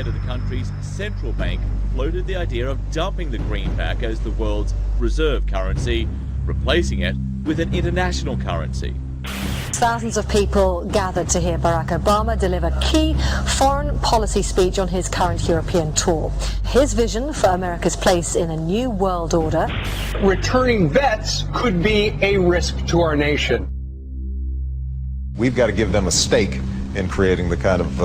head of the country's central bank floated the idea of dumping the greenback as the world's reserve currency, replacing it with an international currency. Thousands of people gathered to hear Barack Obama deliver key foreign policy speech on his current European tour. His vision for America's place in a new world order. Returning vets could be a risk to our nation. We've got to give them a stake in creating the kind of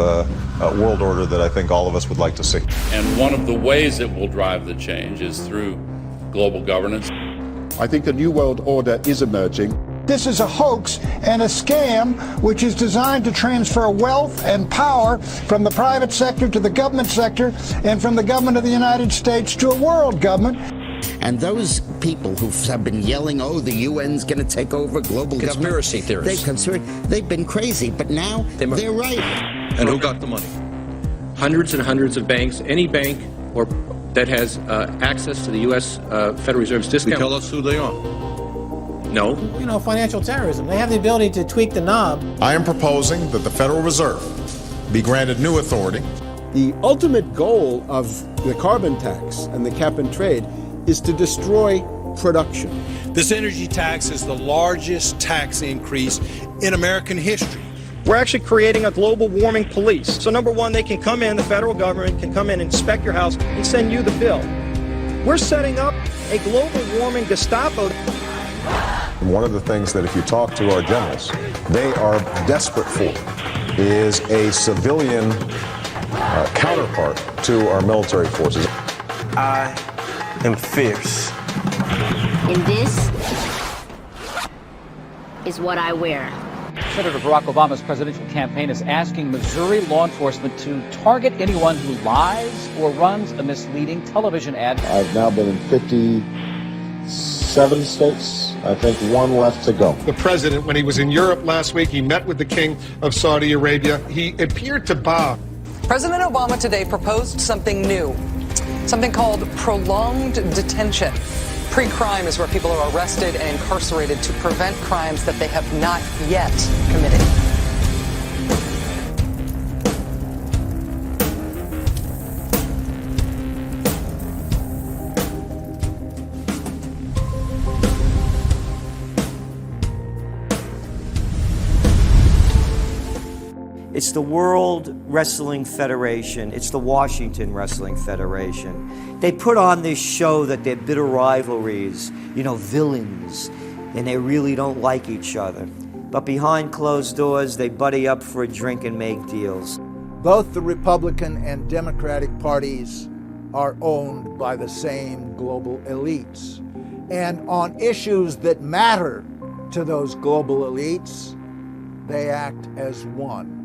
world order that I think all of us would like to see. And one of the ways it will drive the change is through global governance. I think a new world order is emerging. This is a hoax and a scam which is designed to transfer wealth and power from the private sector to the government sector and from the government of the United States to a world government. And those people who have been yelling, oh, the UN's going to take over global conspiracy government. theorists. They've been crazy, but now they're right. And who got the money? Hundreds and hundreds of banks. Any bank or that has access to the U.S. Federal Reserve's discount. Tell us who they are. No. You know, financial terrorism. They have the ability to tweak the knob. I am proposing that the Federal Reserve be granted new authority. The ultimate goal of the carbon tax and the cap and trade is to destroy production. This energy tax is the largest tax increase in American history. We're actually creating a global warming police. So number one, they can come in, the federal government can come in and inspect your house and send you the bill. We're setting up a global warming Gestapo. One of the things that if you talk to our generals, they are desperate for is a civilian counterpart to our military forces. I am fierce. And this is what I wear. Senator Barack Obama's presidential campaign is asking Missouri law enforcement to target anyone who lies or runs a misleading television ad. I've now been in 57 states. I think one left to go. The president, when he was in Europe last week, he met with the King of Saudi Arabia. He appeared to bow. President Obama today proposed something new, something called prolonged detention. Pre-crime is where people are arrested and incarcerated to prevent crimes that they have not yet committed. It's the World Wrestling Federation. It's the Washington Wrestling Federation. They put on this show that they're bitter rivalries, you know, villains, and they really don't like each other. But behind closed doors, they buddy up for a drink and make deals. Both the Republican and Democratic parties are owned by the same global elites. And on issues that matter to those global elites, they act as one.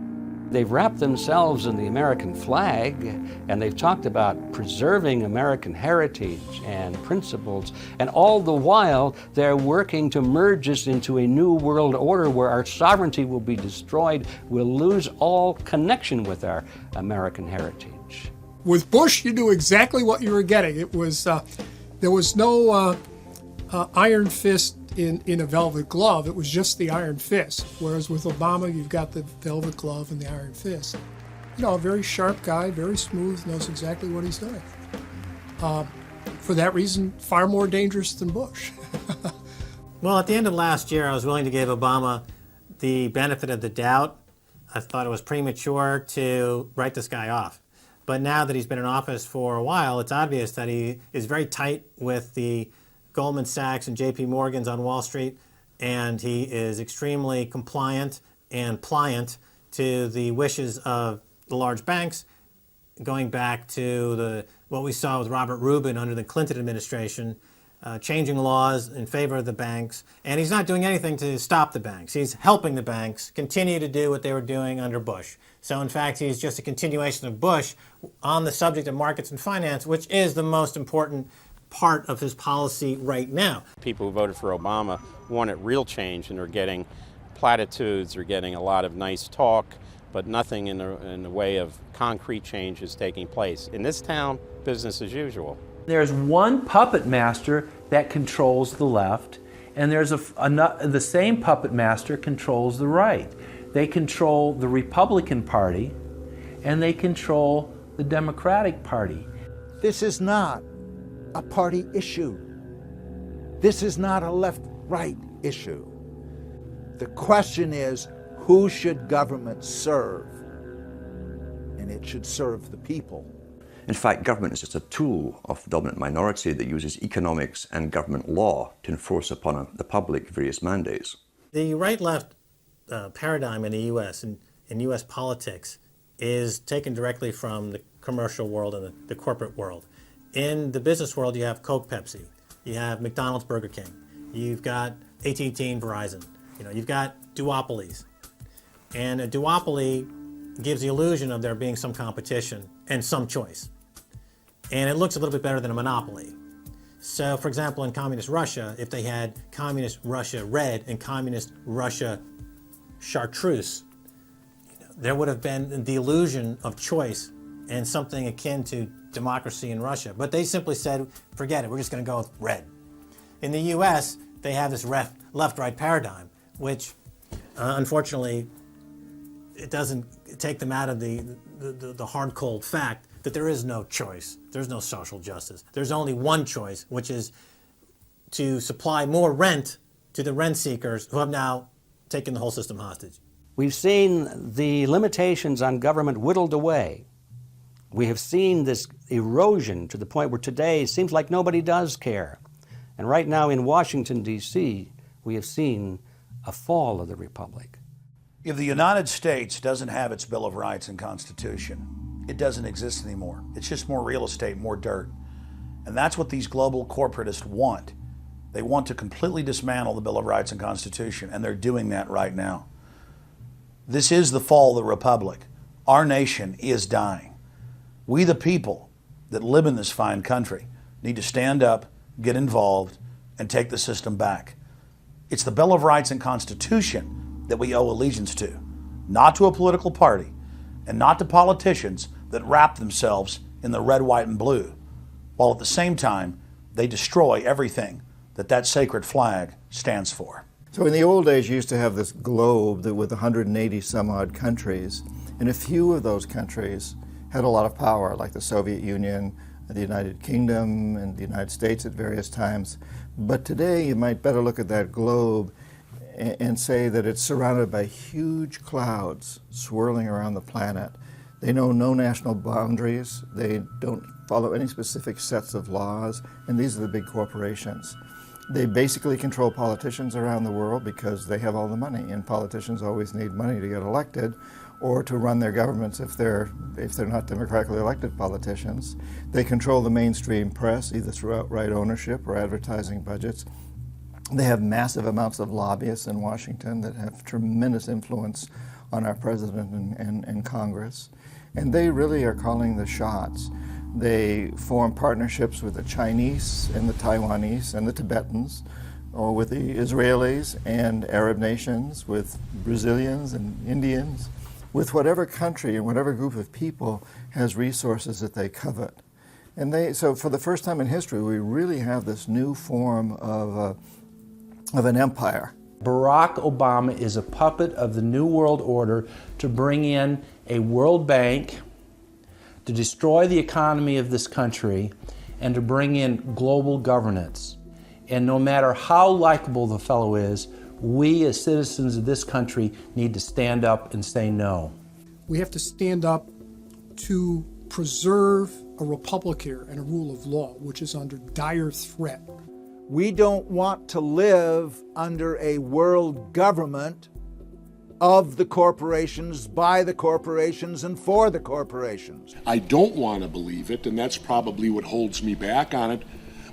They've wrapped themselves in the American flag, and they've talked about preserving American heritage and principles, and all the while they're working to merge us into a new world order where our sovereignty will be destroyed. We'll lose all connection with our American heritage. With Bush, you knew exactly what you were getting. It was there was no iron fist in a velvet glove. It was just the iron fist. Whereas with Obama, you've got the velvet glove and the iron fist. You know, a very sharp guy, very smooth, knows exactly what he's doing. For that reason, far more dangerous than Bush. Well, at the end of last year, I was willing to give Obama the benefit of the doubt. I thought it was premature to write this guy off. But now that he's been in office for a while, it's obvious that he is very tight with the Goldman Sachs and JP Morgan's on Wall Street, and he is extremely compliant and pliant to the wishes of the large banks, going back to what we saw with Robert Rubin under the Clinton administration, changing laws in favor of the banks. And he's not doing anything to stop the banks. He's helping the banks continue to do what they were doing under Bush. So in fact, he's just a continuation of Bush on the subject of markets and finance, which is the most important part of his policy right now. People who voted for Obama wanted real change, and they're getting platitudes, they're getting a lot of nice talk, but nothing in the way of concrete change is taking place. In this town, business as usual. There's one puppet master that controls the left, and there's the same puppet master controls the right. They control the Republican Party, and they control the Democratic Party. This is not a party issue. This is not a left-right issue. The question is, who should government serve? And it should serve the people. In fact, government is just a tool of the dominant minority that uses economics and government law to enforce upon the public various mandates. The right-left paradigm in the U.S. and in U.S. politics is taken directly from the commercial world and the corporate world. In the business world, you have Coke, Pepsi. You have McDonald's, Burger King. You've got AT&T and Verizon. You've got duopolies. And a duopoly gives the illusion of there being some competition and some choice. And it looks a little bit better than a monopoly. So, for example, in Communist Russia, if they had Communist Russia Red and Communist Russia Chartreuse, there would have been the illusion of choice and something akin to democracy in Russia. But they simply said, forget it, we're just going to go with red. In the US, they have this left-right paradigm, which unfortunately, it doesn't take them out of the hard, cold fact that there is no choice. There's no social justice. There's only one choice, which is to supply more rent to the rent seekers who have now taken the whole system hostage. We've seen the limitations on government whittled away. We have seen this erosion to the point where today it seems like nobody does care. And right now in Washington, D.C., we have seen a fall of the republic. If the United States doesn't have its Bill of Rights and Constitution, it doesn't exist anymore. It's just more real estate, more dirt. And that's what these global corporatists want. They want to completely dismantle the Bill of Rights and Constitution, and they're doing that right now. This is the fall of the republic. Our nation is dying. We, the people that live in this fine country, need to stand up, get involved, and take the system back. It's the Bill of Rights and Constitution that we owe allegiance to, not to a political party, and not to politicians that wrap themselves in the red, white, and blue, while at the same time they destroy everything that sacred flag stands for. So in the old days, you used to have this globe that with 180 some odd countries, and a few of those countries had a lot of power, like the Soviet Union, the United Kingdom, and the United States at various times. But today, you might better look at that globe and say that it's surrounded by huge clouds swirling around the planet. They know no national boundaries. They don't follow any specific sets of laws, and these are the big corporations. They basically control politicians around the world because they have all the money, and politicians always need money to get elected or to run their governments if they're not democratically elected politicians. They control the mainstream press, either through outright ownership or advertising budgets. They have massive amounts of lobbyists in Washington that have tremendous influence on our president and Congress. And they really are calling the shots. They form partnerships with the Chinese and the Taiwanese and the Tibetans, or with the Israelis and Arab nations, with Brazilians and Indians, with whatever country and whatever group of people has resources that they covet. And so for the first time in history, we really have this new form of an empire. Barack Obama is a puppet of the New World Order to bring in a World Bank, to destroy the economy of this country, and to bring in global governance. And no matter how likable the fellow is, we as citizens of this country need to stand up and say no. We have to stand up to preserve a republic here and a rule of law, which is under dire threat. We don't want to live under a world government of the corporations, by the corporations, and for the corporations. I don't want to believe it, and that's probably what holds me back on it,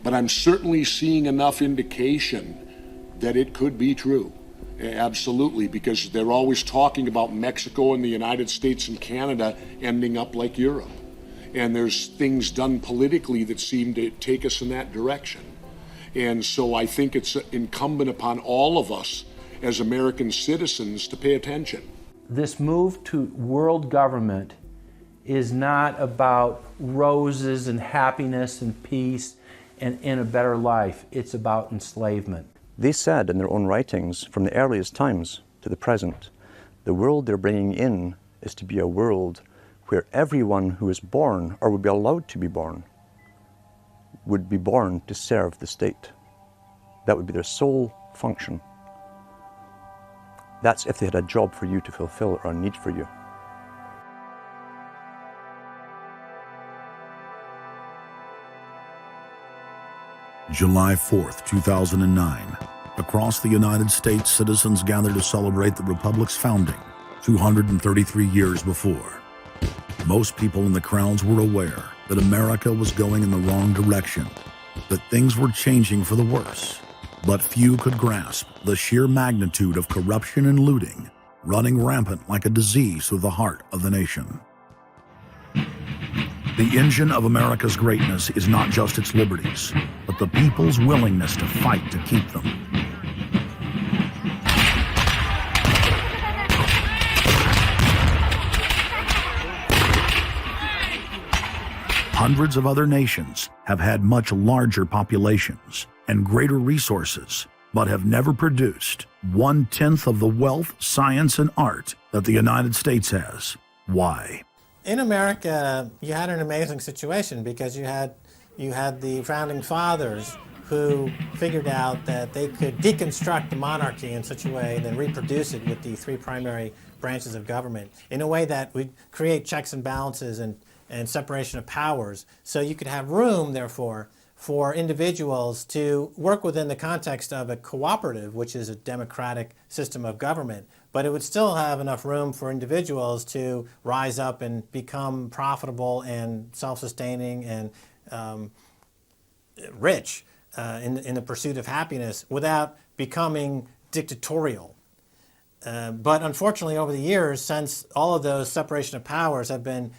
but I'm certainly seeing enough indication that it could be true. Absolutely, because they're always talking about Mexico and the United States and Canada ending up like Europe. And there's things done politically that seem to take us in that direction. And so I think it's incumbent upon all of us as American citizens to pay attention. This move to world government is not about roses and happiness and peace and a better life. It's about enslavement. They said in their own writings, from the earliest times to the present, the world they're bringing in is to be a world where everyone who is born, or would be allowed to be born, would be born to serve the state. That would be their sole function. That's if they had a job for you to fulfill or a need for you. July 4th, 2009. Across the United States, citizens gathered to celebrate the Republic's founding 233 years before. Most people in the crowds were aware that America was going in the wrong direction, that things were changing for the worse. But few could grasp the sheer magnitude of corruption and looting running rampant like a disease through the heart of the nation. The engine of America's greatness is not just its liberties, but the people's willingness to fight to keep them. Hundreds of other nations have had much larger populations and greater resources, but have never produced 1/10 of the wealth, science, and art that the United States has. Why? In America, you had an amazing situation because you had the founding fathers who figured out that they could deconstruct the monarchy in such a way and then reproduce it with the three primary branches of government in a way that would create checks and balances and separation of powers. So you could have room, therefore, for individuals to work within the context of a cooperative, which is a democratic system of government, but it would still have enough room for individuals to rise up and become profitable and self-sustaining and rich in the pursuit of happiness without becoming dictatorial. But unfortunately, over the years, since all of those separation of powers have been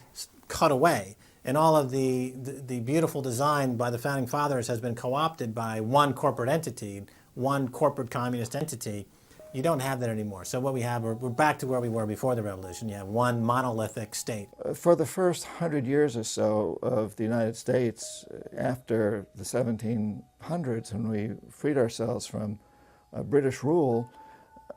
cut away, and all of the beautiful design by the founding fathers has been co-opted by one corporate entity, one corporate communist entity, you don't have that anymore. So what we have, we're back to where we were before the revolution. You have one monolithic state. For the first 100 years or so of the United States, after the 1700s, when we freed ourselves from British rule,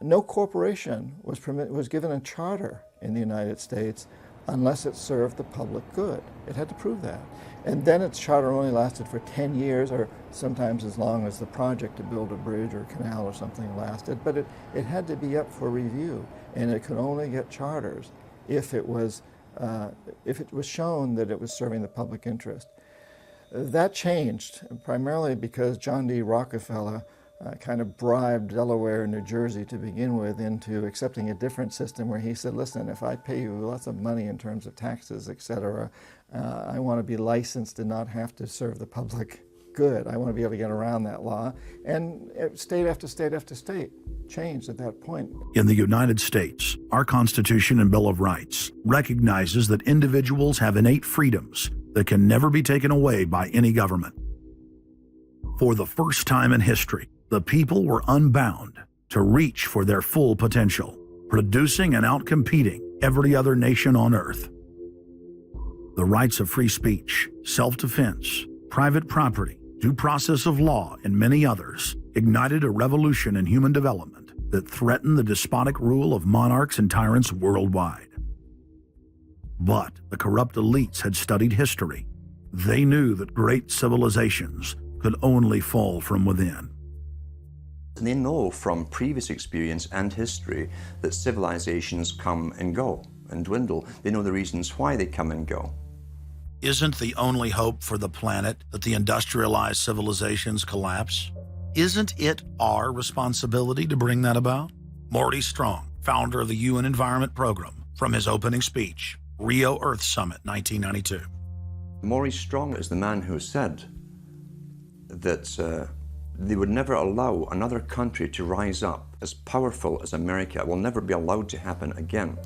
no corporation was given a charter in the United States unless it served the public good. It had to prove that. And then its charter only lasted for 10 years, or sometimes as long as the project to build a bridge or canal or something lasted. But it had to be up for review, and it could only get charters if it was shown that it was serving the public interest. That changed, primarily because John D. Rockefeller kind of bribed Delaware and New Jersey to begin with into accepting a different system where he said, listen, if I pay you lots of money in terms of taxes, etc., I want to be licensed and not have to serve the public good. I want to be able to get around that law. And state after state after state changed at that point. In the United States, our Constitution and Bill of Rights recognizes that individuals have innate freedoms that can never be taken away by any government. For the first time in history, the people were unbound to reach for their full potential, producing and outcompeting every other nation on earth. The rights of free speech, self-defense, private property, due process of law, and many others ignited a revolution in human development that threatened the despotic rule of monarchs and tyrants worldwide. But the corrupt elites had studied history. They knew that great civilizations could only fall from within. And they know from previous experience and history that civilizations come and go and dwindle. They know the reasons why they come and go. Isn't the only hope for the planet that the industrialized civilizations collapse? Isn't it our responsibility to bring that about? Morty Strong, founder of the UN Environment Program, from his opening speech, Rio Earth Summit, 1992. Maurice Strong is the man who said that they would never allow another country to rise up as powerful as America. It will never be allowed to happen again.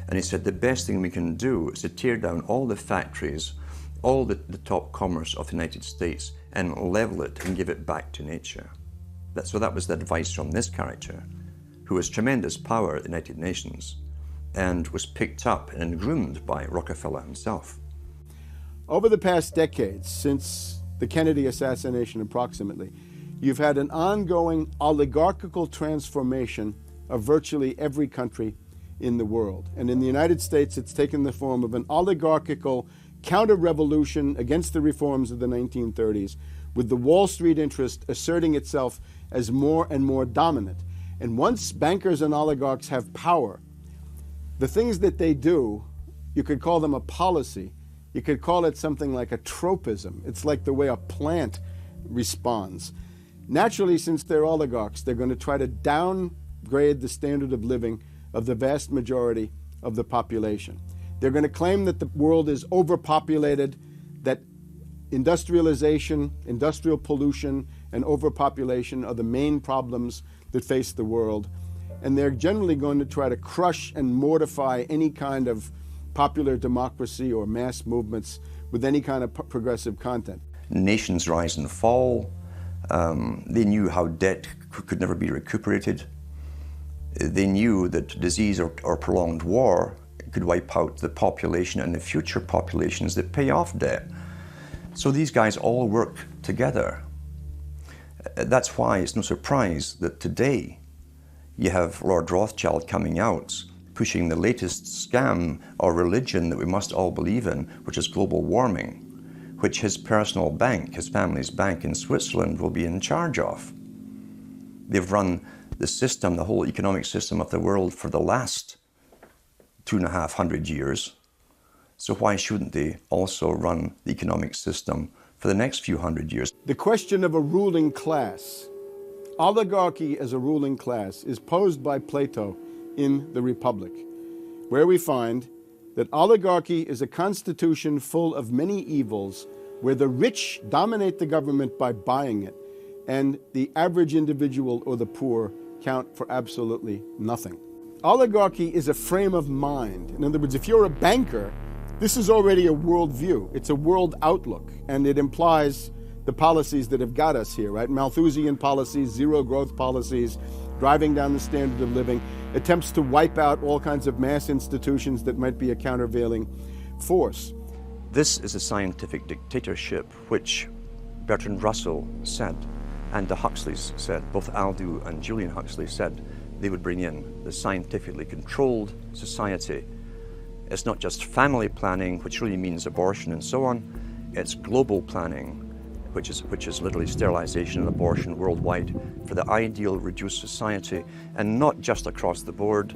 And he said the best thing we can do is to tear down all the factories, all the top commerce of the United States, and level it and give it back to nature. So that was the advice from this character, who has tremendous power at the United Nations and was picked up and groomed by Rockefeller himself. Over the past decades, since the Kennedy assassination approximately, you've had an ongoing oligarchical transformation of virtually every country in the world. And in the United States, it's taken the form of an oligarchical counter-revolution against the reforms of the 1930s, with the Wall Street interest asserting itself as more and more dominant. And once bankers and oligarchs have power, the things that they do, you could call them a policy. You could call it something like a tropism. It's like the way a plant responds. Naturally, since they're oligarchs, they're going to try to downgrade the standard of living of the vast majority of the population. They're going to claim that the world is overpopulated, that industrialization, industrial pollution, and overpopulation are the main problems that face the world. And they're generally going to try to crush and mortify any kind of popular democracy or mass movements with any kind of progressive content. Nations rise and fall. They knew how debt could never be recuperated. They knew that disease or prolonged war could wipe out the population and the future populations that pay off debt. So these guys all work together. That's why it's no surprise that today you have Lord Rothschild coming out, pushing the latest scam or religion that we must all believe in, which is global warming, which his personal bank, his family's bank in Switzerland, will be in charge of. They've run the system, the whole economic system of the world for the last 250 years. So why shouldn't they also run the economic system for the next few hundred years? The question of a ruling class, oligarchy as a ruling class, is posed by Plato in the Republic, where we find that oligarchy is a constitution full of many evils, where the rich dominate the government by buying it, and the average individual or the poor count for absolutely nothing. Oligarchy is a frame of mind. In other words, if you're a banker, this is already a worldview. It's a world outlook, and it implies the policies that have got us here, right? Malthusian policies, zero growth policies, driving down the standard of living, attempts to wipe out all kinds of mass institutions that might be a countervailing force. This is a scientific dictatorship, which Bertrand Russell said, and the Huxleys said, both Aldous and Julian Huxley said they would bring in the scientifically controlled society. It's not just family planning, which really means abortion and so on. It's global planning, which is literally sterilization and abortion worldwide for the ideal reduced society, and not just across the board,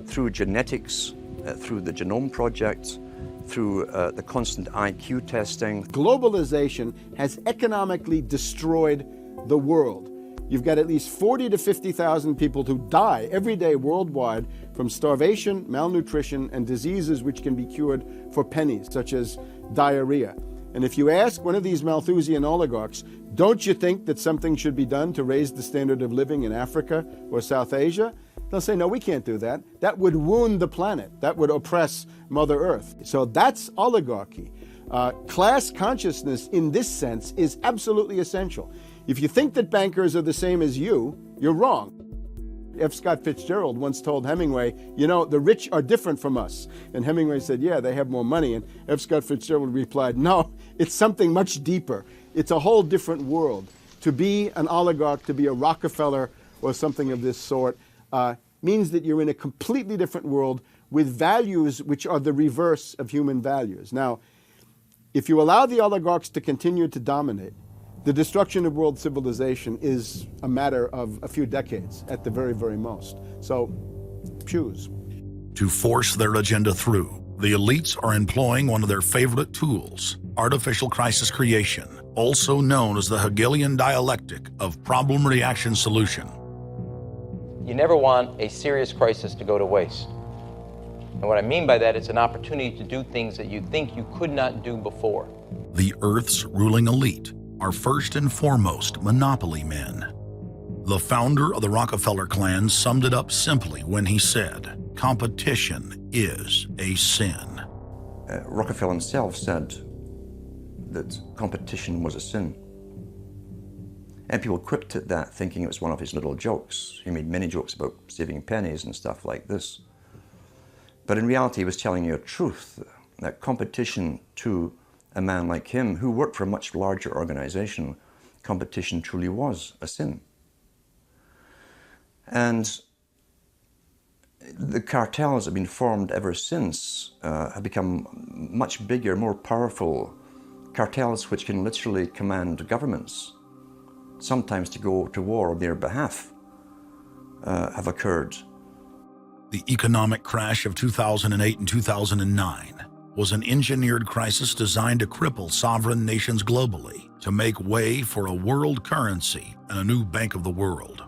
through genetics, through the Genome Project, through the constant IQ testing. Globalization has economically destroyed the world. You've got at least 40 to 50,000 people who die every day worldwide from starvation, malnutrition, and diseases which can be cured for pennies, such as diarrhea. And if you ask one of these Malthusian oligarchs, don't you think that something should be done to raise the standard of living in Africa or South Asia? They'll say, no, we can't do that. That would wound the planet. That would oppress Mother Earth. So that's oligarchy. Class consciousness in this sense is absolutely essential. If you think that bankers are the same as you, you're wrong. F. Scott Fitzgerald once told Hemingway, you know, the rich are different from us. And Hemingway said, yeah, they have more money. And F. Scott Fitzgerald replied, no, it's something much deeper. It's a whole different world. To be an oligarch, to be a Rockefeller or something of this sort, means that you're in a completely different world with values which are the reverse of human values. Now, if you allow the oligarchs to continue to dominate, the destruction of world civilization is a matter of a few decades at the very, very most. So, choose. To force their agenda through, the elites are employing one of their favorite tools, artificial crisis creation, also known as the Hegelian dialectic of problem-reaction-solution. You never want a serious crisis to go to waste. And what I mean by that, it's an opportunity to do things that you think you could not do before. The Earth's ruling elite are first and foremost monopoly men. The founder of the Rockefeller clan summed it up simply when he said, competition is a sin. Rockefeller himself said that competition was a sin. And people quipped at that, thinking it was one of his little jokes. He made many jokes about saving pennies and stuff like this. But in reality, he was telling you a truth, that competition to a man like him, who worked for a much larger organization, competition truly was a sin. And The cartels have been formed ever since, have become much bigger, more powerful cartels which can literally command governments, sometimes to go to war on their behalf, have occurred. The economic crash of 2008 and 2009 was an engineered crisis designed to cripple sovereign nations globally to make way for a world currency and a new bank of the world.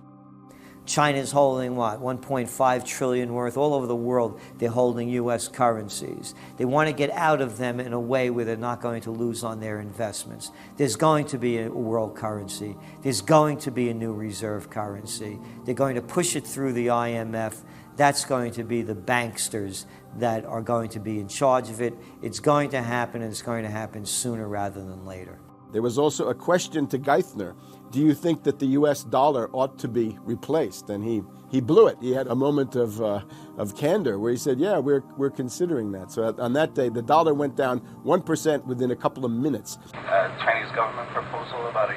China's holding what, 1.5 trillion worth all over the world. They're holding U.S. currencies. They want to get out of them in a way where they're not going to lose on their investments. There's going to be a world currency. There's going to be a new reserve currency. They're going to push it through the IMF. That's going to be the banksters that are going to be in charge of it. It's going to happen, and it's going to happen sooner rather than later. There was also a question to Geithner. Do you think that the U.S. dollar ought to be replaced? And he blew it. He had a moment of candor where he said, yeah, we're considering that. So on that day, the dollar went down 1% within a couple of minutes. Chinese government proposal about a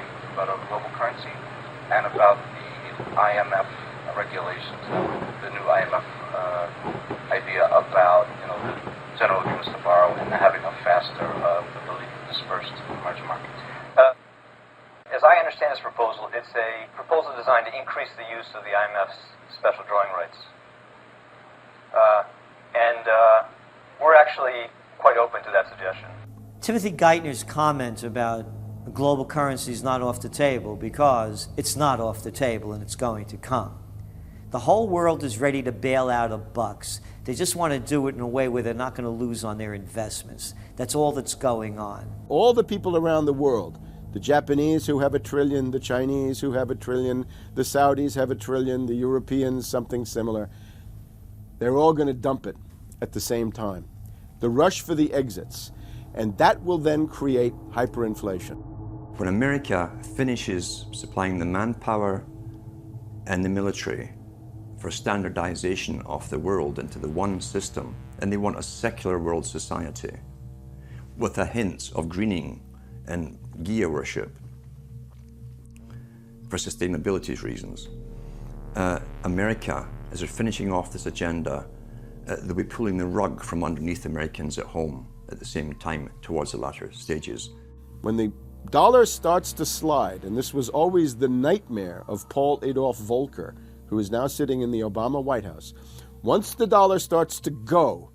global currency and about the IMF regulations, the new IMF idea about the general agreements to borrow and having a faster ability to disperse to the emerging markets. As I understand this proposal, it's a proposal designed to increase the use of the IMF's special drawing rights. And we're actually quite open to that suggestion. Timothy Geithner's comment about global currency is not off the table because it's not off the table and it's going to come. The whole world is ready to bail out of bucks. They just want to do it in a way where they're not going to lose on their investments. That's all that's going on. All the people around the world, the Japanese who have $1 trillion, the Chinese who have $1 trillion, the Saudis have $1 trillion, the Europeans something similar, they're all going to dump it at the same time. The rush for the exits. And that will then create hyperinflation. When America finishes supplying the manpower and the military for standardization of the world into the one system, and they want a secular world society with a hint of greening and Gaia worship for sustainability reasons. America, as they're finishing off this agenda, they'll be pulling the rug from underneath Americans at home at the same time towards the latter stages. When the dollar starts to slide, and this was always the nightmare of Paul Adolph Volcker, who is now sitting in the Obama White House, once the dollar starts to go,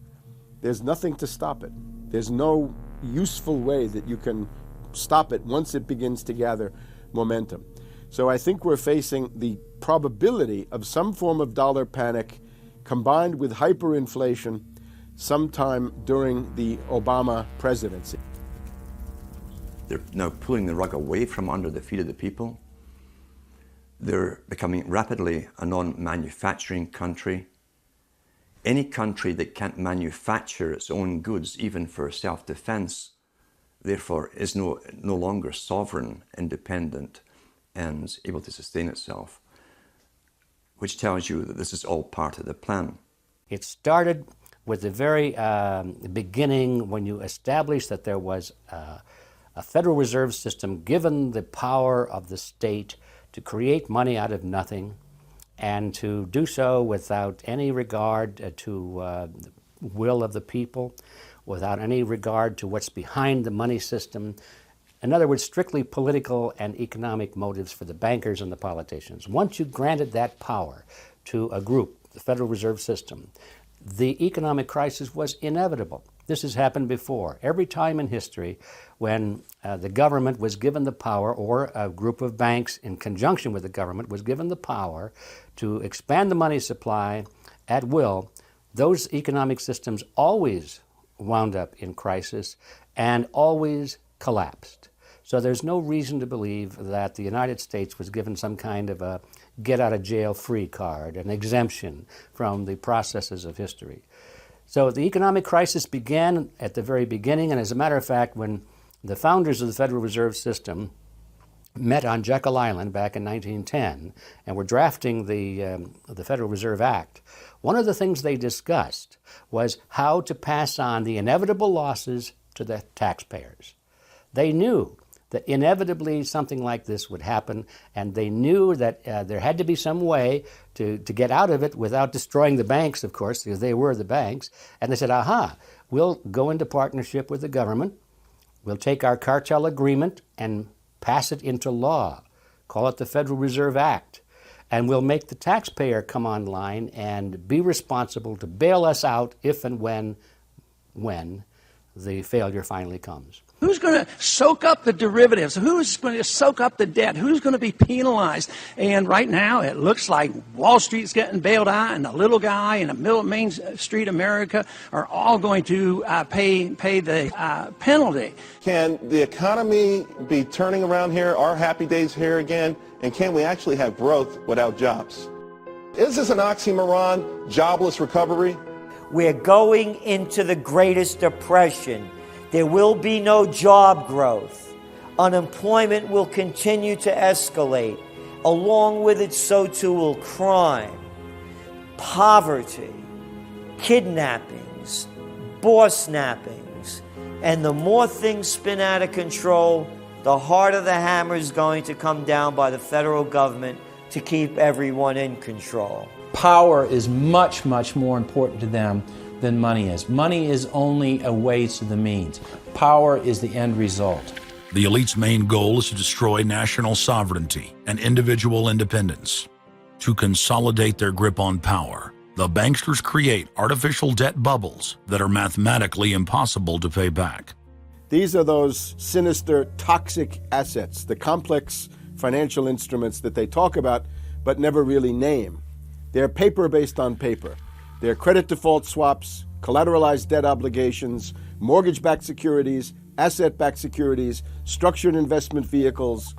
there's nothing to stop it. There's no useful way that you can stop it once it begins to gather momentum. So I think we're facing the probability of some form of dollar panic combined with hyperinflation sometime during the Obama presidency. They're now pulling the rug away from under the feet of the people. They're becoming rapidly a non-manufacturing country. Any country that can't manufacture its own goods, even for self-defense, therefore is no longer sovereign, independent, and able to sustain itself, which tells you that this is all part of the plan. It started with the very beginning when you established that there was a Federal Reserve System given the power of the state to create money out of nothing and to do so without any regard to the will of the people, without any regard to what's behind the money system. In other words, strictly political and economic motives for the bankers and the politicians. Once you granted that power to a group, the Federal Reserve System, the economic crisis was inevitable. This has happened before. Every time in history when the government was given the power, or a group of banks in conjunction with the government was given the power to expand the money supply at will, those economic systems always wound up in crisis and always collapsed. So there's no reason to believe that the United States was given some kind of a get-out-of-jail-free card, an exemption from the processes of history. So the economic crisis began at the very beginning, and as a matter of fact, when the founders of the Federal Reserve System met on Jekyll Island back in 1910 and were drafting the Federal Reserve Act, one of the things they discussed was how to pass on the inevitable losses to the taxpayers. They knew that inevitably something like this would happen, and they knew that there had to be some way to get out of it without destroying the banks, of course, because they were the banks. And they said, aha, we'll go into partnership with the government, we'll take our cartel agreement and pass it into law, call it the Federal Reserve Act, and we'll make the taxpayer come online and be responsible to bail us out if and when the failure finally comes. Who's going to soak up the derivatives? Who's going to soak up the debt? Who's going to be penalized? And right now, it looks like Wall Street's getting bailed out, and the little guy in the middle of Main Street America are all going to pay the penalty. Can the economy be turning around here? Are happy days here again? And can we actually have growth without jobs? Is this an oxymoron, jobless recovery? We're going into the greatest depression. There will be no job growth. Unemployment will continue to escalate. Along with it, so too will crime, poverty, kidnappings, boss snappings. And the more things spin out of control, the harder the hammer is going to come down by the federal government to keep everyone in control. Power is much, much more important to them than money is. Money is only a way to the means. Power is the end result. The elite's main goal is to destroy national sovereignty and individual independence. To consolidate their grip on power, the banksters create artificial debt bubbles that are mathematically impossible to pay back. These are those sinister, toxic assets, the complex financial instruments that they talk about but never really name. They're paper based on paper. They're credit default swaps, collateralized debt obligations, mortgage-backed securities, asset-backed securities, structured investment vehicles,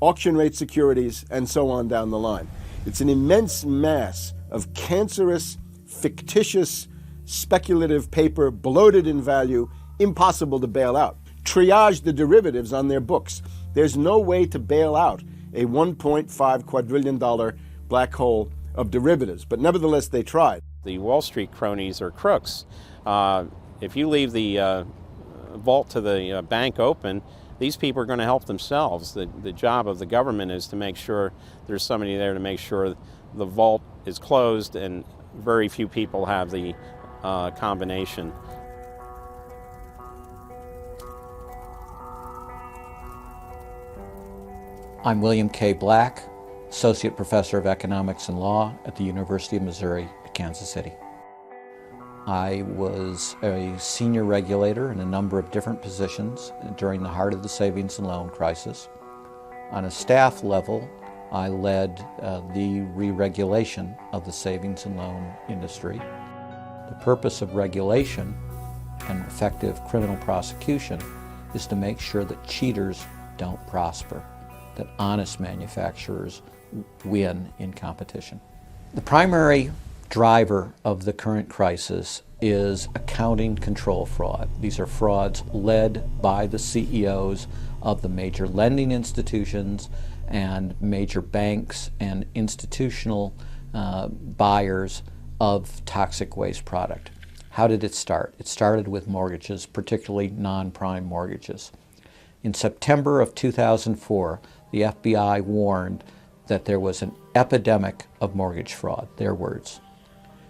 auction rate securities, and so on down the line. It's an immense mass of cancerous, fictitious, speculative paper, bloated in value, impossible to bail out. Triage the derivatives on their books. There's no way to bail out a $1.5 quadrillion black hole of derivatives, but nevertheless they tried. The Wall Street cronies are crooks. If you leave the vault to the bank open, these people are going to help themselves. The job of the government is to make sure there's somebody there to make sure the vault is closed, and very few people have the combination. I'm William K. Black, Associate Professor of Economics and Law at the University of Missouri at Kansas City. I was a senior regulator in a number of different positions during the heart of the savings and loan crisis. On a staff level, I led the re-regulation of the savings and loan industry. The purpose of regulation and effective criminal prosecution is to make sure that cheaters don't prosper, that honest manufacturers win in competition. The primary driver of the current crisis is accounting control fraud. These are frauds led by the CEOs of the major lending institutions and major banks and institutional buyers of toxic waste product. How did it start? It started with mortgages, particularly non-prime mortgages. In September of 2004, the FBI warned that there was an epidemic of mortgage fraud, their words,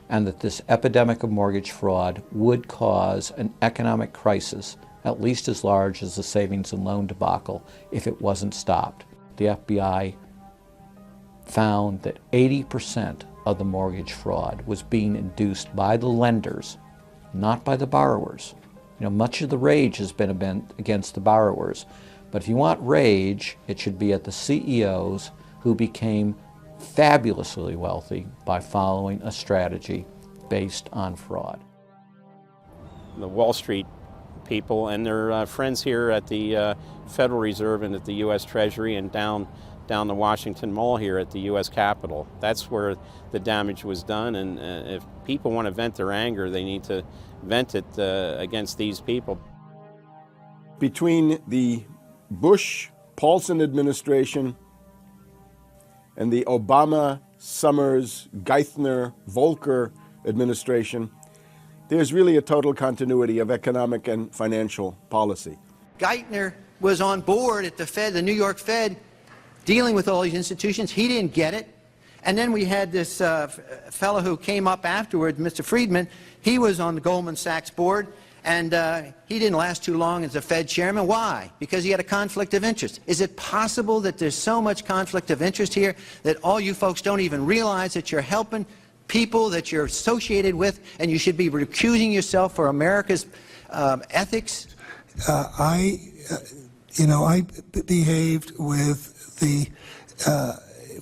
and that this epidemic of mortgage fraud would cause an economic crisis at least as large as the savings and loan debacle if it wasn't stopped. The FBI found that 80% of the mortgage fraud was being induced by the lenders, not by the borrowers. You know, much of the rage has been against the borrowers, but if you want rage, it should be at the CEOs who became fabulously wealthy by following a strategy based on fraud. The Wall Street people and their friends here at the Federal Reserve and at the U.S. Treasury and down the Washington Mall here at the U.S. Capitol. That's where the damage was done, and if people want to vent their anger, they need to vent it against these people. Between the Bush-Paulson administration and the Obama, Summers, Geithner, Volcker administration, there's really a total continuity of economic and financial policy. Geithner was on board at the Fed, the New York Fed, dealing with all these institutions. He didn't get it. And then we had this fellow who came up afterwards, Mr. Friedman. He was on the Goldman Sachs board, and he didn't last too long as the Fed chairman. Why? Because he had a conflict of interest. Is it possible that there's so much conflict of interest here that all you folks don't even realize that you're helping people that you're associated with, and you should be recusing yourself for America's ethics? I behaved with the...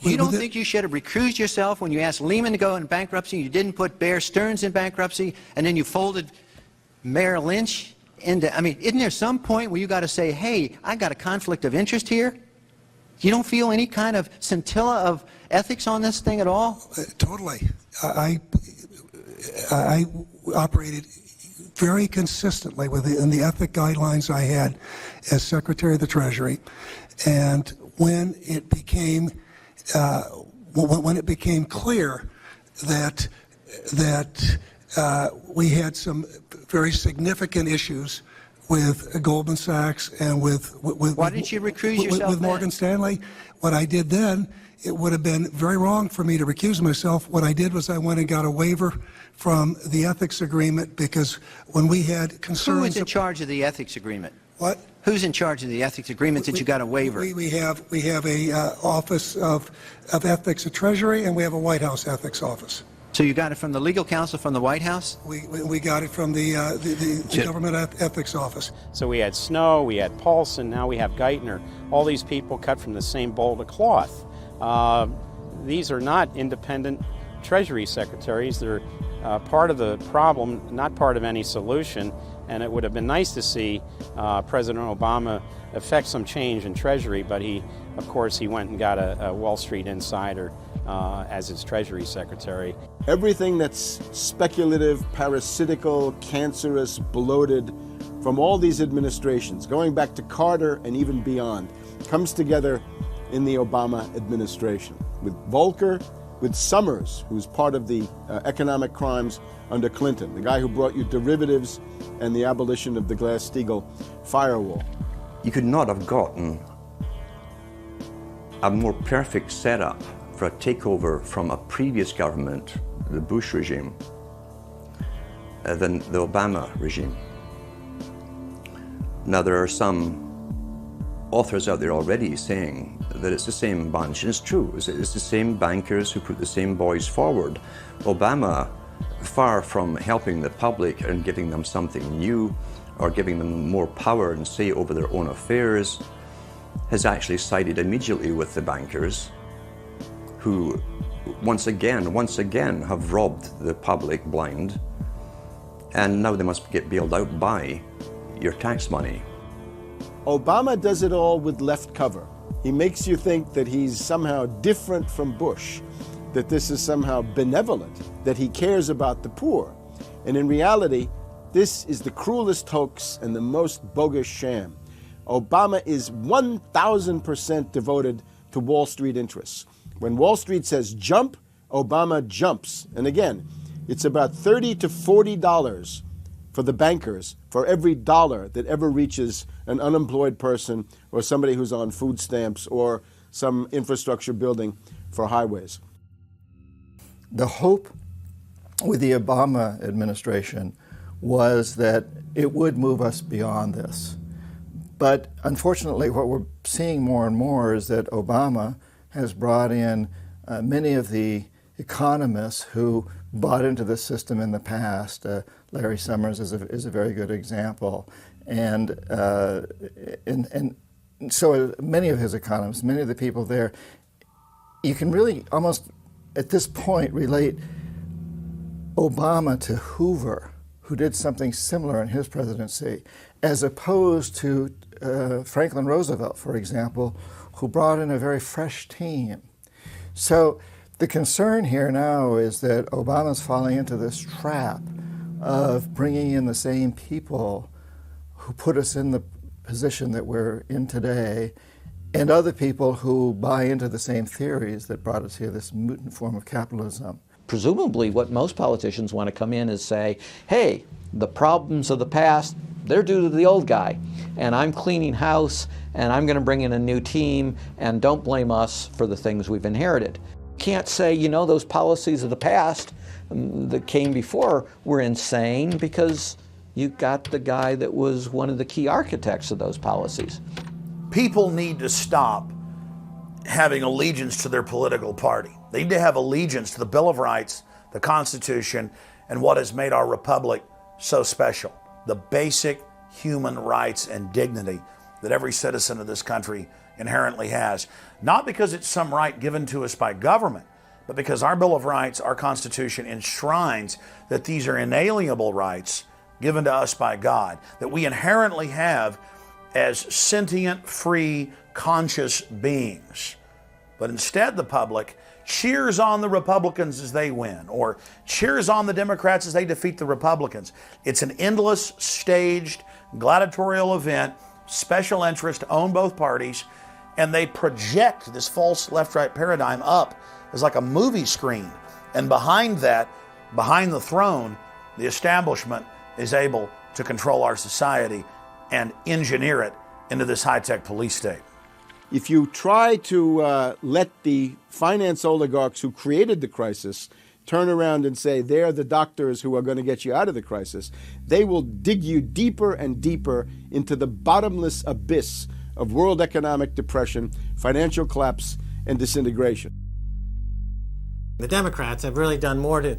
You don't think you should have recused yourself when you asked Lehman to go in bankruptcy, you didn't put Bear Stearns in bankruptcy, and then you folded Merrill Lynch into... I mean, isn't there some point where you got to say, hey, I got a conflict of interest here? You don't feel any kind of scintilla of ethics on this thing at all? Totally. I operated very consistently within the ethic guidelines I had as Secretary of the Treasury, and when it became clear that we had some very significant issues with Goldman Sachs and with why didn't you recuse yourself with Morgan Stanley, what I did then, it would have been very wrong for me to recuse myself. What I did was I went and got a waiver from the ethics agreement, because when we had concerns... Who is in charge of the ethics agreement? What? Who's in charge of the ethics agreement that you got a waiver? We have a Office of Ethics at Treasury, and we have a White House ethics office. So you got it from the legal counsel from the White House? We got it from the Government Ethics Office. So we had Snow, we had Paulson, now we have Geithner. All these people cut from the same bowl of cloth. These are not independent Treasury secretaries. They're part of the problem, not part of any solution. And it would have been nice to see President Obama effect some change in Treasury, but of course, he went and got a Wall Street insider as his Treasury Secretary. Everything that's speculative, parasitical, cancerous, bloated from all these administrations, going back to Carter and even beyond, comes together in the Obama administration. With Volcker, with Summers, who's part of the economic crimes under Clinton, the guy who brought you derivatives and the abolition of the Glass-Steagall firewall. You could not have gotten a more perfect setup for a takeover from a previous government, the Bush regime, than the Obama regime. Now, there are some authors out there already saying that it's the same bunch, and it's true. It's the same bankers who put the same boys forward. Obama, far from helping the public and giving them something new or giving them more power and say over their own affairs, has actually sided immediately with the bankers who once again have robbed the public blind, and now they must get bailed out by your tax money. Obama does it all with left cover. He makes you think that he's somehow different from Bush, that this is somehow benevolent, that he cares about the poor. And in reality, this is the cruelest hoax and the most bogus sham. Obama is 1,000% devoted to Wall Street interests. When Wall Street says jump, Obama jumps. And again, it's about $30 to $40 for the bankers for every dollar that ever reaches an unemployed person or somebody who's on food stamps or some infrastructure building for highways. The hope with the Obama administration was that it would move us beyond this. But unfortunately, what we're seeing more and more is that Obama has brought in many of the economists who bought into the system in the past. Larry Summers is a very good example. And so many of his economists, many of the people there, you can really almost at this point relate Obama to Hoover, who did something similar in his presidency, as opposed to Franklin Roosevelt, for example, who brought in a very fresh team. So the concern here now is that Obama's falling into this trap of bringing in the same people who put us in the position that we're in today, and other people who buy into the same theories that brought us here, this mutant form of capitalism. presumably what most politicians want to come in is say, hey, the problems of the past, they're due to the old guy, and I'm cleaning house, and I'm going to bring in a new team, and don't blame us for the things we've inherited. Can't say, you know, those policies of the past that came before were insane, because you got the guy that was one of the key architects of those policies. People need to stop having allegiance to their political party. They need to have allegiance to the Bill of Rights, the Constitution, and what has made our republic so special. The basic human rights and dignity that every citizen of this country inherently has. Not because it's some right given to us by government, but because our Bill of Rights, our Constitution, enshrines that these are inalienable rights given to us by God, that we inherently have as sentient, free, conscious beings. But instead, the public cheers on the Republicans as they win, or cheers on the Democrats as they defeat the Republicans. It's an endless, staged, gladiatorial event, special interest own both parties, and they project this false left-right paradigm up as like a movie screen. And behind that, behind the throne, the establishment is able to control our society and engineer it into this high-tech police state. If you try to let the finance oligarchs who created the crisis turn around and say they're the doctors who are going to get you out of the crisis, they will dig you deeper and deeper into the bottomless abyss of world economic depression, financial collapse, and disintegration. The Democrats have really done more to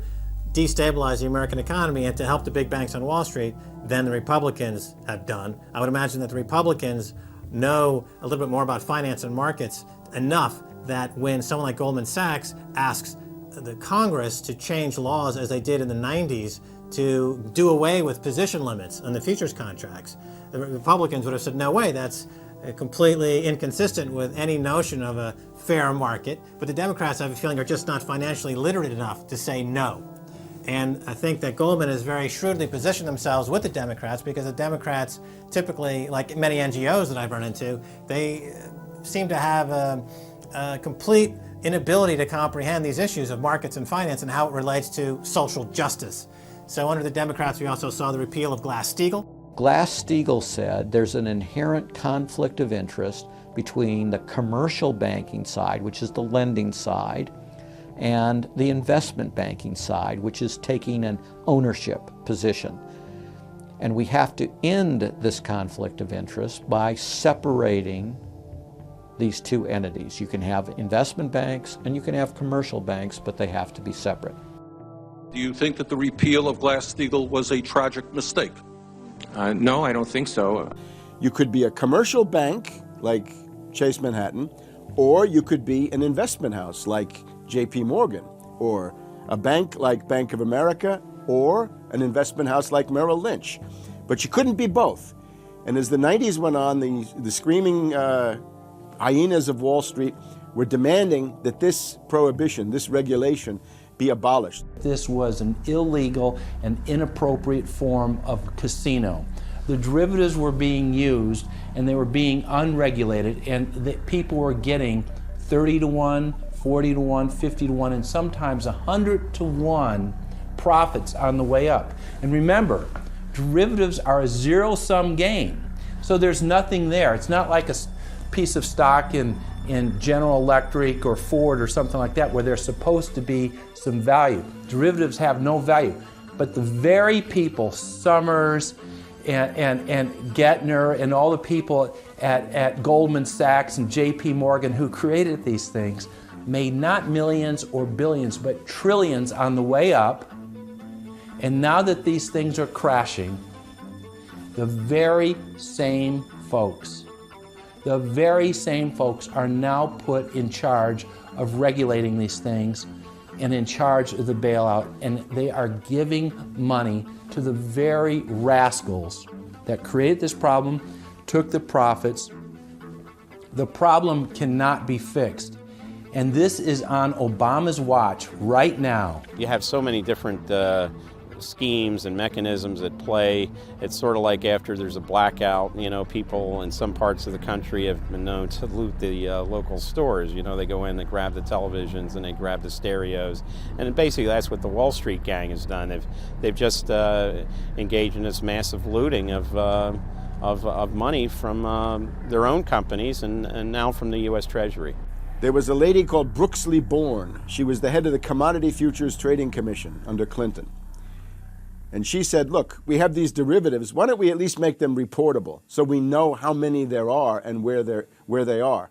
destabilize the American economy and to help the big banks on Wall Street than the Republicans have done. I would imagine that the Republicans know a little bit more about finance and markets enough that when someone like Goldman Sachs asks the Congress to change laws as they did in the 90s to do away with position limits on the futures contracts, the Republicans would have said, no way, that's completely inconsistent with any notion of a fair market. But the Democrats, I have a feeling, are just not financially literate enough to say no. And I think that Goldman has very shrewdly positioned themselves with the Democrats, because the Democrats typically, like many NGOs that I've run into, they seem to have a complete inability to comprehend these issues of markets and finance and how it relates to social justice. So under the Democrats, we also saw the repeal of Glass-Steagall. Glass-Steagall said there's an inherent conflict of interest between the commercial banking side, which is the lending side, and the investment banking side, which is taking an ownership position. And we have to end this conflict of interest by separating these two entities. You can have investment banks and you can have commercial banks, but they have to be separate. Do you think that the repeal of Glass-Steagall was a tragic mistake? No, I don't think so. You could be a commercial bank like Chase Manhattan, or you could be an investment house like JP Morgan, or a bank like Bank of America, or an investment house like Merrill Lynch. But you couldn't be both. And as the 90s went on, the screaming hyenas of Wall Street were demanding that this prohibition, this regulation, be abolished. This was an illegal and inappropriate form of casino. The derivatives were being used and they were being unregulated, and people were getting 30 to 1, 40 to 1, 50 to 1, and sometimes 100 to 1 profits on the way up. And remember, derivatives are a zero-sum game. So there's nothing there. It's not like a piece of stock in General Electric or Ford or something like that where there's supposed to be some value. Derivatives have no value. But the very people, Summers and Gettner and all the people at Goldman Sachs and JP Morgan who created these things, made not millions or billions, but trillions on the way up. And now that these things are crashing, the very same folks are now put in charge of regulating these things and in charge of the bailout, and they are giving money to the very rascals that created this problem, took the profits. The problem cannot be fixed. And this is on Obama's watch right now. You have so many different schemes and mechanisms at play. It's sort of like after there's a blackout, you know, people in some parts of the country have been known to loot the local stores. You know, they go in, they grab the televisions, and they grab the stereos. And basically that's what the Wall Street gang has done. They've just engaged in this massive looting of money from their own companies and now from the U.S. Treasury. There was a lady called Brooksley Born. She was the head of the Commodity Futures Trading Commission under Clinton. And she said, look, we have these derivatives. Why don't we at least make them reportable so we know how many there are and where they are?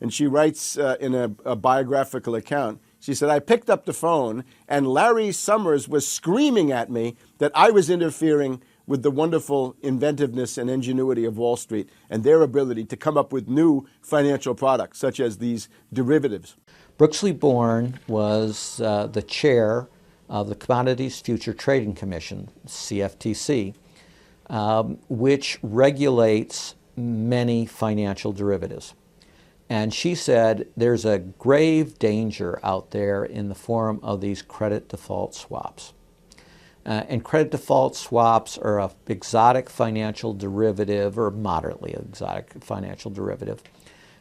And she writes in a biographical account, she said, I picked up the phone and Larry Summers was screaming at me that I was interfering with the wonderful inventiveness and ingenuity of Wall Street and their ability to come up with new financial products, such as these derivatives. Brooksley Born was the chair of the Commodities Future Trading Commission, CFTC, which regulates many financial derivatives. And she said there's a grave danger out there in the form of these credit default swaps. And credit default swaps are an exotic financial derivative, or moderately exotic financial derivative,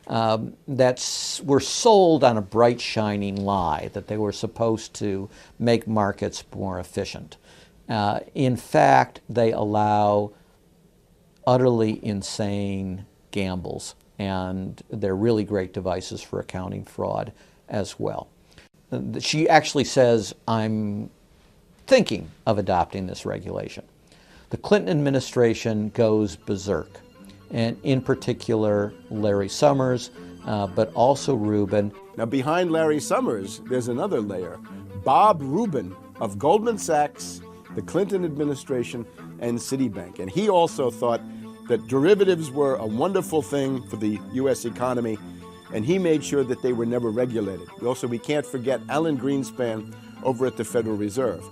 were sold on a bright, shining lie that they were supposed to make markets more efficient. In fact, they allow utterly insane gambles, and they're really great devices for accounting fraud as well. She actually says, I'm thinking of adopting this regulation. The Clinton administration goes berserk, and in particular Larry Summers, but also Rubin. Now behind Larry Summers, there's another layer. Bob Rubin of Goldman Sachs, the Clinton administration, and Citibank. And he also thought that derivatives were a wonderful thing for the U.S. economy, and he made sure that they were never regulated. Also, we can't forget Alan Greenspan over at the Federal Reserve.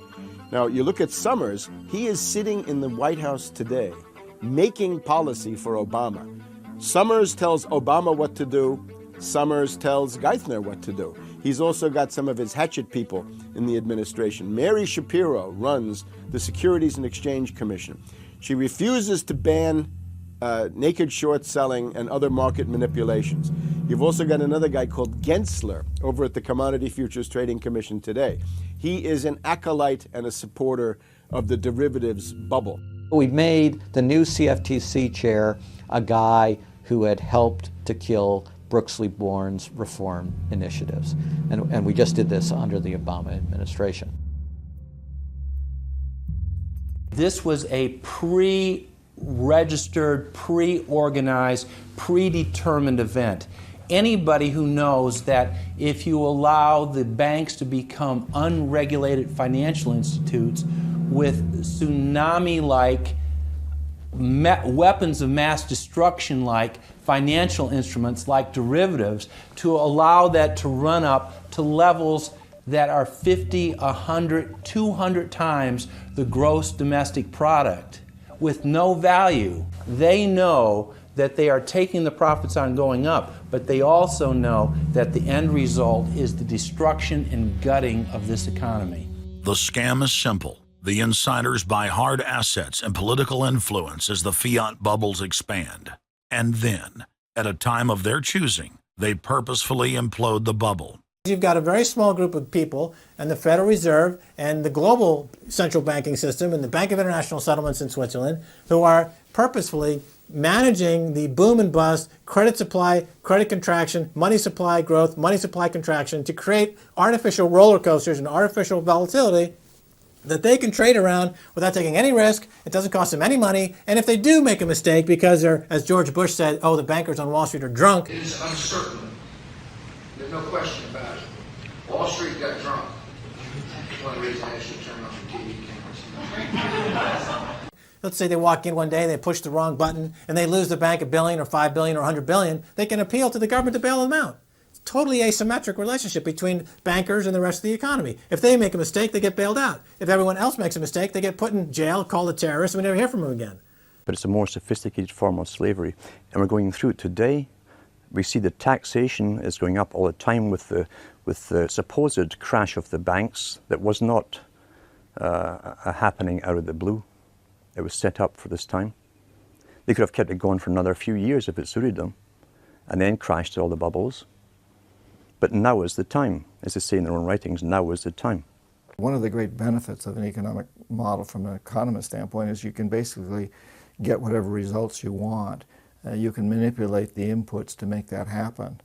Now, you look at Summers, he is sitting in the White House today, making policy for Obama. Summers tells Obama what to do. Summers tells Geithner what to do. He's also got some of his hatchet people in the administration. Mary Shapiro runs the Securities and Exchange Commission. She refuses to ban naked short selling and other market manipulations. You've also got another guy called Gensler over at the Commodity Futures Trading Commission today. He is an acolyte and a supporter of the derivatives bubble. We made the new CFTC chair a guy who had helped to kill Brooksley Born's reform initiatives. And we just did this under the Obama administration. This was a pre-registered, pre-organized, predetermined event. Anybody who knows that if you allow the banks to become unregulated financial institutes with tsunami-like weapons of mass destruction like financial instruments like derivatives, to allow that to run up to levels that are 50, 100, 200 times the gross domestic product with no value. They know that they are taking the profits on going up, but they also know that the end result is the destruction and gutting of this economy. The scam is simple. The insiders buy hard assets and political influence as the fiat bubbles expand. And then, at a time of their choosing, they purposefully implode the bubble. You've got a very small group of people, and the Federal Reserve and the global central banking system and the Bank of International Settlements in Switzerland, who are purposefully managing the boom and bust, credit supply, credit contraction, money supply growth, money supply contraction to create artificial roller coasters and artificial volatility that they can trade around without taking any risk. It doesn't cost them any money. And if they do make a mistake because they're, as George Bush said, oh, the bankers on Wall Street are drunk. It is uncertain. There's no question about it. Wall Street got drunk. That's one reason they should turn off the TV cameras. Let's say they walk in one day, they push the wrong button, and they lose the bank $1 billion or $5 billion or $100 billion. They can appeal to the government to bail them out. It's a totally asymmetric relationship between bankers and the rest of the economy. If they make a mistake, they get bailed out. If everyone else makes a mistake, they get put in jail, called a terrorist, and we never hear from them again. But it's a more sophisticated form of slavery, and we're going through it today. We see the taxation is going up all the time with the supposed crash of the banks that was not a happening out of the blue. It was set up for this time. They could have kept it going for another few years if it suited them, and then crashed all the bubbles. But now is the time. As they say in their own writings, now is the time. One of the great benefits of an economic model from an economist standpoint is you can basically get whatever results you want. You can manipulate the inputs to make that happen.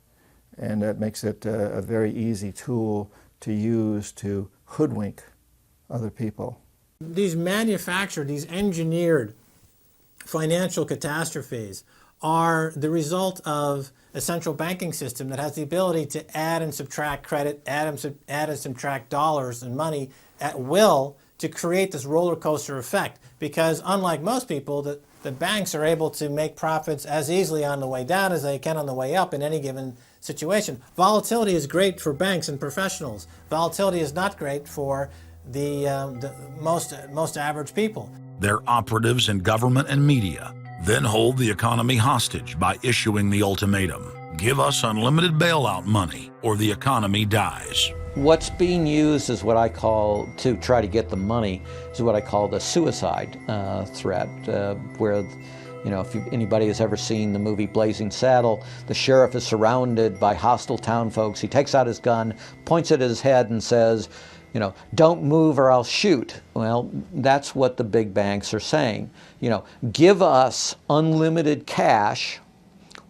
And that makes it a very easy tool to use to hoodwink other people. These manufactured, these engineered financial catastrophes are the result of a central banking system that has the ability to add and subtract credit, add and subtract dollars and money at will to create this roller coaster effect. Because unlike most people, the banks are able to make profits as easily on the way down as they can on the way up in any given situation. Volatility is great for banks and professionals. Volatility is not great for the most average people. Their operatives in government and media then hold the economy hostage by issuing the ultimatum: give us unlimited bailout money or the economy dies. What's being used is what I call, to try to get the money, is what I call the suicide threat, where, you know, if anybody has ever seen the movie Blazing Saddle, the sheriff is surrounded by hostile town folks. He takes out his gun, points it at his head and says, you know, don't move or I'll shoot. Well, that's what the big banks are saying. You know, give us unlimited cash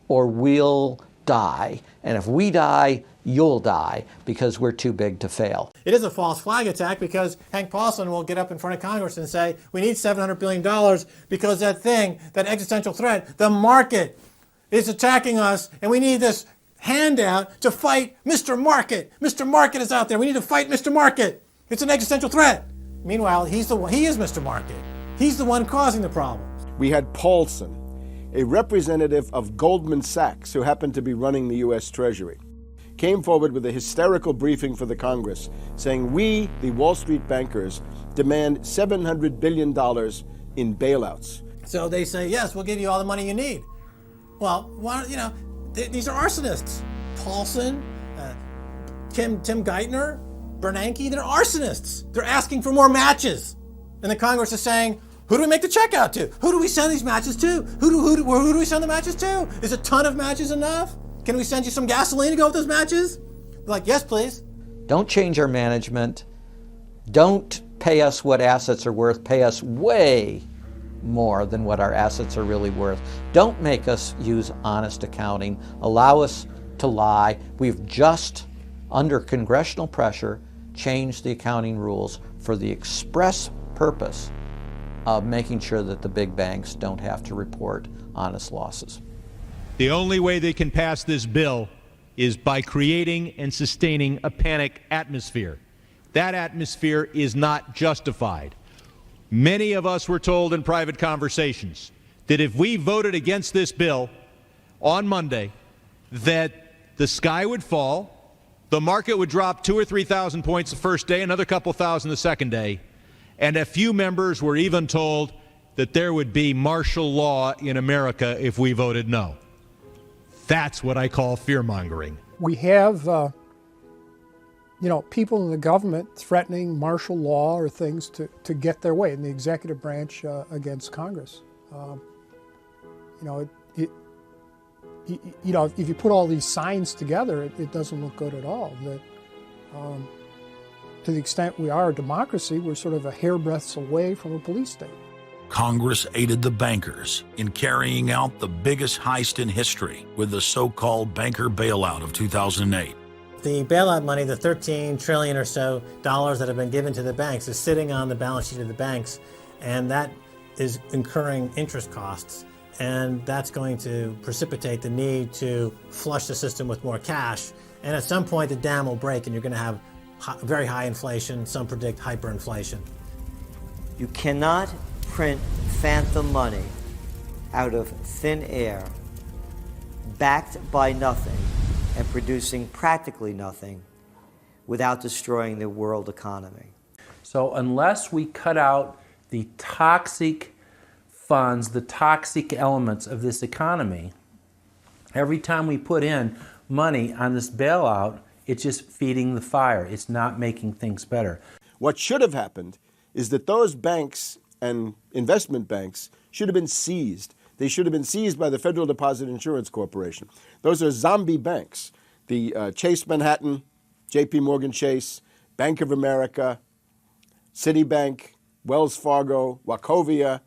or we'll die. And if we die, you'll die because we're too big to fail. It is a false flag attack because Hank Paulson will get up in front of Congress and say, we need $700 billion because that thing, that existential threat, the market is attacking us and we need this handout to fight Mr. Market. Mr. Market is out there. We need to fight Mr. Market. It's an existential threat. Meanwhile, he is Mr. Market. He's the one causing the problems. We had Paulson, a representative of Goldman Sachs who happened to be running the U.S. Treasury, came forward with a hysterical briefing for the Congress saying, we, the Wall Street bankers, demand $700 billion in bailouts. So they say, yes, we'll give you all the money you need. Well, you know, these are arsonists. Paulson, Tim Geithner, Bernanke, they're arsonists. They're asking for more matches. And the Congress is saying, who do we make the check out to? Who do we send these matches to? Who do we send the matches to? Is a ton of matches enough? Can we send you some gasoline to go with those matches? They're like, yes, please. Don't change our management. Don't pay us what assets are worth. Pay us way more than what our assets are really worth. Don't make us use honest accounting. Allow us to lie. We've just, under congressional pressure, changed the accounting rules for the express purpose of making sure that the big banks don't have to report honest losses. The only way they can pass this bill is by creating and sustaining a panic atmosphere. That atmosphere is not justified. Many of us were told in private conversations that if we voted against this bill on Monday, that the sky would fall, the market would drop 2,000 or 3,000 points the first day, another couple thousand the second day, and a few members were even told that there would be martial law in America if we voted no. That's what I call fear-mongering. We have people in the government threatening martial law or things to get their way in the executive branch against Congress. If you put all these signs together, it doesn't look good at all. To the extent we are a democracy, we're sort of a hairbreadth away from a police state. Congress aided the bankers in carrying out the biggest heist in history with the so-called banker bailout of 2008. The bailout money, the $13 trillion or so dollars that have been given to the banks, is sitting on the balance sheet of the banks, and that is incurring interest costs. And that's going to precipitate the need to flush the system with more cash. And at some point, the dam will break, and you're going to have very high inflation. Some predict hyperinflation. You cannot print phantom money out of thin air, backed by nothing, and producing practically nothing without destroying the world economy. So unless we cut out the toxic funds, the toxic elements of this economy, every time we put in money on this bailout, it's just feeding the fire. It's not making things better. What should have happened is that those banks and investment banks should have been seized. They should have been seized by the Federal Deposit Insurance Corporation. Those are zombie banks. The Chase Manhattan, JP Morgan Chase, Bank of America, Citibank, Wells Fargo, Wachovia,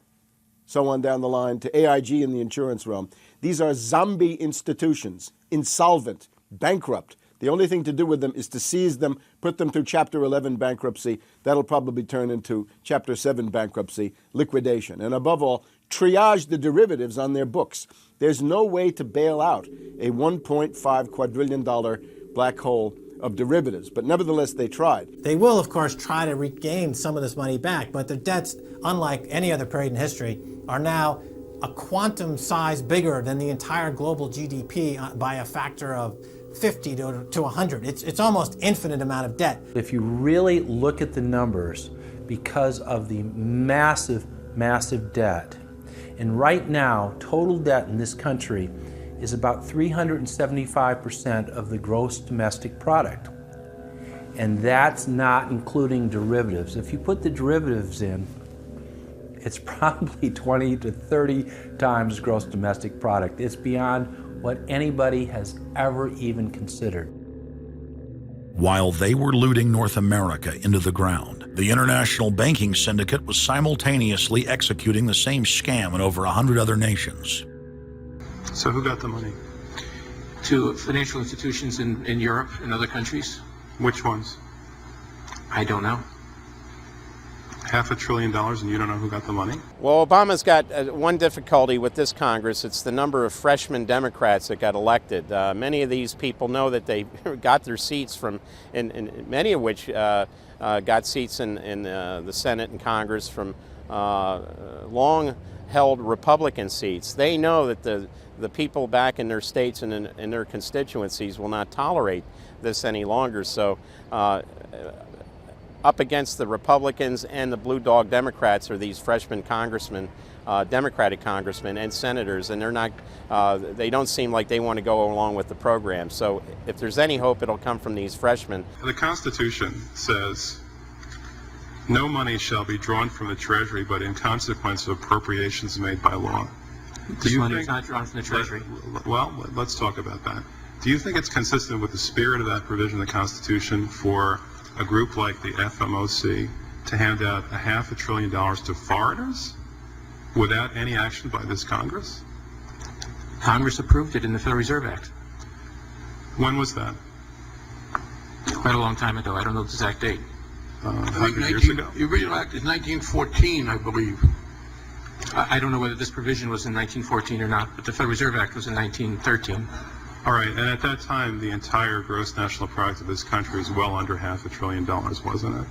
so on down the line, to AIG in the insurance realm. These are zombie institutions, insolvent, bankrupt. The only thing to do with them is to seize them, put them through Chapter 11 bankruptcy. That'll probably turn into Chapter 7 bankruptcy, liquidation. And above all, triage the derivatives on their books. There's no way to bail out a $1.5 quadrillion black hole of derivatives, but nevertheless they tried. They will, of course, try to regain some of this money back, but their debts, unlike any other period in history, are now a quantum size bigger than the entire global GDP by a factor of 50 to 100. It's almost infinite amount of debt. If you really look at the numbers, because of the massive, massive debt, and right now, total debt in this country is about 375% of the gross domestic product. And that's not including derivatives. If you put the derivatives in, it's probably 20 to 30 times gross domestic product. It's beyond what anybody has ever even considered. While they were looting North America into the ground, the international banking syndicate was simultaneously executing the same scam in over 100 other nations. So who got the money? To financial institutions in Europe and other countries. Which ones? I don't know. $500 billion and you don't know who got the money? Well, Obama's got one difficulty with this Congress. It's the number of freshman Democrats that got elected. Many of these people know that they got their seats from, and many of which got seats in the Senate and Congress from long-held Republican seats. They know that the people back in their states and in their constituencies will not tolerate this any longer. So up against the Republicans and the blue dog Democrats are these freshman congressmen, Democratic congressmen and senators, and they're not, they don't seem like they want to go along with the program. So if there's any hope, it'll come from these freshmen. The Constitution says no money shall be drawn from the Treasury but in consequence of appropriations made by law. This money is not drawn from the Treasury. Well, let's talk about that. Do you think it's consistent with the spirit of that provision of the Constitution for a group like the FMOC to hand out $500 billion to foreigners without any action by this Congress? Congress approved it in the Federal Reserve Act. When was that? Quite a long time ago. I don't know the exact date. 100 years ago? The original act is 1914, I believe. I don't know whether this provision was in 1914 or not, but the Federal Reserve Act was in 1913. All right, and at that time, the entire gross national product of this country was well under $500 billion, wasn't it?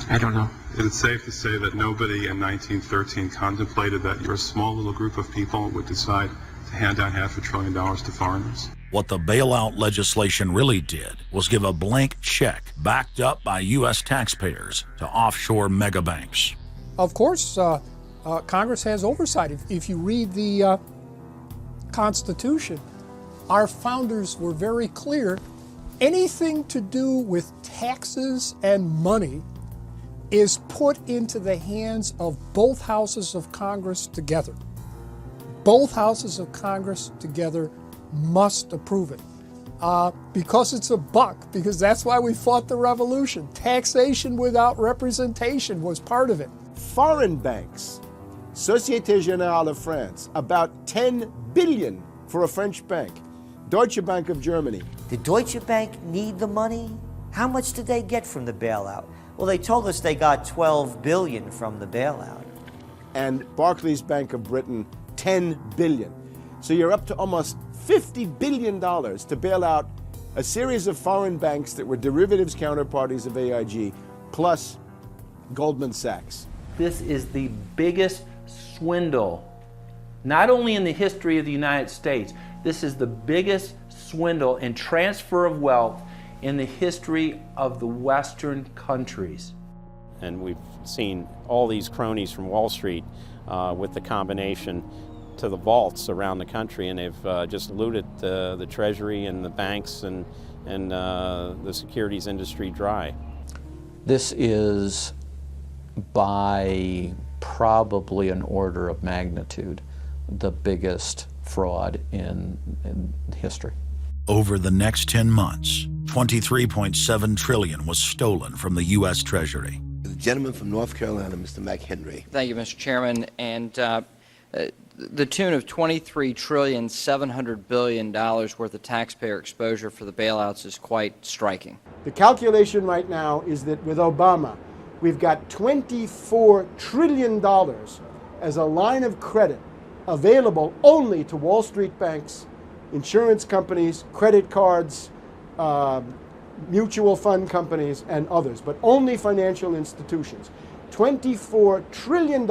I don't know. Is it safe to say that nobody in 1913 contemplated that your small little group of people would decide to hand out $500 billion to foreigners? What the bailout legislation really did was give a blank check backed up by U.S. taxpayers to offshore megabanks. Of course, Congress has oversight. If you read the Constitution, our founders were very clear. Anything to do with taxes and money is put into the hands of both houses of Congress together. Both houses of Congress together must approve it. Because it's a buck, because that's why we fought the revolution. Taxation without representation was part of it. Foreign banks, Société Générale of France, about 10 billion for a French bank. Deutsche Bank of Germany. Did Deutsche Bank need the money? How much did they get from the bailout? Well, they told us they got $12 billion from the bailout. And Barclays Bank of Britain, $10 billion. So you're up to almost $50 billion to bail out a series of foreign banks that were derivatives counterparties of AIG, plus Goldman Sachs. This is the biggest swindle, not only in the history of the United States, this is the biggest swindle and transfer of wealth in the history of the Western countries. And we've seen all these cronies from Wall Street with the combination to the vaults around the country, and they've just looted the Treasury and the banks and the securities industry dry. This is by probably an order of magnitude the biggest fraud in history. Over the next 10 months, $23.7 trillion was stolen from the U.S. Treasury. The gentleman from North Carolina, Mr. McHenry. Thank you, Mr. Chairman. And the tune of $23.7 trillion worth of taxpayer exposure for the bailouts is quite striking. The calculation right now is that with Obama, we've got $24 trillion as a line of credit available only to Wall Street banks, insurance companies, credit cards, mutual fund companies, and others, but only financial institutions. $24 trillion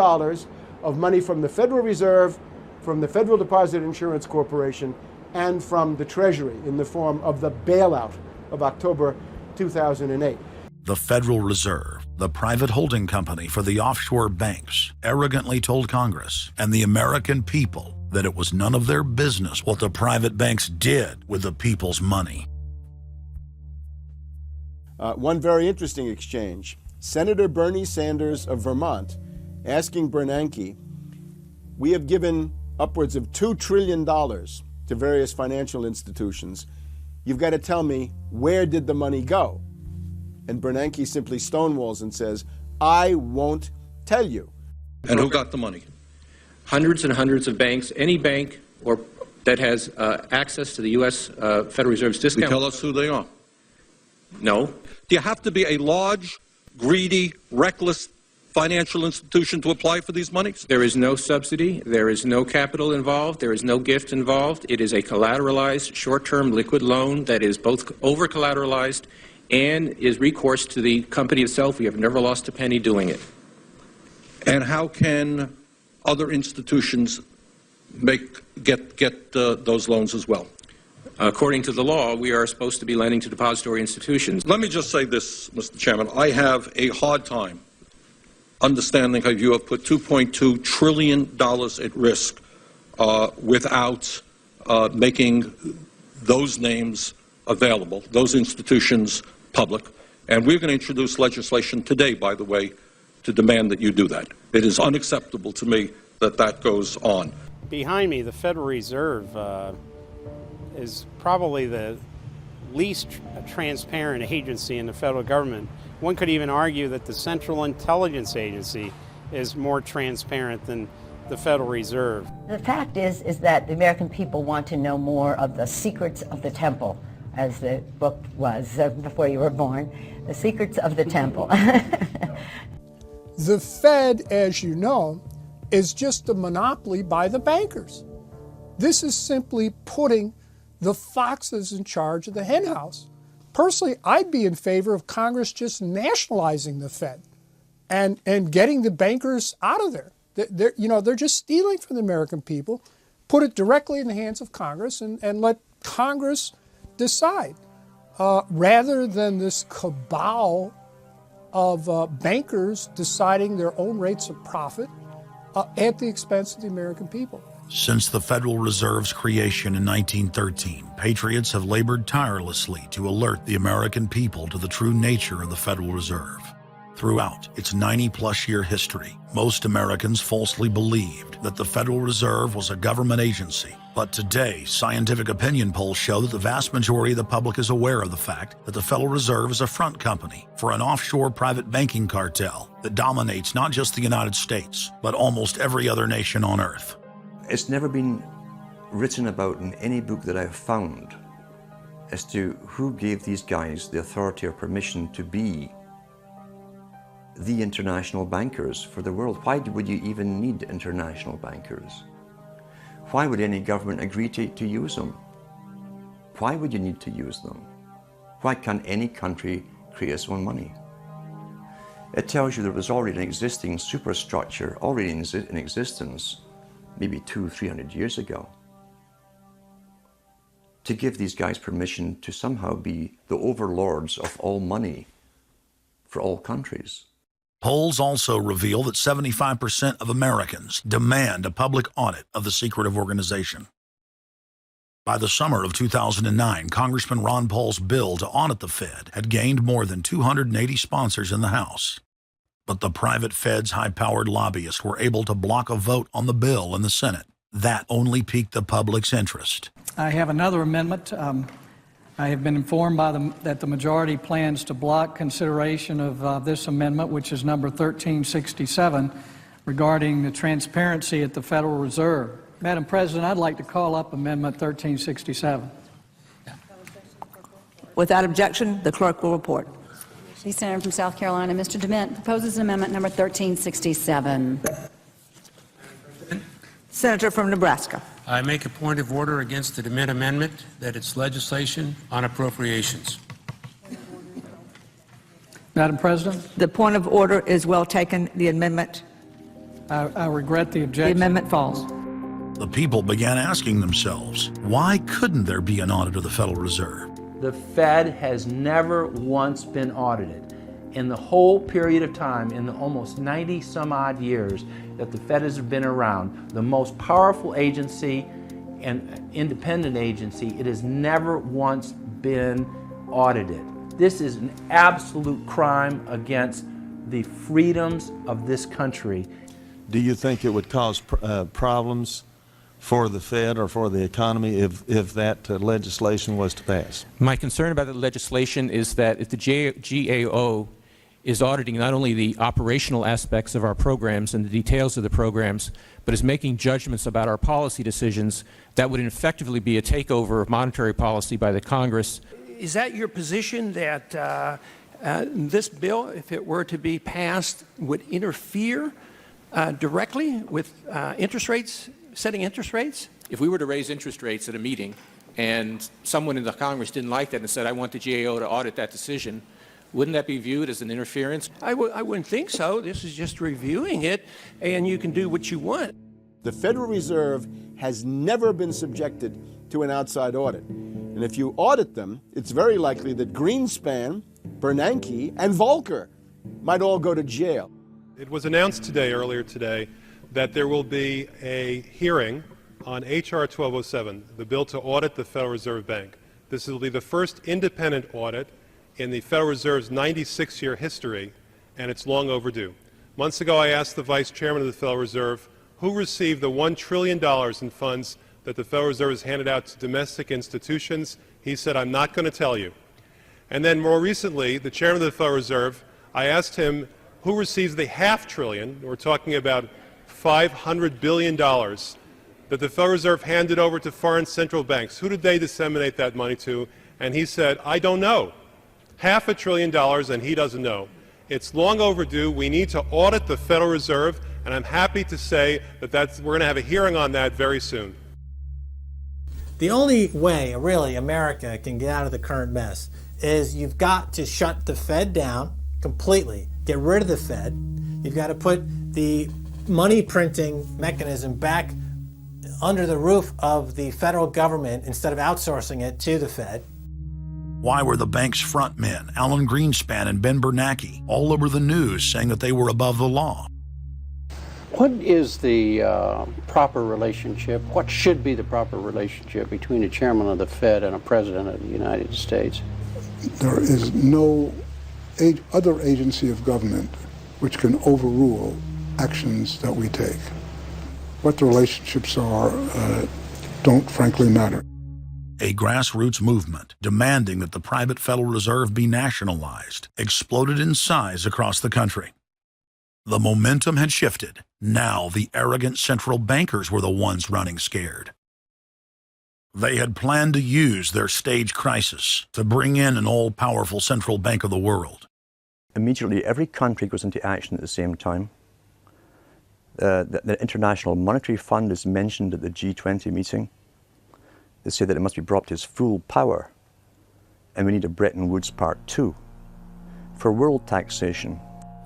of money from the Federal Reserve, from the Federal Deposit Insurance Corporation, and from the Treasury in the form of the bailout of October 2008. The Federal Reserve, the private holding company for the offshore banks, arrogantly told Congress and the American people that it was none of their business what the private banks did with the people's money. One very interesting exchange. Senator Bernie Sanders of Vermont asking Bernanke, we have given upwards of $2 trillion to various financial institutions. You've got to tell me, where did the money go? And Bernanke simply stonewalls and says, I won't tell you. And who got the money? Hundreds and hundreds of banks. Any bank or that has access to the U.S. Federal Reserve's discount. You tell us who they are. No. Do you have to be a large, greedy, reckless financial institution to apply for these monies? There is no subsidy. There is no capital involved. There is no gift involved. It is a collateralized, short-term liquid loan that is both over-collateralized and is recourse to the company itself. We have never lost a penny doing it. And how can other institutions get those loans as well? According to the law, we are supposed to be lending to depository institutions. Let me just say this, Mr. Chairman. I have a hard time understanding how you have put $2.2 trillion at risk without making those names available, those institutions public. And we're going to introduce legislation today, by the way, to demand that you do that. It is unacceptable to me that that goes on. Behind me, the Federal Reserve is probably the least transparent agency in the federal government. One could even argue that the Central Intelligence Agency is more transparent than the Federal Reserve. The fact is that the American people want to know more of the secrets of the temple, as the book was before you were born, The Secrets of the Temple. The Fed, as you know, is just a monopoly by the bankers. This is simply putting the foxes in charge of the henhouse. Personally, I'd be in favor of Congress just nationalizing the Fed and getting the bankers out of there. They're just stealing from the American people. Put it directly in the hands of Congress and let Congress decide, rather than this cabal of bankers deciding their own rates of profit at the expense of the American people. Since the Federal Reserve's creation in 1913, patriots have labored tirelessly to alert the American people to the true nature of the Federal Reserve. Throughout its 90-plus year history, most Americans falsely believed that the Federal Reserve was a government agency. But today, scientific opinion polls show that the vast majority of the public is aware of the fact that the Federal Reserve is a front company for an offshore private banking cartel that dominates not just the United States, but almost every other nation on Earth. It's never been written about in any book that I've found as to who gave these guys the authority or permission to be the international bankers for the world. Why would you even need international bankers? Why would any government agree to use them? Why would you need to use them? Why can't any country create its own money? It tells you there was already an existing superstructure, already in existence, maybe 200-300 years ago, to give these guys permission to somehow be the overlords of all money for all countries. Polls also reveal that 75% of Americans demand a public audit of the secretive organization. By the summer of 2009, Congressman Ron Paul's bill to audit the Fed had gained more than 280 sponsors in the House. But the private Fed's high-powered lobbyists were able to block a vote on the bill in the Senate. That only piqued the public's interest. I have another amendment. I have been informed that the majority plans to block consideration of this amendment, which is number 1367, regarding the transparency at the Federal Reserve. Madam President, I'd like to call up Amendment 1367. Without objection, the clerk will report. The Senator from South Carolina, Mr. DeMint, proposes an amendment number 1367. Senator from Nebraska. I make a point of order against the DeMint amendment that it's legislation on appropriations. Madam President? The point of order is well taken. The amendment. I regret the objection. The amendment falls. The people began asking themselves, why couldn't there be an audit of the Federal Reserve? The Fed has never once been audited. In the whole period of time, in the almost 90 some odd years that the Fed has been around, the most powerful agency and independent agency, it has never once been audited. This is an absolute crime against the freedoms of this country. Do you think it would cause problems for the Fed or for the economy if that legislation was to pass? My concern about the legislation is that if the GAO is auditing not only the operational aspects of our programs and the details of the programs, but is making judgments about our policy decisions, that would effectively be a takeover of monetary policy by the Congress. Is that your position, that this bill, if it were to be passed, would interfere directly with interest rates, setting interest rates? If we were to raise interest rates at a meeting and someone in the Congress didn't like that and said, I want the GAO to audit that decision, wouldn't that be viewed as an interference? I wouldn't think so. This is just reviewing it, and you can do what you want. The Federal Reserve has never been subjected to an outside audit. And if you audit them, it's very likely that Greenspan, Bernanke, and Volcker might all go to jail. It was announced earlier today, that there will be a hearing on H.R. 1207, the bill to audit the Federal Reserve Bank. This will be the first independent audit in the Federal Reserve's 96-year history, and it's long overdue. Months ago, I asked the Vice Chairman of the Federal Reserve who received the $1 trillion in funds that the Federal Reserve has handed out to domestic institutions. He said, I'm not going to tell you. And then more recently, the Chairman of the Federal Reserve, I asked him who receives the $500 billion, we're talking about $500 billion, that the Federal Reserve handed over to foreign central banks. Who did they disseminate that money to? And he said, I don't know. $500 billion, and he doesn't know. It's long overdue. We need to audit the Federal Reserve, and I'm happy to say that we're going to have a hearing on that very soon. The only way, really, America can get out of the current mess is you've got to shut the Fed down completely, get rid of the Fed. You've got to put the money printing mechanism back under the roof of the federal government instead of outsourcing it to the Fed. Why were the bank's front men, Alan Greenspan and Ben Bernanke, all over the news saying that they were above the law? What is the proper relationship, what should be the proper relationship between a chairman of the Fed and a president of the United States? There is no other agency of government which can overrule actions that we take. What the relationships are don't frankly matter. A grassroots movement demanding that the private Federal Reserve be nationalized exploded in size across the country. The momentum had shifted. Now the arrogant central bankers were the ones running scared. They had planned to use their stage crisis to bring in an all-powerful central bank of the world. Immediately, every country goes into action at the same time. The International Monetary Fund is mentioned at the G20 meeting. They say that it must be brought to its full power, and we need a Bretton Woods Part 2 for world taxation.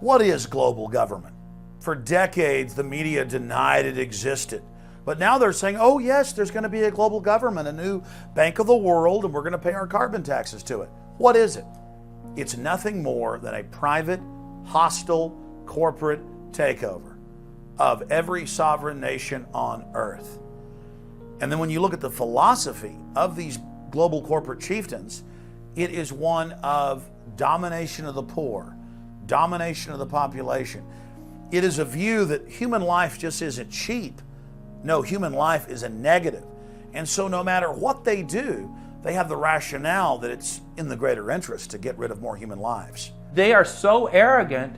What is global government? For decades, the media denied it existed. But now they're saying, oh yes, there's going to be a global government, a new bank of the world, and we're going to pay our carbon taxes to it. What is it? It's nothing more than a private, hostile, corporate takeover of every sovereign nation on earth. And then when you look at the philosophy of these global corporate chieftains, it is one of domination of the poor, domination of the population. It is a view that human life just isn't cheap. No, human life is a negative. And so no matter what they do, they have the rationale that it's in the greater interest to get rid of more human lives. They are so arrogant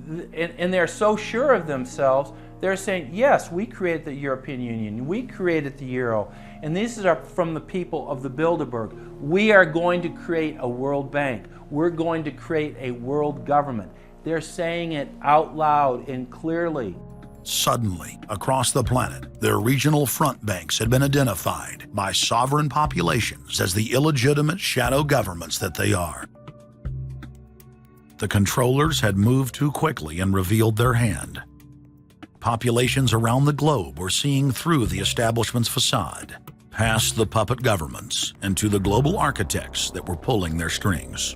and they're so sure of themselves, they're saying, yes, we created the European Union, we created the Euro, and this is from the people of the Bilderberg. We are going to create a world bank. We're going to create a world government. They're saying it out loud and clearly. Suddenly, across the planet, their regional front banks had been identified by sovereign populations as the illegitimate shadow governments that they are. The controllers had moved too quickly and revealed their hand. Populations around the globe were seeing through the establishment's facade, past the puppet governments, and to the global architects that were pulling their strings.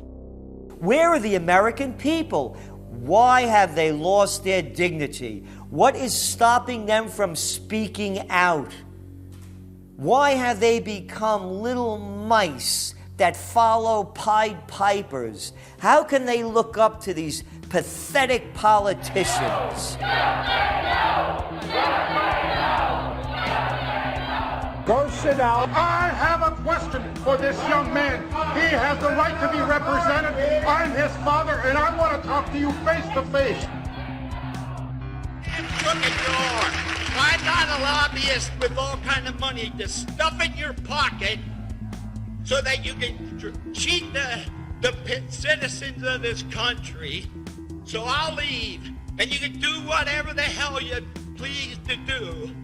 Where are the American people? Why have they lost their dignity? What is stopping them from speaking out? Why have they become little mice that follow Pied Pipers? How can they look up to these pathetic politicians? Go sit down. I have a question for this young man. He has the right to be represented. I'm his father, and I want to talk to you face to face. Why not a lobbyist with all kind of money to stuff in your pocket so that you can cheat the citizens of this country? So I'll leave, and you can do whatever the hell you please to do.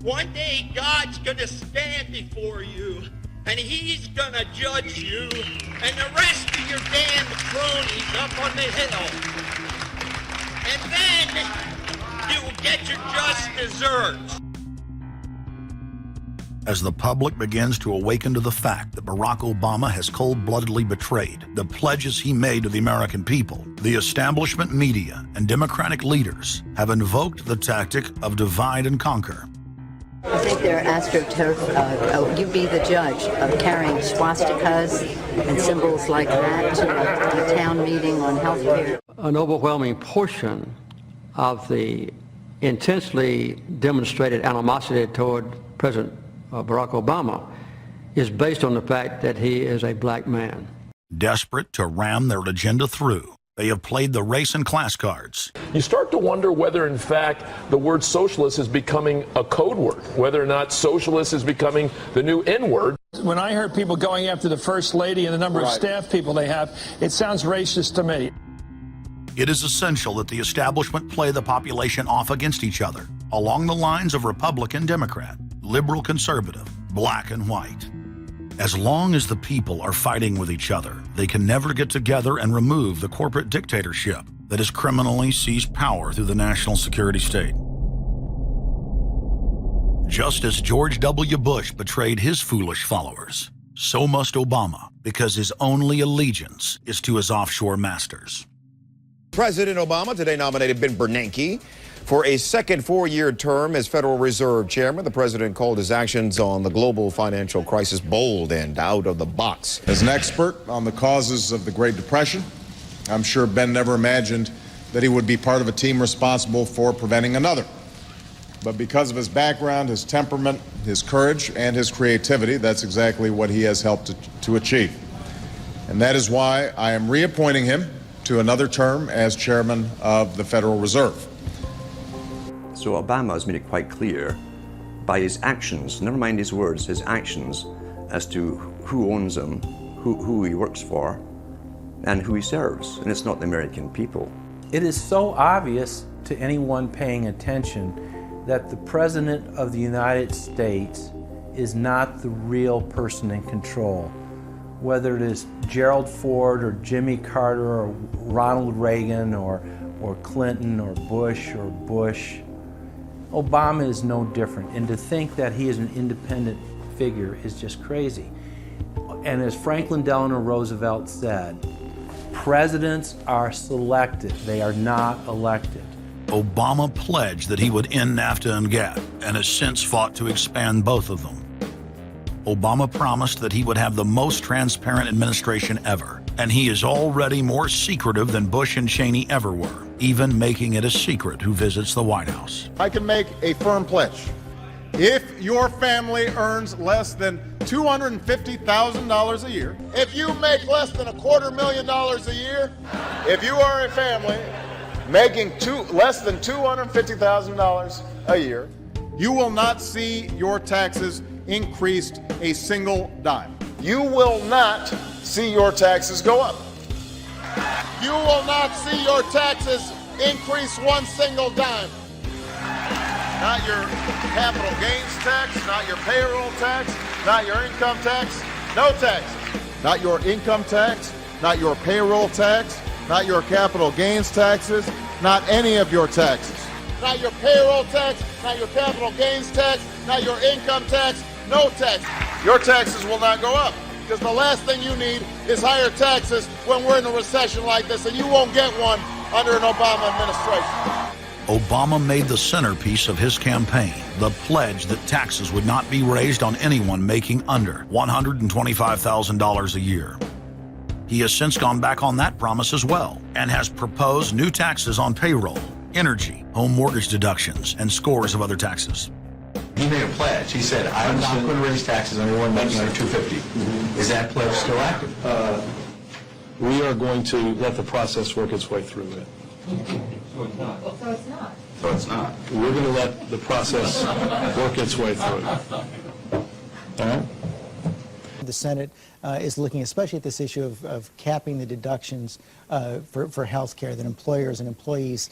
One day God's gonna stand before you, and he's gonna judge you and the rest of your damn cronies up on the hill. And then you will get your just desserts. As the public begins to awaken to the fact that Barack Obama has cold-bloodedly betrayed the pledges he made to the American people, the establishment media and Democratic leaders have invoked the tactic of divide and conquer. I think they're astroturf. You be the judge of carrying swastikas and symbols like that to a town meeting on health care. An overwhelming portion of the intensely demonstrated animosity toward President Barack Obama is based on the fact that he is a black man. Desperate to ram their agenda through, they have played the race and class cards. You start to wonder whether, in fact, the word socialist is becoming a code word, whether or not socialist is becoming the new N-word. When I heard people going after the First Lady and the number of staff people they have, it sounds racist to me. It is essential that the establishment play the population off against each other, along the lines of Republican, Democrat, liberal, conservative, black and white. As long as the people are fighting with each other, they can never get together and remove the corporate dictatorship that has criminally seized power through the national security state. Just as George W. Bush betrayed his foolish followers, so must Obama, because his only allegiance is to his offshore masters. President Obama today nominated Ben Bernanke for a second four-year term as Federal Reserve Chairman. The president called his actions on the global financial crisis bold and out of the box. As an expert on the causes of the Great Depression, I'm sure Ben never imagined that he would be part of a team responsible for preventing another. But because of his background, his temperament, his courage, and his creativity, that's exactly what he has helped to achieve. And that is why I am reappointing him to another term as Chairman of the Federal Reserve. So Obama has made it quite clear by his actions, never mind his words, his actions, as to who owns him, who he works for, and who he serves. And it's not the American people. It is so obvious to anyone paying attention that the President of the United States is not the real person in control. Whether it is Gerald Ford or Jimmy Carter or Ronald Reagan or Clinton or Bush or Bush, Obama is no different, and to think that he is an independent figure is just crazy. And as Franklin Delano Roosevelt said, presidents are selected, they are not elected. Obama pledged that he would end NAFTA and GATT, and has since fought to expand both of them. Obama promised that he would have the most transparent administration ever, And he is already more secretive than Bush and Cheney ever were, even making it a secret who visits the White House. I can make a firm pledge. If your family earns less than $250,000 a year, if you make less than $250,000 a year, if you are a family making less than $250,000 a year, you will not see your taxes increased a single dime. You will not see your taxes go up. You will not see your taxes increase one single dime. Not your capital gains tax, not your payroll tax, not your income tax, no taxes. Not your income tax, not your payroll tax, not your capital gains taxes, not any of your taxes. Not your payroll tax, not your capital gains tax, not your income tax, no tax. Your taxes will not go up, because the last thing you need is higher taxes when we're in a recession like this, and you won't get one under an Obama administration. Obama made the centerpiece of his campaign the pledge that taxes would not be raised on anyone making under $125,000 a year. He has since gone back on that promise as well and has proposed new taxes on payroll, energy, home mortgage deductions, and scores of other taxes. He made a pledge. He said, I'm not going to raise taxes on anyone making under $250,000. Is that pledge still active? We are going to let the process work its way through it. So it's not. So it's not. So it's not. We're going to let the process work its way through it. All right? The Senate is looking especially at this issue of capping the deductions for health care that employers and employees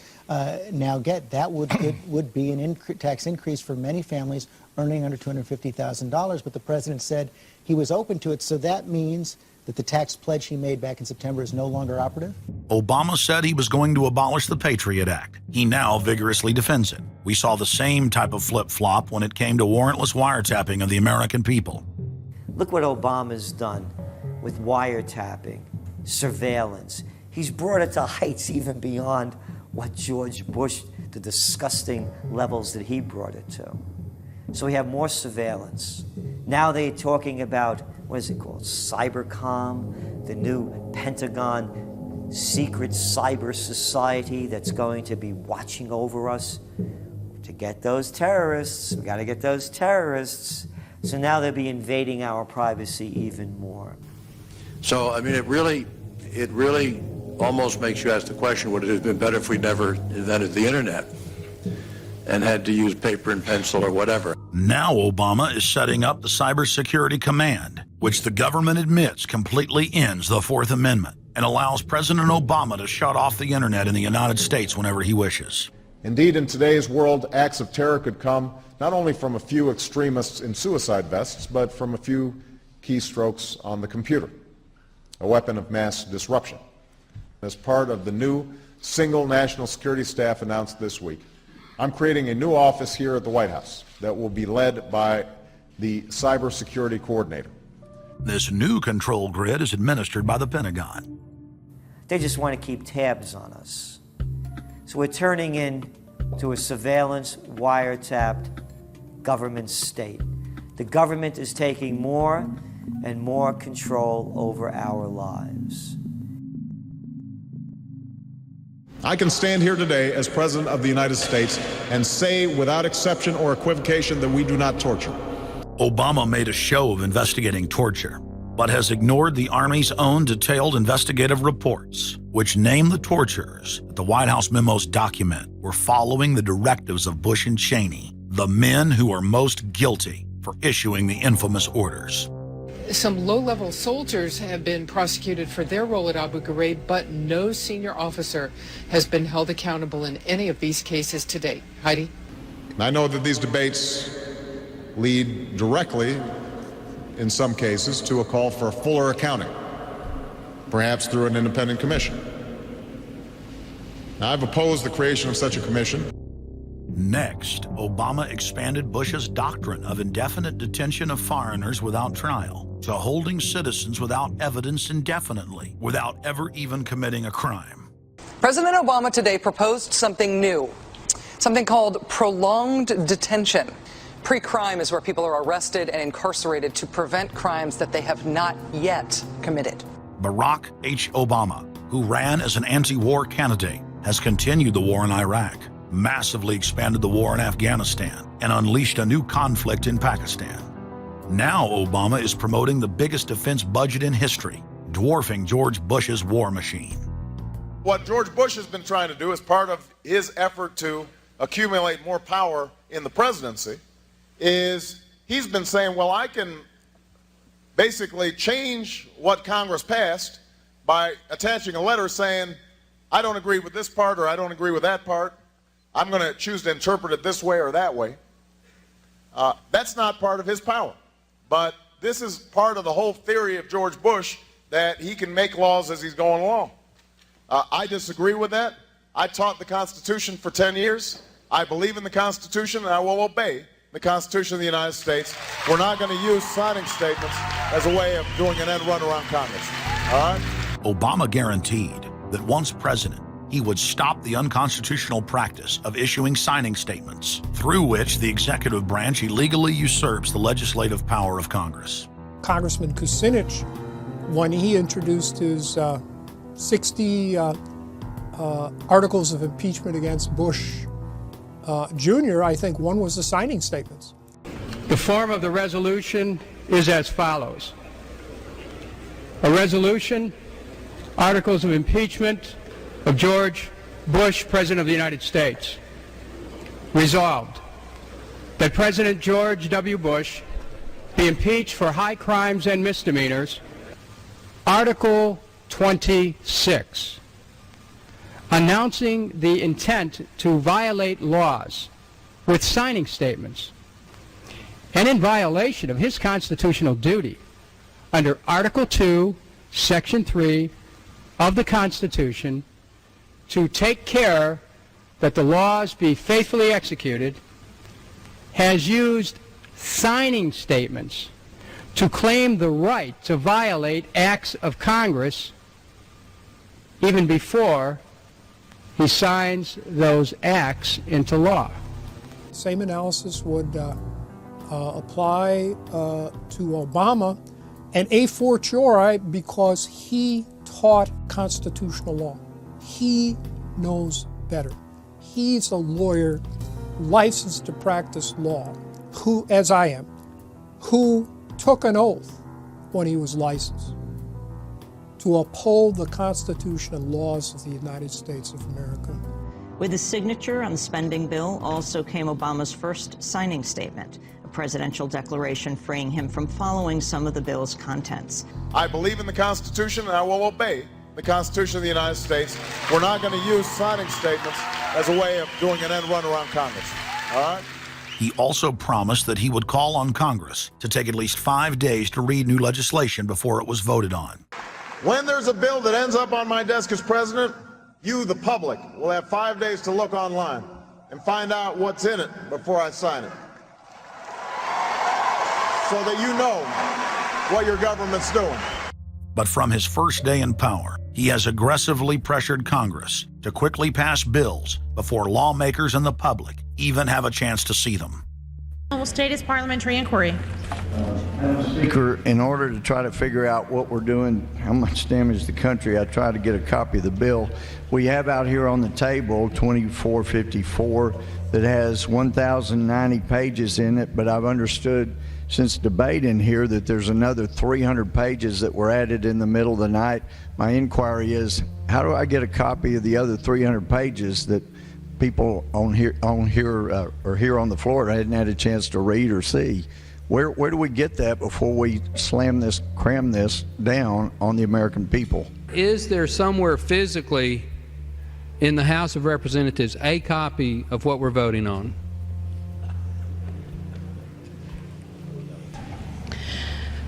now get. That would be an tax increase for many families earning under $250,000, but the president said he was open to it, so that means that the tax pledge he made back in September is no longer operative? Obama said he was going to abolish the Patriot Act. He now vigorously defends it. We saw the same type of flip-flop when it came to warrantless wiretapping of the American people. Look what Obama's done with wiretapping, surveillance. He's brought it to heights even beyond what George Bush, the disgusting levels that he brought it to. So we have more surveillance. Now they're talking about, what is it called, Cybercom, the new Pentagon secret cyber society that's going to be watching over us to get those terrorists. We got to get those terrorists. So now they'll be invading our privacy even more. So, I mean, it really almost makes you ask the question, would it have been better if we never invented the internet and had to use paper and pencil or whatever? Now Obama is setting up the Cybersecurity Command, which the government admits completely ends the Fourth Amendment and allows President Obama to shut off the internet in the United States whenever he wishes. Indeed, in today's world, acts of terror could come not only from a few extremists in suicide vests, but from a few keystrokes on the computer, a weapon of mass disruption. As part of the new single national security staff announced this week, I'm creating a new office here at the White House that will be led by the cybersecurity coordinator. This new control grid is administered by the Pentagon. They just want to keep tabs on us. So we're turning into a surveillance, wiretapped government state. The government is taking more and more control over our lives. I can stand here today as President of the United States and say without exception or equivocation that we do not torture. Obama made a show of investigating torture, but has ignored the Army's own detailed investigative reports, which name the torturers that the White House memos document were following the directives of Bush and Cheney, the men who are most guilty for issuing the infamous orders. Some low-level soldiers have been prosecuted for their role at Abu Ghraib, but no senior officer has been held accountable in any of these cases to date. Heidi? I know that these debates lead directly, in some cases, to a call for fuller accounting, perhaps through an independent commission. Now, I've opposed the creation of such a commission. Next, Obama expanded Bush's doctrine of indefinite detention of foreigners without trial to holding citizens without evidence indefinitely, without ever even committing a crime. President Obama today proposed something new, something called prolonged detention. Pre-crime is where people are arrested and incarcerated to prevent crimes that they have not yet committed. Barack H. Obama, who ran as an anti-war candidate, has continued the war in Iraq, massively expanded the war in Afghanistan, and unleashed a new conflict in Pakistan. Now Obama is promoting the biggest defense budget in history, dwarfing George Bush's war machine. What George Bush has been trying to do as part of his effort to accumulate more power in the presidency is he's been saying, well, I can basically change what Congress passed by attaching a letter saying, I don't agree with this part or I don't agree with that part. I'm going to choose to interpret it this way or that way. That's not part of his power. But this is part of the whole theory of George Bush, that he can make laws as he's going along. I disagree with that. I taught the Constitution for 10 years. I believe in the Constitution, and I will obey the Constitution of the United States. We're not going to use signing statements as a way of doing an end run around Congress. All right? Obama guaranteed that once president, he would stop the unconstitutional practice of issuing signing statements, through which the executive branch illegally usurps the legislative power of Congress. Congressman Kucinich, when he introduced his 60 articles of impeachment against Bush Jr., I think one was the signing statements. The form of the resolution is as follows. A resolution, articles of impeachment of George Bush, President of the United States. Resolved, that President George W. Bush be impeached for high crimes and misdemeanors. Article 26, announcing the intent to violate laws with signing statements, and in violation of his constitutional duty under Article 2, Section 3 of the Constitution, to take care that the laws be faithfully executed, has used signing statements to claim the right to violate acts of Congress even before he signs those acts into law. Same analysis would apply to Obama, and a fortiori because he taught constitutional law. He knows better. He's a lawyer licensed to practice law, who, as I am, who took an oath when he was licensed to uphold the Constitution and laws of the United States of America. With his signature on the spending bill also came Obama's first signing statement, a presidential declaration freeing him from following some of the bill's contents. I believe in the Constitution, and I will obey the Constitution of the United States. We're not going to use signing statements as a way of doing an end run around Congress. All right? He also promised that he would call on Congress to take at least 5 days to read new legislation before it was voted on. When there's a bill that ends up on my desk as president, you, the public, will have 5 days to look online and find out what's in it before I sign it, so that you know what your government's doing. But from his first day in power, he has aggressively pressured Congress to quickly pass bills before lawmakers and the public even have a chance to see them. Will state his parliamentary inquiry. Madam Speaker, in order to try to figure out what we're doing, how much damage to the country, I tried to get a copy of the bill. We have out here on the table 2454 that has 1,090 pages in it, but I've understood since debate in here that there's another 300 pages that were added in the middle of the night. My inquiry is, how do I get a copy of the other 300 pages that people on here on the floor hadn't had a chance to read or see? Where do we get that before we cram this down on the American people? Is there somewhere physically in the House of Representatives a copy of what we're voting on?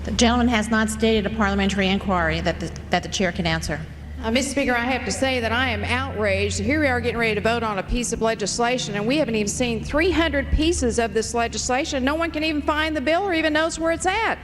The gentleman has not stated a parliamentary inquiry that the chair can answer. Mr. Speaker, I have to say that I am outraged. Here we are getting ready to vote on a piece of legislation, and we haven't even seen 300 pieces of this legislation. No one can even find the bill or even knows where it's at.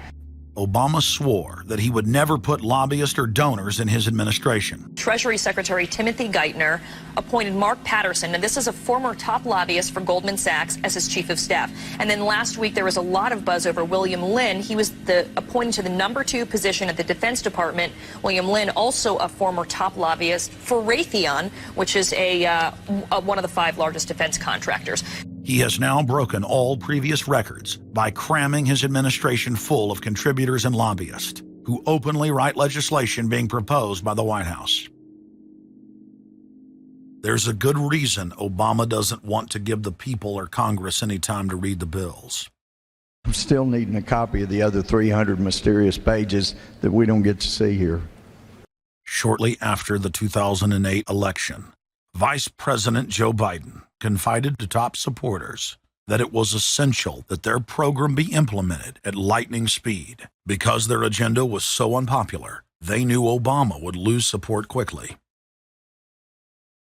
Obama swore that he would never put lobbyists or donors in his administration. Treasury Secretary Timothy Geithner appointed Mark Patterson, and this is a former top lobbyist for Goldman Sachs, as his chief of staff. And then last week there was a lot of buzz over William Lynn. He was appointed to the #2 position at the Defense Department. William Lynn, also a former top lobbyist for Raytheon, which is one of the 5 largest defense contractors. He has now broken all previous records by cramming his administration full of contributors and lobbyists who openly write legislation being proposed by the White House. There's a good reason Obama doesn't want to give the people or Congress any time to read the bills. I'm still needing a copy of the other 300 mysterious pages that we don't get to see here. Shortly after the 2008 election, Vice President Joe Biden confided to top supporters that it was essential that their program be implemented at lightning speed. Because their agenda was so unpopular, they knew Obama would lose support quickly.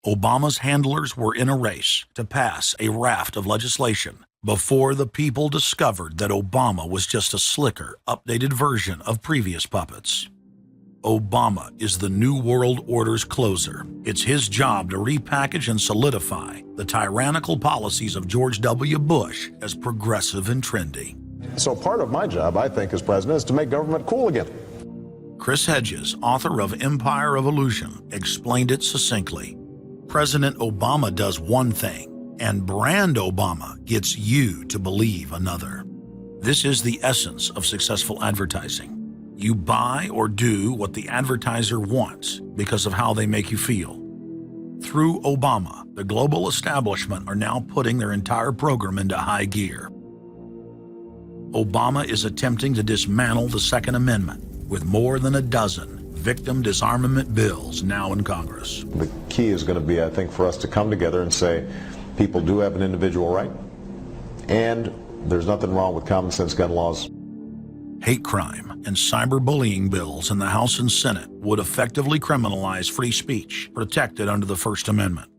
Obama's handlers were in a race to pass a raft of legislation before the people discovered that Obama was just a slicker, updated version of previous puppets. Obama is the New World Order's closer. It's his job to repackage and solidify the tyrannical policies of George W. Bush as progressive and trendy. So part of my job, I think, as president, is to make government cool again. Chris Hedges, author of Empire of Illusion, explained it succinctly. President Obama does one thing, and brand Obama gets you to believe another. This is the essence of successful advertising. You buy or do what the advertiser wants because of how they make you feel. Through Obama, the global establishment are now putting their entire program into high gear. Obama is attempting to dismantle the Second Amendment with more than a dozen victim disarmament bills now in Congress. The key is going to be, I think, for us to come together and say people do have an individual right, and there's nothing wrong with common sense gun laws. Hate crime and cyberbullying bills in the House and Senate would effectively criminalize free speech protected under the First Amendment.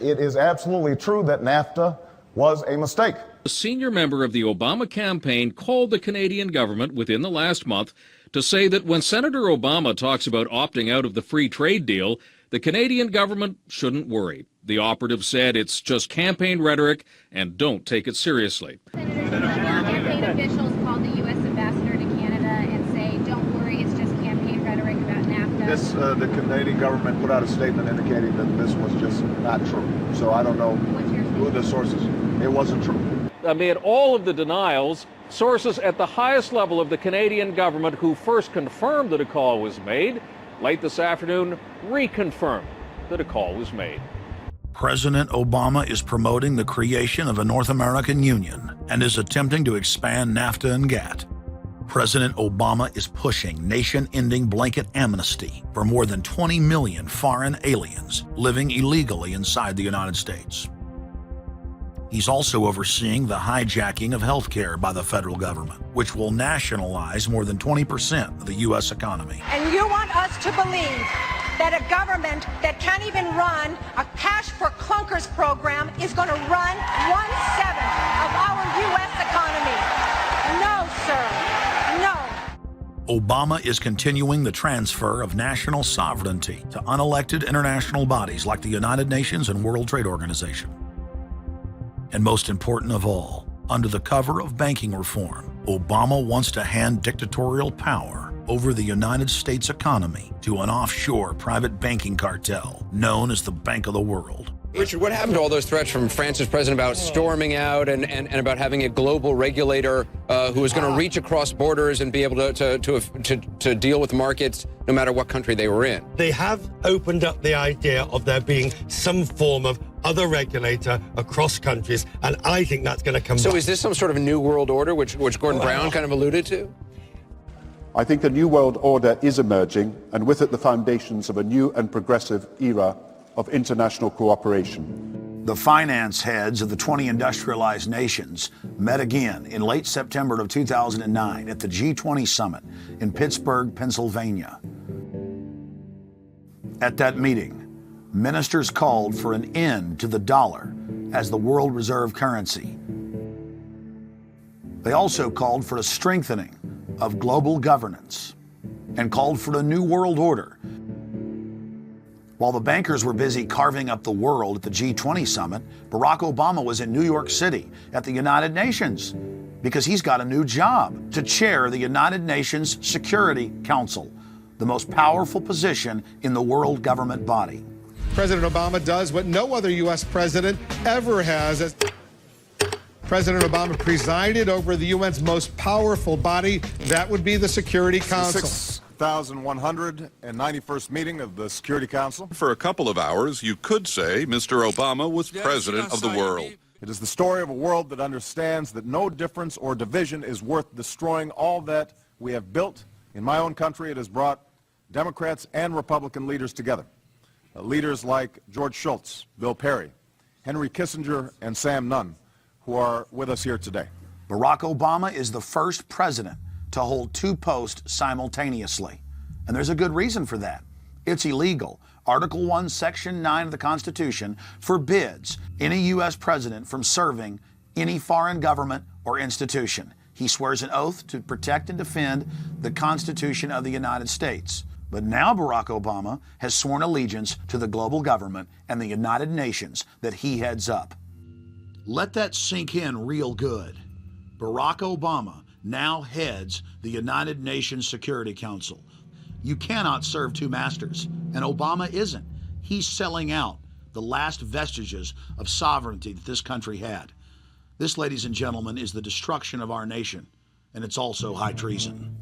It is absolutely true that NAFTA was a mistake. A senior member of the Obama campaign called the Canadian government within the last month to say that when Senator Obama talks about opting out of the free trade deal, the Canadian government shouldn't worry. The operative said it's just campaign rhetoric and don't take it seriously. Campaign officials called the U.S. ambassador to Canada and say, don't worry, it's just campaign rhetoric about NAFTA. The Canadian government put out a statement indicating that this was just not true. So I don't know who the sources. It wasn't true. Amid all of the denials, sources at the highest level of the Canadian government who first confirmed that a call was made, late this afternoon reconfirmed that a call was made. President Obama is promoting the creation of a North American Union and is attempting to expand NAFTA and GATT. President Obama is pushing nation-ending blanket amnesty for more than 20 million foreign aliens living illegally inside the United States. He's also overseeing the hijacking of health care by the federal government, which will nationalize more than 20% of the U.S. economy. And you want us to believe that a government that can't even run a cash for clunkers program is going to run 1/7 of our U.S. economy. No, sir. No. Obama is continuing the transfer of national sovereignty to unelected international bodies like the United Nations and World Trade Organization. And most important of all, under the cover of banking reform, Obama wants to hand dictatorial power over the United States economy to an offshore private banking cartel known as the Bank of the World. Richard, what happened to all those threats from France's president about storming out and about having a global regulator who was going to reach across borders and be able to deal with markets no matter what country they were in? They have opened up the idea of there being some form of other regulator across countries, and I think that's going to come back. So is this some sort of a new world order, which Gordon Brown kind of alluded to? I think a new world order is emerging, and with it the foundations of a new and progressive era of international cooperation. The finance heads of the 20 industrialized nations met again in late September of 2009 at the G20 summit in Pittsburgh, Pennsylvania. At that meeting, ministers called for an end to the dollar as the world reserve currency. They also called for a strengthening of global governance and called for a new world order. While the bankers were busy carving up the world at the G20 summit, Barack Obama was in New York City at the United Nations because he's got a new job to chair the United Nations Security Council, the most powerful position in the world government body. President Obama does what no other U.S. president ever has. As President Obama presided over the UN's most powerful body, that would be the Security Council. 6,191st meeting of the Security Council. For a couple of hours, you could say Mr. Obama was president of the world. It is the story of a world that understands that no difference or division is worth destroying all that we have built. In my own country, it has brought Democrats and Republican leaders together. Leaders like George Shultz, Bill Perry, Henry Kissinger, and Sam Nunn, who are with us here today. Barack Obama is the first president to hold two posts simultaneously. And there's a good reason for that. It's illegal. Article 1, Section 9 of the Constitution forbids any U.S. president from serving any foreign government or institution. He swears an oath to protect and defend the Constitution of the United States. But now Barack Obama has sworn allegiance to the global government and the United Nations that he heads up. Let that sink in real good. Barack Obama now heads the United Nations Security Council. You cannot serve two masters, and Obama isn't. He's selling out the last vestiges of sovereignty that this country had. This, ladies and gentlemen, is the destruction of our nation, and it's also high treason.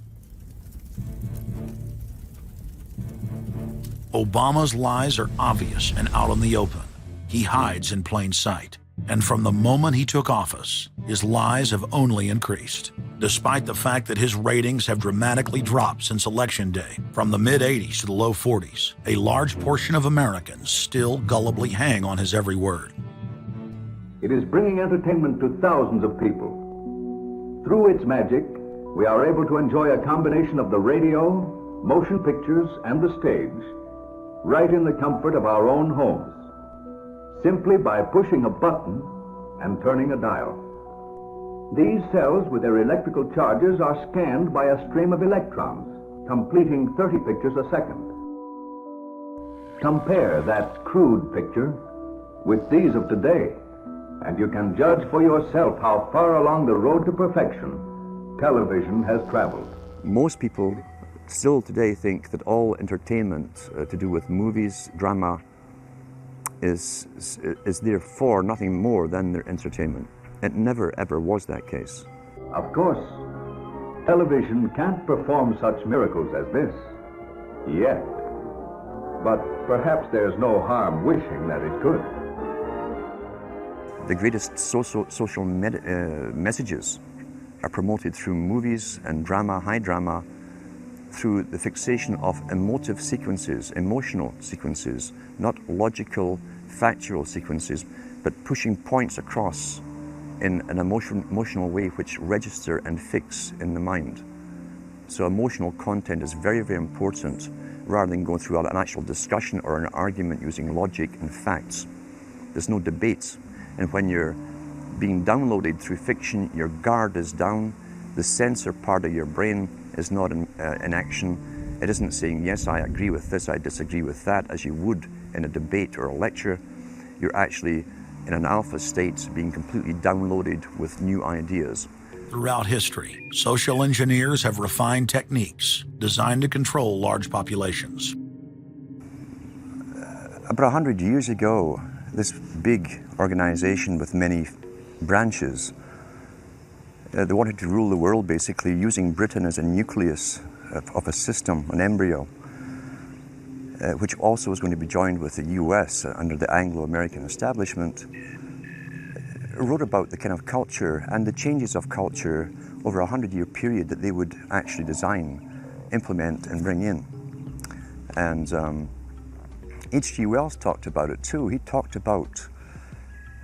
Obama's lies are obvious and out in the open. He hides in plain sight. And from the moment he took office, his lies have only increased, despite the fact that his ratings have dramatically dropped since Election Day, from the mid-80s to the low 40s. A large portion of Americans still gullibly hang on his every word. It is bringing entertainment to thousands of people. Through its magic, we are able to enjoy a combination of the radio, motion pictures, and the stage, right in the comfort of our own homes, simply by pushing a button and turning a dial. These cells with their electrical charges are scanned by a stream of electrons, completing 30 pictures a second. Compare that crude picture with these of today, and you can judge for yourself how far along the road to perfection television has traveled. Most people still today think that all entertainment to do with movies, drama, is therefore nothing more than their entertainment. It never ever was that case. Of course, television can't perform such miracles as this, yet. But perhaps there's no harm wishing that it could. The greatest social messages are promoted through movies and drama, high drama, through the fixation of emotive sequences, emotional sequences, not logical, factual sequences, but pushing points across in an emotional way which register and fix in the mind. So emotional content is very, very important, rather than going through an actual discussion or an argument using logic and facts. There's no debate. And when you're being downloaded through fiction, your guard is down, the censor part of your brain is not in action. It isn't saying, yes, I agree with this, I disagree with that, as you would in a debate or a lecture. You're actually in an alpha state, being completely downloaded with new ideas. Throughout history, social engineers have refined techniques designed to control large populations. About 100 years ago, this big organization with many branches, they wanted to rule the world basically using Britain as a nucleus of a system, an embryo, which also was going to be joined with the US under the Anglo-American establishment, wrote about the kind of culture and the changes of culture over a 100-year period that they would actually design, implement, and bring in. And H.G. Wells talked about it too. He talked about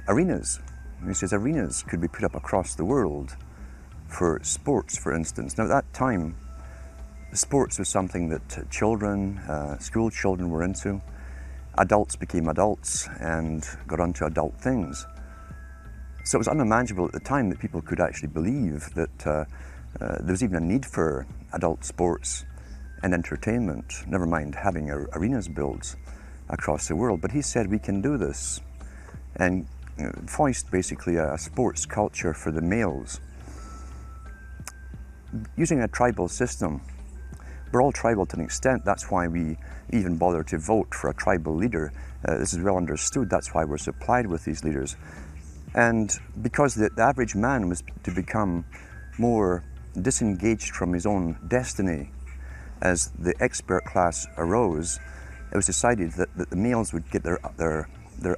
arenas. He says arenas could be put up across the world for sports, for instance. Now at that time, sports was something that children, school children were into. Adults became adults and got onto adult things. So it was unimaginable at the time that people could actually believe that There was even a need for adult sports and entertainment, never mind having arenas built across the world. But he said we can do this and foist basically a sports culture for the males. Using a tribal system, we're all tribal to an extent. That's why we even bother to vote for a tribal leader. This is well understood. That's why we're supplied with these leaders. And because the average man was to become more disengaged from his own destiny as the expert class arose, it was decided that the males would get their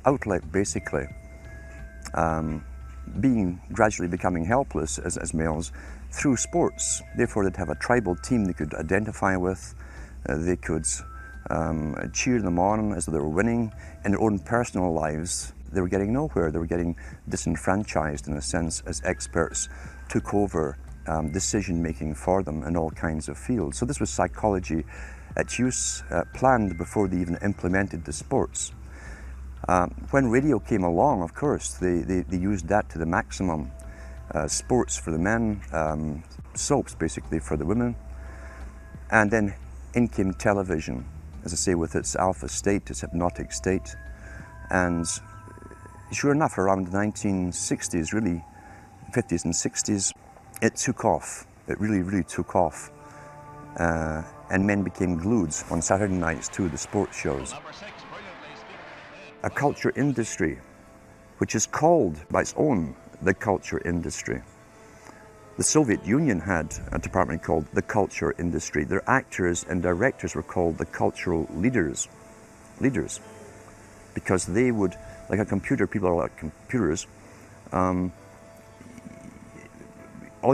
outlet basically, gradually becoming helpless as males through sports. Therefore they'd have a tribal team they could identify with, they could cheer them on as they were winning. In their own personal lives, they were getting nowhere. They were getting disenfranchised in a sense as experts took over decision-making for them in all kinds of fields. So this was psychology at use, planned before they even implemented the sports. When radio came along, of course, they used that to the maximum. Sports for the men, soaps basically for the women. And then in came television, as I say, with its alpha state, its hypnotic state. And sure enough, around the 1960s, really, 50s and 60s, it took off. It really, really took off. And men became glued on Saturday nights to the sports shows. A culture industry, which is called by its own the culture industry. The Soviet Union had a department called the culture industry. Their actors and directors were called the cultural leaders, because they would, like a computer, people are like computers, all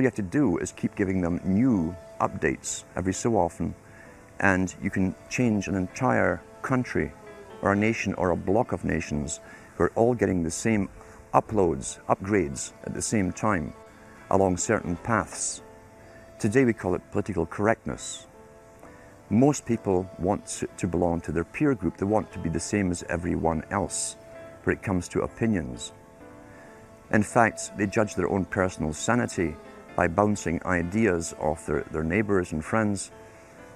you have to do is keep giving them new updates every so often, and you can change an entire country or a nation or a block of nations who are all getting the same upgrades at the same time along certain paths. Today we call it political correctness. Most people want to belong to their peer group. They want to be the same as everyone else when it comes to opinions. In fact, they judge their own personal sanity by bouncing ideas off their neighbors and friends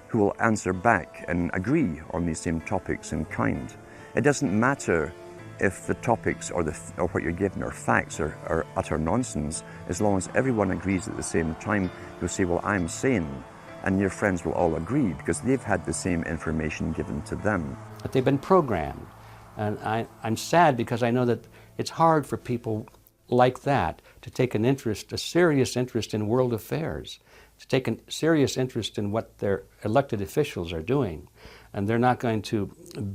who will answer back and agree on these same topics in kind. It doesn't matter if the topics or what you're given are facts or utter nonsense, as long as everyone agrees at the same time, you'll say, well, I'm sane, and your friends will all agree because they've had the same information given to them. But they've been programmed, and I'm sad because I know that it's hard for people like that to take an interest, a serious interest in world affairs, to take a serious interest in what their elected officials are doing. And they're not going to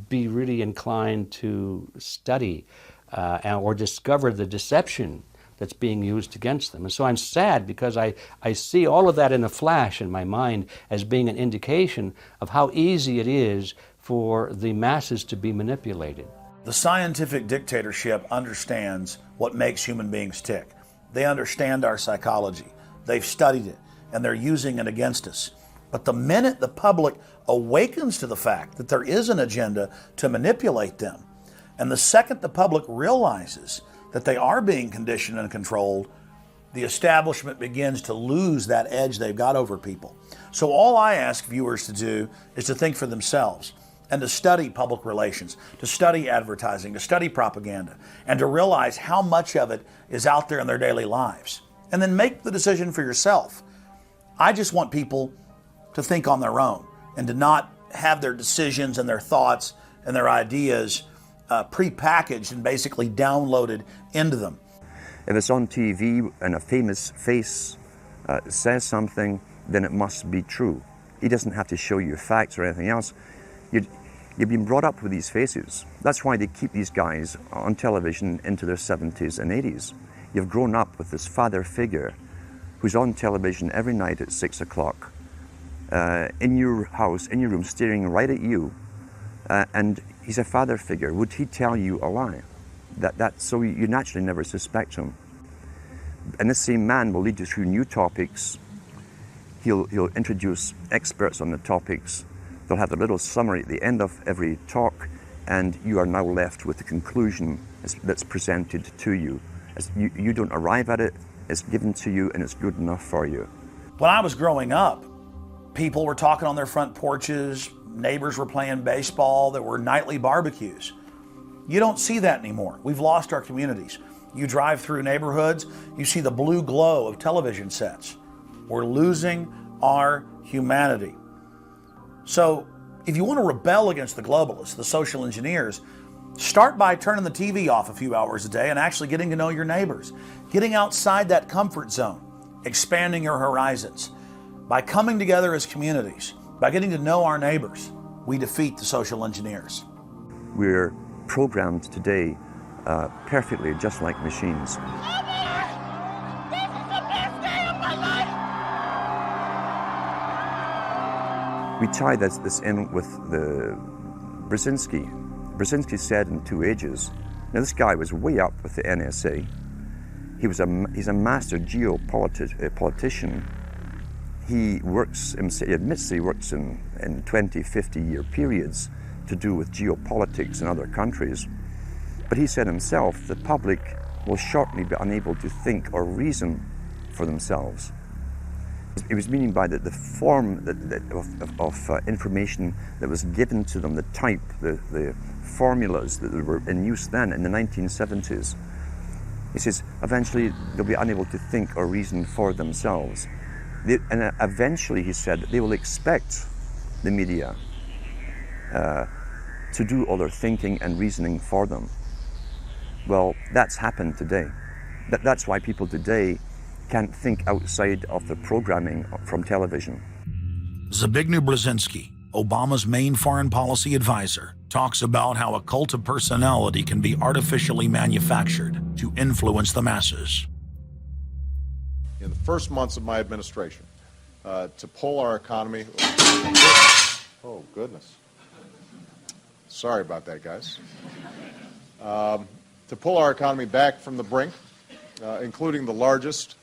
be really inclined to study or discover the deception that's being used against them. And so I'm sad because I see all of that in a flash in my mind as being an indication of how easy it is for the masses to be manipulated. The scientific dictatorship understands what makes human beings tick. They understand our psychology. They've studied it, and they're using it against us. But the minute the public awakens to the fact that there is an agenda to manipulate them, and the second the public realizes that they are being conditioned and controlled, the establishment begins to lose that edge they've got over people. So all I ask viewers to do is to think for themselves and to study public relations, to study advertising, to study propaganda, and to realize how much of it is out there in their daily lives. And then make the decision for yourself. I just want people to think on their own and to not have their decisions and their thoughts and their ideas pre-packaged and basically downloaded into them. If it's on TV and a famous face says something, then it must be true. He doesn't have to show you facts or anything else. You've been brought up with these faces. That's why they keep these guys on television into their 70s and 80s. You've grown up with this father figure who's on television every night at 6 o'clock, in your house, in your room, staring right at you, and he's a father figure. Would he tell you a lie? So you naturally never suspect him. And this same man will lead you through new topics. He'll introduce experts on the topics. They'll have a little summary at the end of every talk, and you are now left with the conclusion that's presented to you. You don't arrive at it, it's given to you, and it's good enough for you. When I was growing up, people were talking on their front porches, neighbors were playing baseball, there were nightly barbecues. You don't see that anymore. We've lost our communities. You drive through neighborhoods, you see the blue glow of television sets. We're losing our humanity. So if you want to rebel against the globalists, the social engineers, start by turning the TV off a few hours a day and actually getting to know your neighbors, getting outside that comfort zone, expanding your horizons. By coming together as communities, by getting to know our neighbors, we defeat the social engineers. We're programmed today perfectly, just like machines. We tie this in with the Brzezinski. Brzezinski said in 2 Ages, now this guy was way up with the NSA. He's a master geopolitician. He admits he works in 20, 50-year periods to do with geopolitics in other countries. But he said himself, the public will shortly be unable to think or reason for themselves. It was meaning by the form of information that was given to them, the type, the formulas that were in use then in the 1970s. He says, eventually they'll be unable to think or reason for themselves. And eventually, he said, they will expect the media to do all their thinking and reasoning for them. Well, that's happened today. That's why people today can't think outside of the programming from television. Zbigniew Brzezinski, Obama's main foreign policy advisor, talks about how a cult of personality can be artificially manufactured to influence the masses. In the first months of my administration, to pull our economy... Oh, goodness. Sorry about that, guys. To pull our economy back from the brink, including the largest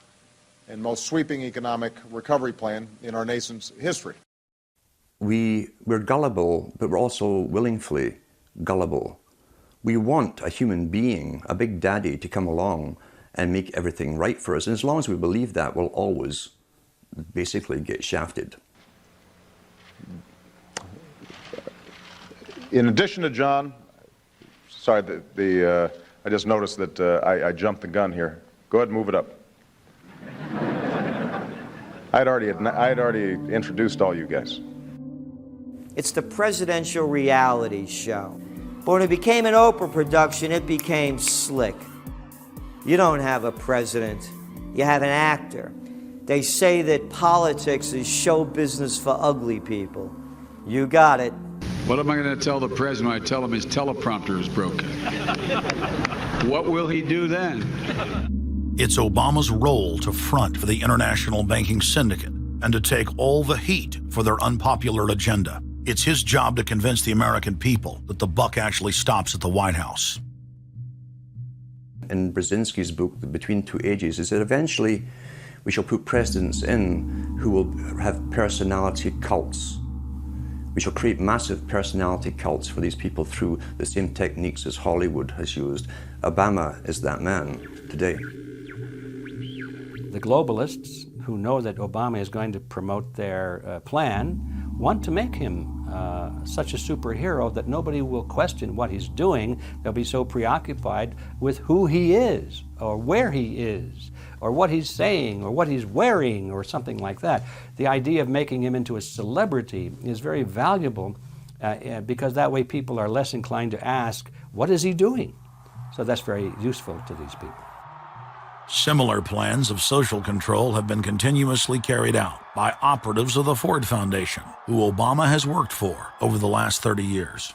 and most sweeping economic recovery plan in our nation's history. We're gullible, but we're also willingly gullible. We want a human being, a big daddy, to come along and make everything right for us. And as long as we believe that, we'll always basically get shafted. In addition to John, sorry, I just noticed that I jumped the gun here. Go ahead and move it up. I'd already introduced all you guys. It's the presidential reality show. But when it became an Oprah production, it became slick. You don't have a president, you have an actor. They say that politics is show business for ugly people. You got it. What am I going to tell the president when I tell him his teleprompter is broken? What will he do then? It's Obama's role to front for the international banking syndicate and to take all the heat for their unpopular agenda. It's his job to convince the American people that the buck actually stops at the White House. In Brzezinski's book, Between Two Ages, is that eventually we shall put presidents in who will have personality cults. We shall create massive personality cults for these people through the same techniques as Hollywood has used. Obama is that man today. The globalists, who know that Obama is going to promote their plan, want to make him such a superhero that nobody will question what he's doing. They'll be so preoccupied with who he is, or where he is, or what he's saying, or what he's wearing, or something like that. The idea of making him into a celebrity is very valuable because that way people are less inclined to ask, what is he doing? So that's very useful to these people. Similar plans of social control have been continuously carried out by operatives of the Ford Foundation, who Obama has worked for over the last 30 years.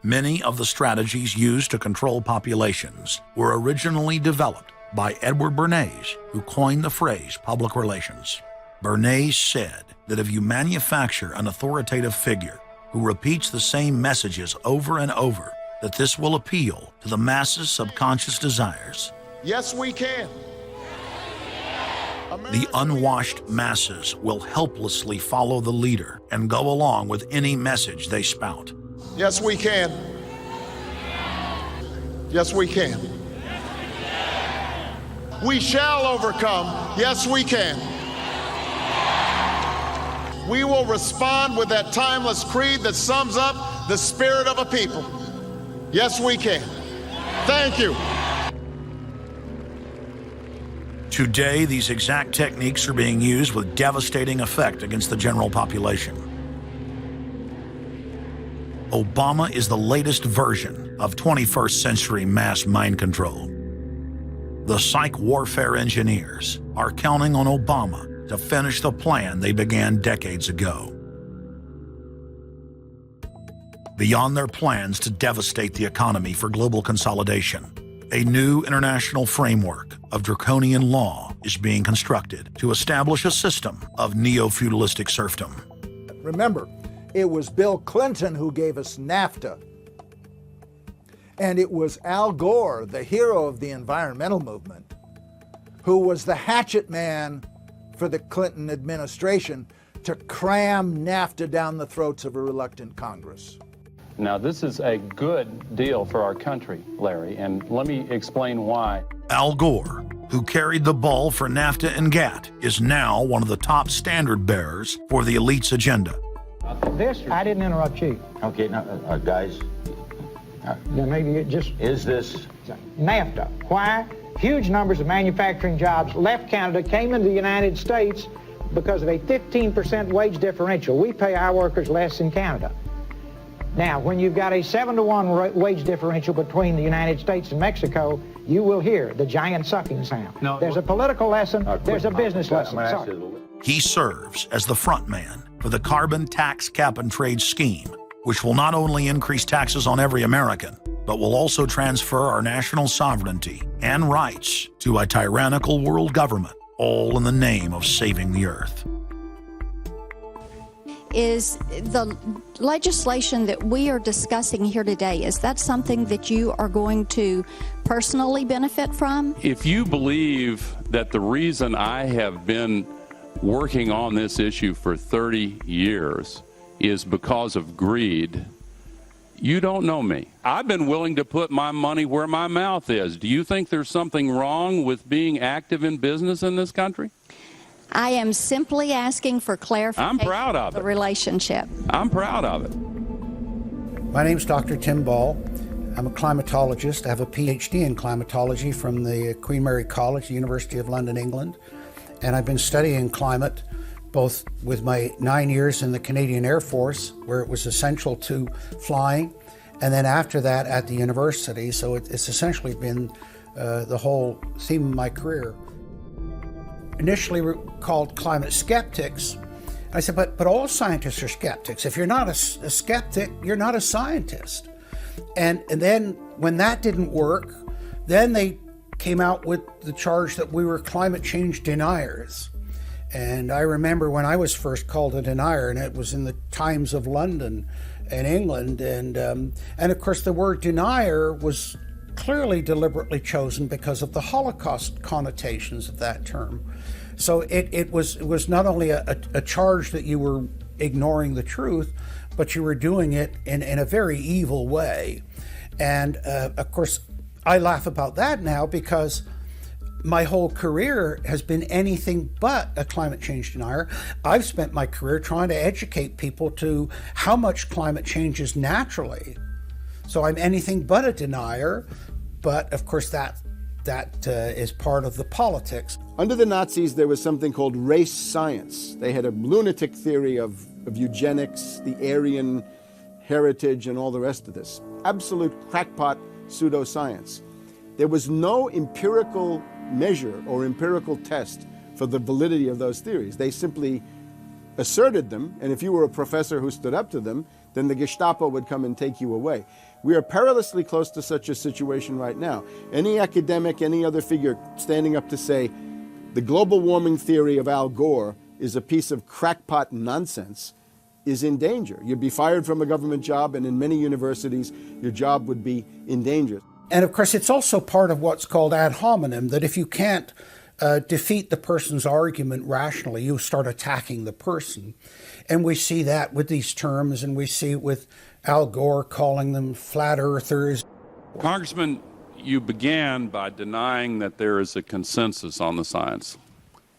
Many of the strategies used to control populations were originally developed by Edward Bernays, who coined the phrase public relations. Bernays said that if you manufacture an authoritative figure who repeats the same messages over and over, that this will appeal to the masses' subconscious desires. Yes, we can. The unwashed masses will helplessly follow the leader and go along with any message they spout. Yes, we can. Yes, we can. We shall overcome. Yes, we can. we will respond with that timeless creed that sums up the spirit of a people. Yes, we can. Thank you. Today, these exact techniques are being used with devastating effect against the general population. Obama is the latest version of 21st century mass mind control. The psych warfare engineers are counting on Obama to finish the plan they began decades ago. Beyond their plans to devastate the economy for global consolidation, a new international framework of draconian law is being constructed to establish a system of neo-feudalistic serfdom. Remember, it was Bill Clinton who gave us NAFTA. And it was Al Gore, the hero of the environmental movement, who was the hatchet man for the Clinton administration to cram NAFTA down the throats of a reluctant Congress. Now, this is a good deal for our country, Larry, and let me explain why. Al Gore, who carried the ball for NAFTA and GATT, is now one of the top standard bearers for the elite's agenda. I didn't interrupt you. Okay, now, guys. Now maybe it just... Is this... NAFTA. Why? Huge numbers of manufacturing jobs left Canada, came into the United States because of a 15% wage differential. We pay our workers less in Canada. Now, when you've got a 7-to-1 wage differential between the United States and Mexico, you will hear the giant sucking sound. No, there's a political lesson, there's a business lesson. Sorry. He serves as the front man for the carbon tax cap and trade scheme, which will not only increase taxes on every American, but will also transfer our national sovereignty and rights to a tyrannical world government, all in the name of saving the earth. Is the legislation that we are discussing here today, is that something that you are going to personally benefit from? If you believe that the reason I have been working on this issue for 30 years is because of greed, you don't know me. I've been willing to put my money where my mouth is. Do you think there's something wrong with being active in business in this country? I am simply asking for clarification. I'm proud of the it. Relationship. I'm proud of it. My name's Dr. Tim Ball. I'm a climatologist. I have a PhD in climatology from the Queen Mary College, the University of London, England. And I've been studying climate both with my 9 years in the Canadian Air Force, where it was essential to flying, and then after that at the university. So it's essentially been the whole theme of my career. Initially called climate skeptics. I said, but all scientists are skeptics. If you're not a skeptic, you're not a scientist. And then when that didn't work, then they came out with the charge that we were climate change deniers. And I remember when I was first called a denier, and it was in the Times of London and England. And of course, the word denier was clearly deliberately chosen because of the Holocaust connotations of that term. So it was not only a charge that you were ignoring the truth, but you were doing it in a very evil way. And of course, I laugh about that now because my whole career has been anything but a climate change denier. I've spent my career trying to educate people to how much climate changes naturally. So I'm anything but a denier, but of course that is part of the politics. Under the Nazis, there was something called race science. They had a lunatic theory of eugenics, the Aryan heritage, and all the rest of this. Absolute crackpot pseudoscience. There was no empirical measure or empirical test for the validity of those theories. They simply asserted them, and if you were a professor who stood up to them, then the Gestapo would come and take you away. We are perilously close to such a situation right now. Any academic, any other figure standing up to say the global warming theory of Al Gore is a piece of crackpot nonsense is in danger. You'd be fired from a government job, and in many universities, your job would be in danger. And of course, it's also part of what's called ad hominem, that if you can't defeat the person's argument rationally, you start attacking the person. And we see that with these terms, and we see it with Al Gore calling them flat earthers. Congressman, you began by denying that there is a consensus on the science.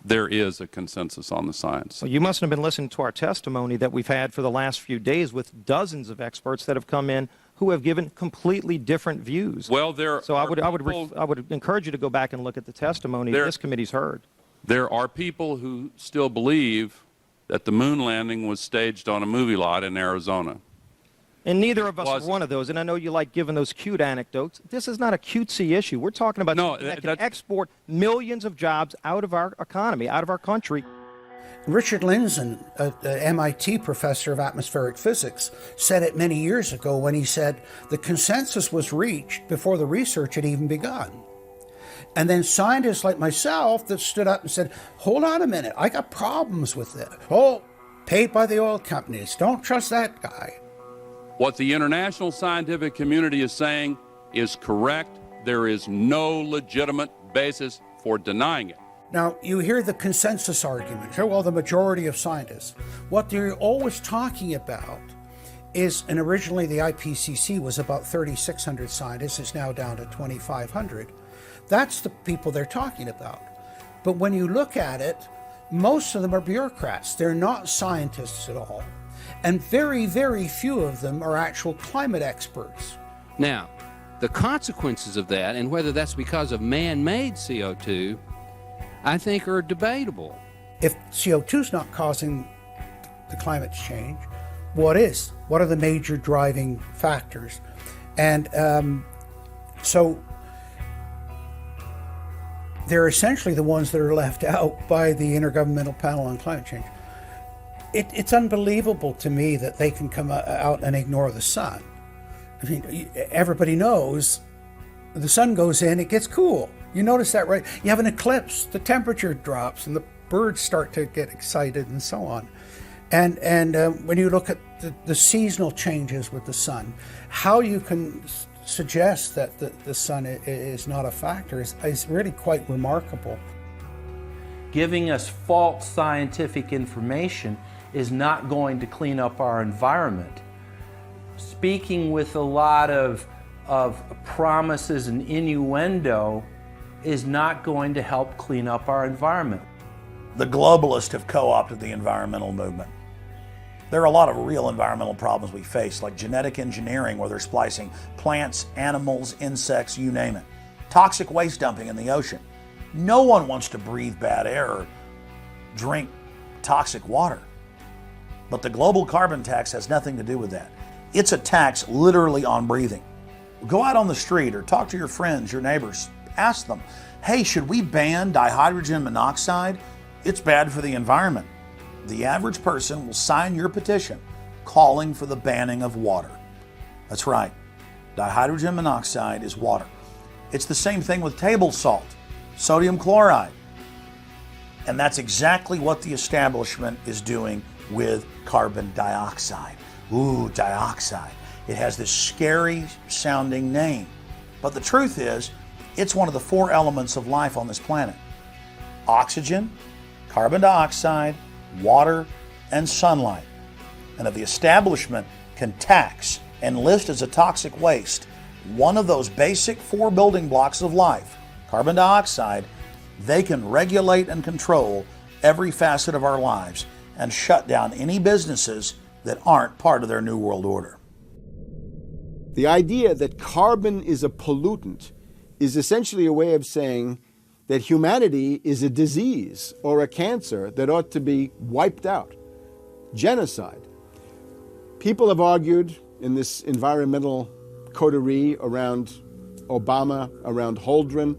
there is a consensus on the science. Well, you mustn't have been listening to our testimony that we've had for the last few days with dozens of experts that have come in who have given completely different views. Well, I would encourage you to go back and look at the testimony this committee's heard. There are people who still believe that the moon landing was staged on a movie lot in Arizona. And neither of us are one of those. And I know you like giving those cute anecdotes. This is not a cutesy issue. We're talking about something that can export millions of jobs out of our economy, out of our country. Richard Lindzen, an MIT professor of atmospheric physics, said it many years ago when he said the consensus was reached before the research had even begun. And then scientists like myself that stood up and said, hold on a minute, I got problems with it. Oh, paid by the oil companies. Don't trust that guy. What the international scientific community is saying is correct. There is no legitimate basis for denying it. Now, you hear the consensus argument. Well, the majority of scientists. What they're always talking about is, and originally the IPCC was about 3,600 scientists, it's now down to 2,500. That's the people they're talking about. But when you look at it, most of them are bureaucrats. They're not scientists at all. And very, very few of them are actual climate experts. Now, the consequences of that, and whether that's because of man-made CO2, I think are debatable. If CO2 is not causing the climate change, what is? What are the major driving factors? And so they're essentially the ones that are left out by the Intergovernmental Panel on Climate Change. It's unbelievable to me that they can come out and ignore the sun. I mean, everybody knows the sun goes in, it gets cool. You notice that, right? You have an eclipse, the temperature drops, and the birds start to get excited and so on. And when you look at the seasonal changes with the sun, how you can suggest that the sun is not a factor is really quite remarkable. Giving us false scientific information is not going to clean up our environment. Speaking with a lot of promises and innuendo is not going to help clean up our environment. The globalists have co-opted the environmental movement. There are a lot of real environmental problems we face, like genetic engineering, where they're splicing plants, animals, insects, you name it. Toxic waste dumping in the ocean. No one wants to breathe bad air or drink toxic water. But the global carbon tax has nothing to do with that. It's a tax literally on breathing. Go out on the street or talk to your friends, your neighbors. Ask them, hey, should we ban dihydrogen monoxide? It's bad for the environment. The average person will sign your petition calling for the banning of water. That's right. Dihydrogen monoxide is water. It's the same thing with table salt, sodium chloride. And that's exactly what the establishment is doing with carbon dioxide. Ooh, dioxide. It has this scary sounding name. But the truth is, it's one of the 4 elements of life on this planet. Oxygen, carbon dioxide, water, and sunlight. And if the establishment can tax and list as a toxic waste one of those basic 4 building blocks of life, carbon dioxide, they can regulate and control every facet of our lives and shut down any businesses that aren't part of their New World Order. The idea that carbon is a pollutant is essentially a way of saying that humanity is a disease or a cancer that ought to be wiped out. Genocide. People have argued in this environmental coterie around Obama, around Holdren,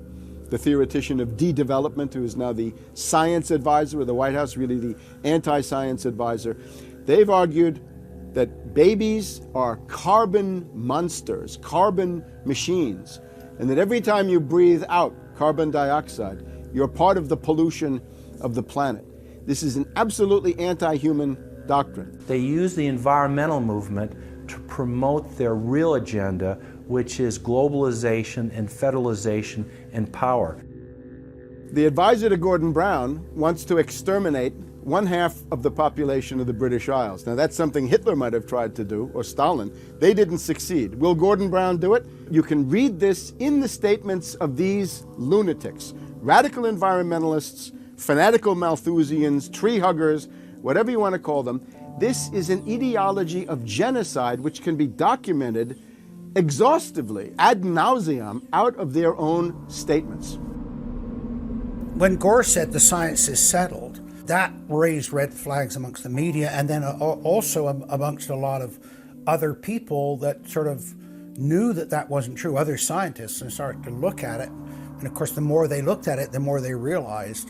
the theoretician of de-development, who is now the science advisor of the White House, really the anti-science advisor. They've argued that babies are carbon monsters, carbon machines, and that every time you breathe out carbon dioxide, you're part of the pollution of the planet. This is an absolutely anti-human doctrine. They use the environmental movement to promote their real agenda, which is globalization and federalization and power. The advisor to Gordon Brown wants to exterminate 1/2 of the population of the British Isles. Now that's something Hitler might have tried to do, or Stalin. They didn't succeed. Will Gordon Brown do it? You can read this in the statements of these lunatics, radical environmentalists, fanatical Malthusians, tree huggers, whatever you want to call them. This is an ideology of genocide which can be documented exhaustively, ad nauseum, out of their own statements. When Gore said the science is settled, that raised red flags amongst the media, and then also amongst a lot of other people that sort of knew that that wasn't true, other scientists, and started to look at it. And of course, the more they looked at it, the more they realized,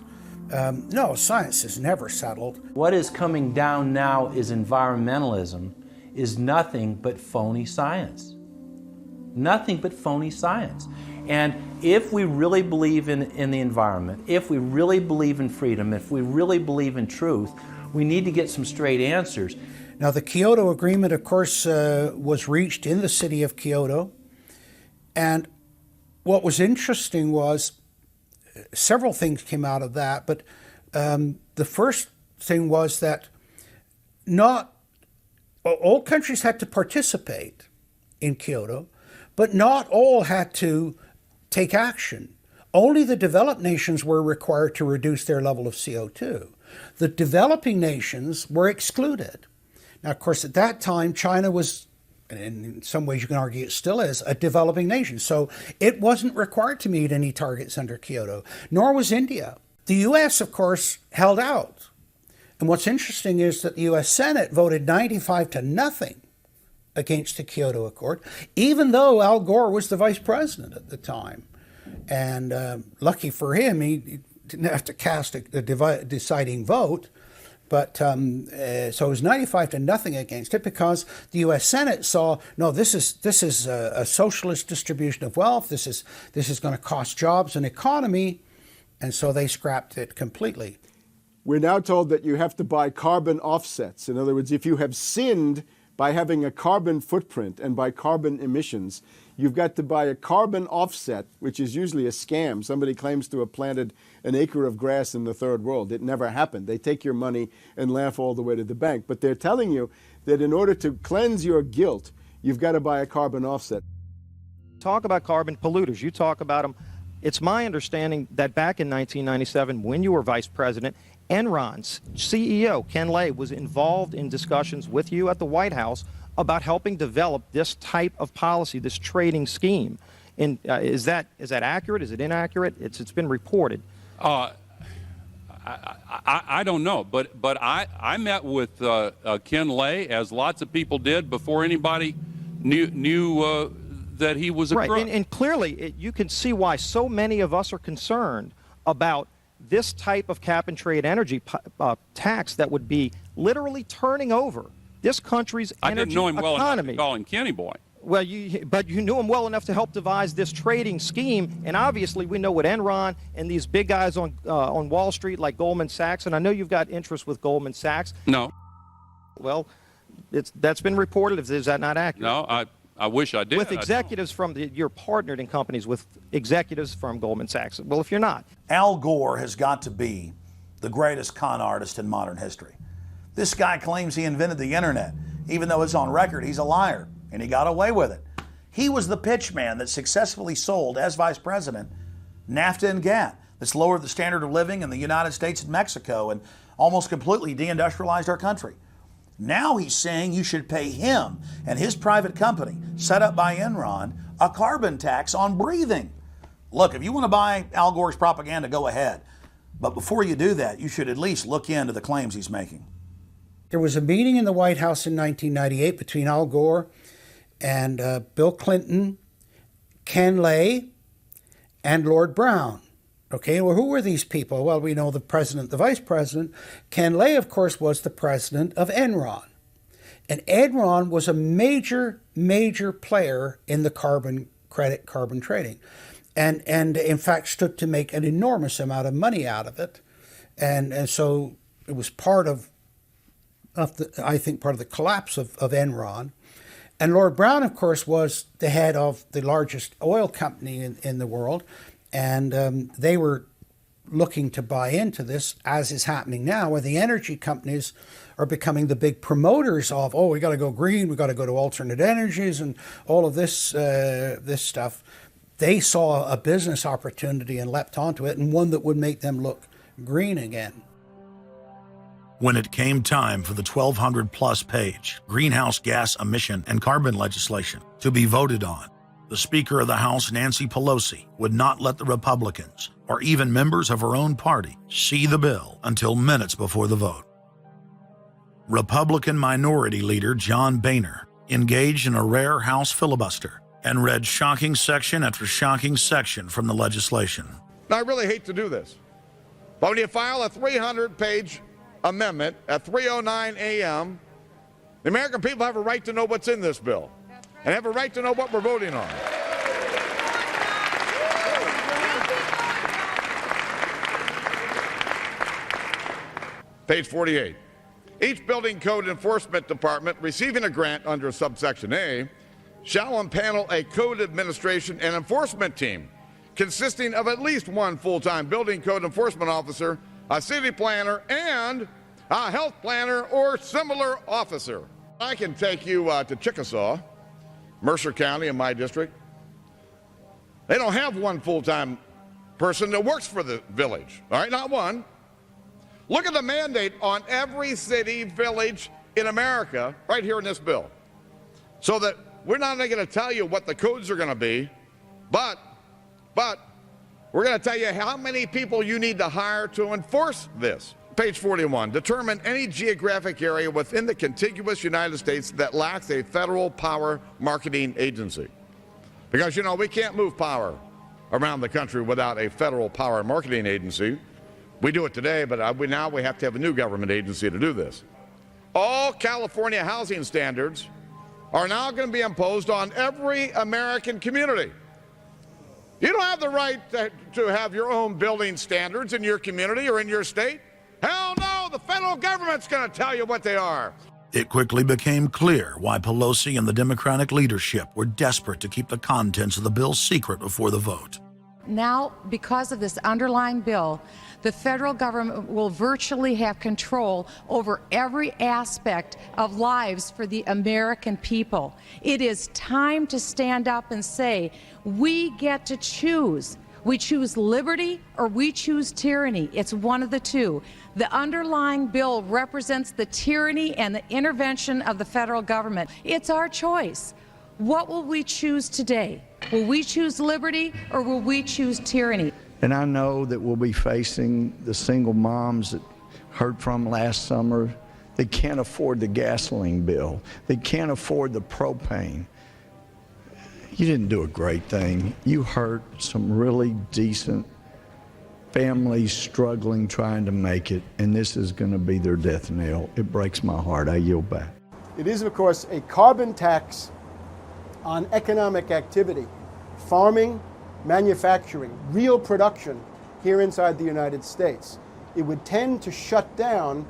no, science is never settled. What is coming down now is environmentalism is nothing but phony science. Nothing but phony science. And if we really believe in the environment, if we really believe in freedom, if we really believe in truth, we need to get some straight answers. Now, the Kyoto Agreement, of course, was reached in the city of Kyoto. And what was interesting was several things came out of that. But the first thing was that not all countries had to participate in Kyoto, but not all had to take action. Only the developed nations were required to reduce their level of CO2. The developing nations were excluded. Now, of course, at that time, China was, and in some ways you can argue it still is, a developing nation. So it wasn't required to meet any targets under Kyoto, nor was India. The U.S., of course, held out. And what's interesting is that the U.S. Senate voted 95-0 against the Kyoto Accord, even though Al Gore was the vice president at the time. And lucky for him, he didn't have to cast a deciding vote. But so it was 95-0 against it, because the U.S. Senate saw, no, this is a socialist distribution of wealth. This is going to cost jobs and economy, and so they scrapped it completely. We're now told that you have to buy carbon offsets. In other words, if you have sinned by having a carbon footprint and by carbon emissions, you've got to buy a carbon offset, which is usually a scam. Somebody claims to have planted an acre of grass in the third world. It never happened. They take your money and laugh all the way to the bank. But they're telling you that in order to cleanse your guilt, you've got to buy a carbon offset. Talk about carbon polluters. You talk about them. It's my understanding that back in 1997, when you were vice president, Enron's CEO, Ken Lay, was involved in discussions with you at the White House about helping develop this type of policy, this trading scheme. And is that accurate? Is it inaccurate? It's been reported. I don't know, but I met with Ken Lay, as lots of people did, before anybody knew that he was a crook. Right, and clearly you can see why so many of us are concerned about this type of cap-and-trade energy tax that would be literally turning over this country's energy economy. I didn't know him well enough to call him Kenny Boy. Well, but you knew him well enough to help devise this trading scheme, and obviously we know what Enron and these big guys on Wall Street like Goldman Sachs, and I know you've got interest with Goldman Sachs. No. Well, that's been reported. Is that not accurate? No, I wish I did. With executives you're partnered in companies with executives from Goldman Sachs. Well, if you're not. Al Gore has got to be the greatest con artist in modern history. This guy claims he invented the internet, even though it's on record he's a liar, and he got away with it. He was the pitch man that successfully sold, as vice president, NAFTA and GATT. That's lowered the standard of living in the United States and Mexico and almost completely deindustrialized our country. Now he's saying you should pay him and his private company, set up by Enron, a carbon tax on breathing. Look, if you want to buy Al Gore's propaganda, go ahead. But before you do that, you should at least look into the claims he's making. There was a meeting in the White House in 1998 between Al Gore and Bill Clinton, Ken Lay, and Lord Browne. Okay, well, who were these people? Well, we know the president, the vice president. Ken Lay, of course, was the president of Enron. And Enron was a major, major player in the carbon trading. And in fact, stood to make an enormous amount of money out of it. And so it was part of the collapse of Enron. And Lord Browne, of course, was the head of the largest oil company in the world. And they were looking to buy into this, as is happening now, where the energy companies are becoming the big promoters of, we got to go green, we got to go to alternate energies, and all of this stuff. They saw a business opportunity and leapt onto it, and one that would make them look green again. When it came time for the 1,200-plus page greenhouse gas emission and carbon legislation to be voted on, the Speaker of the House, Nancy Pelosi, would not let the Republicans, or even members of her own party, see the bill until minutes before the vote. Republican Minority Leader John Boehner engaged in a rare House filibuster and read shocking section after shocking section from the legislation. Now, I really hate to do this, but when you file a 300-page amendment at 3:09 a.m., the American people have a right to know what's in this bill and have a right to know what we're voting on. Page 48. Each building code enforcement department receiving a grant under subsection A shall impanel a code administration and enforcement team consisting of at least one full-time building code enforcement officer, a city planner, and a health planner or similar officer. I can take you to Chickasaw, Mercer County in my district. They don't have one full-time person that works for the village, all right, not one. Look at the mandate on every city, village in America right here in this bill. So that we're not only going to tell you what the codes are going to be, but we're going to tell you how many people you need to hire to enforce this. Page 41, determine any geographic area within the contiguous United States that lacks a federal power marketing agency. Because, you know, we can't move power around the country without a federal power marketing agency. We do it today, but now we have to have a new government agency to do this. All California housing standards are now going to be imposed on every American community. You don't have the right to have your own building standards in your community or in your state. Hell no, the federal government's going to tell you what they are. It quickly became clear why Pelosi and the Democratic leadership were desperate to keep the contents of the bill secret before the vote. Now, because of this underlying bill, the federal government will virtually have control over every aspect of lives for the American people. It is time to stand up and say, we get to choose. We choose liberty or we choose tyranny. It's one of the two. The underlying bill represents the tyranny and the intervention of the federal government. It's our choice. What will we choose today? Will we choose liberty or will we choose tyranny? And I know that we'll be facing the single moms that heard from last summer. They can't afford the gasoline bill. They can't afford the propane. You didn't do a great thing. You hurt some really decent families struggling, trying to make it, and this is going to be their death knell. It breaks my heart. I yield back. It is, of course, a carbon tax on economic activity, farming, manufacturing, real production here inside the United States. It would tend to shut down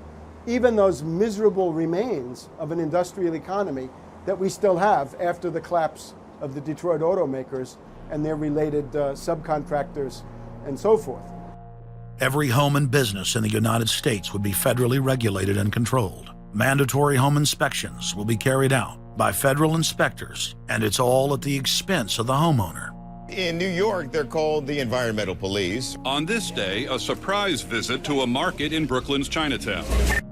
even those miserable remains of an industrial economy that we still have after the collapse of the Detroit automakers and their related subcontractors and so forth. Every home and business in the United States would be federally regulated and controlled. Mandatory home inspections will be carried out by federal inspectors, and it's all at the expense of the homeowner. In New York, they're called the Environmental Police. On this day, a surprise visit to a market in Brooklyn's Chinatown.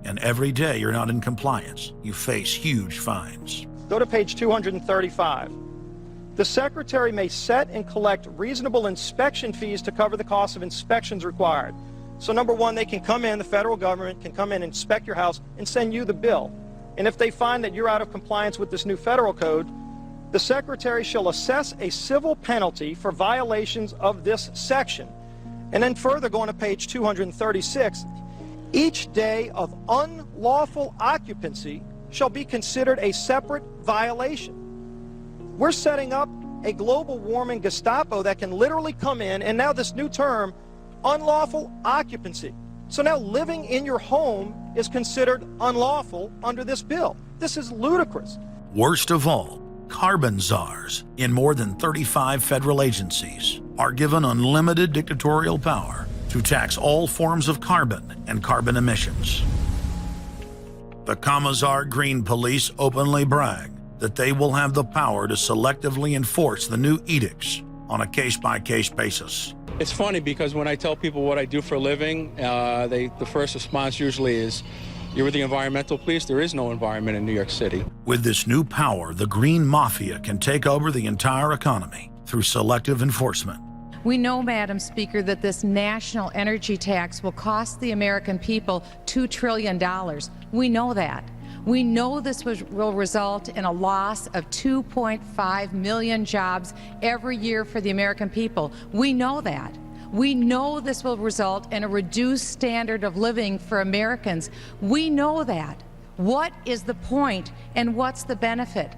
And every day you're not in compliance, you face huge fines. Go to page 235. The Secretary may set and collect reasonable inspection fees to cover the cost of inspections required. So number one, they can come in, the federal government can come in and inspect your house and send you the bill. And if they find that you're out of compliance with this new federal code, the Secretary shall assess a civil penalty for violations of this section. And then further, going to page 236, each day of unlawful occupancy shall be considered a separate violation. We're setting up a global warming Gestapo that can literally come in, and now this new term, unlawful occupancy. So now living in your home is considered unlawful under this bill. This is ludicrous. Worst of all, carbon czars in more than 35 federal agencies are given unlimited dictatorial power to tax all forms of carbon and carbon emissions. The Commissar Green Police openly brag that they will have the power to selectively enforce the new edicts on a case-by-case basis. It's funny because when I tell people what I do for a living, the first response usually is, "You're with the environmental police?" There is no environment in New York City. With this new power, the green mafia can take over the entire economy through selective enforcement. We know, Madam Speaker, that this national energy tax will cost the American people $2 trillion. We know that. We know this will result in a loss of 2.5 million jobs every year for the American people. We know that. We know this will result in a reduced standard of living for Americans. We know that. What is the point and what's the benefit?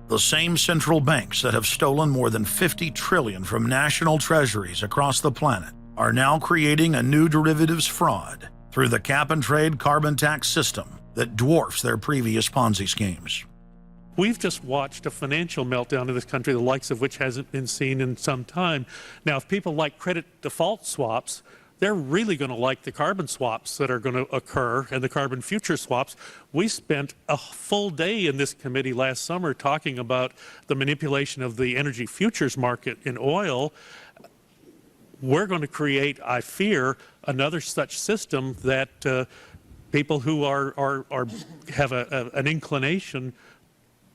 The same central banks that have stolen more than $50 trillion from national treasuries across the planet are now creating a new derivatives fraud through the cap-and-trade carbon tax system that dwarfs their previous Ponzi schemes. We've just watched a financial meltdown in this country, the likes of which hasn't been seen in some time. Now, if people like credit default swaps, they're really going to like the carbon swaps that are going to occur and the carbon future swaps. We spent a full day in this committee last summer talking about the manipulation of the energy futures market in oil. We're going to create, I fear, another such system that people who have an inclination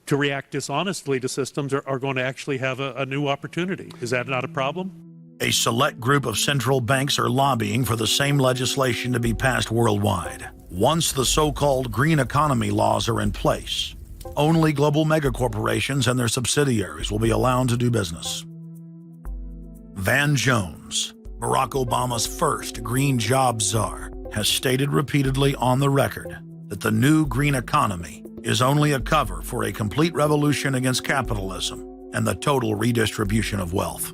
to react dishonestly to systems are going to actually have a new opportunity. Is that not a problem? A select group of central banks are lobbying for the same legislation to be passed worldwide. Once the so-called green economy laws are in place, only global megacorporations and their subsidiaries will be allowed to do business. Van Jones, Barack Obama's first green job czar, has stated repeatedly on the record that the new green economy is only a cover for a complete revolution against capitalism and the total redistribution of wealth.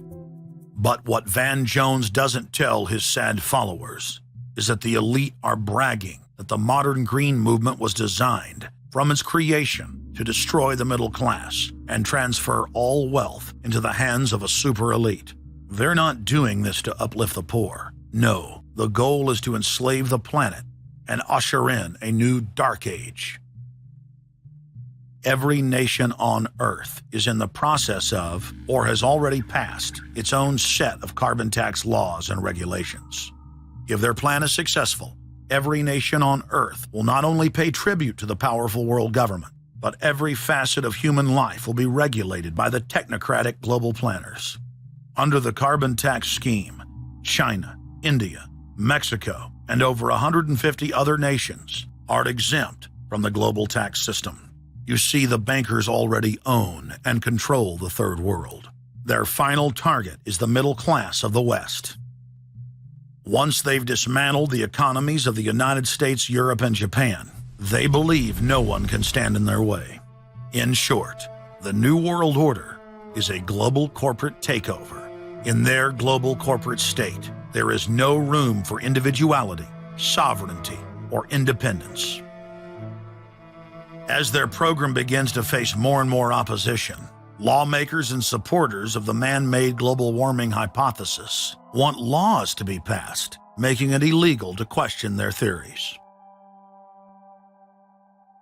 But what Van Jones doesn't tell his sad followers is that the elite are bragging that the modern green movement was designed from its creation to destroy the middle class and transfer all wealth into the hands of a super elite. They're not doing this to uplift the poor. No, the goal is to enslave the planet and usher in a new dark age. Every nation on Earth is in the process of, or has already passed, its own set of carbon tax laws and regulations. If their plan is successful, every nation on Earth will not only pay tribute to the powerful world government, but every facet of human life will be regulated by the technocratic global planners. Under the carbon tax scheme, China, India, Mexico, and over 150 other nations are exempt from the global tax system. You see, the bankers already own and control the third world. Their final target is the middle class of the West. Once they've dismantled the economies of the United States, Europe, and Japan, they believe no one can stand in their way. In short, the New World Order is a global corporate takeover. In their global corporate state, there is no room for individuality, sovereignty, or independence. As their program begins to face more and more opposition, lawmakers and supporters of the man-made global warming hypothesis want laws to be passed, making it illegal to question their theories.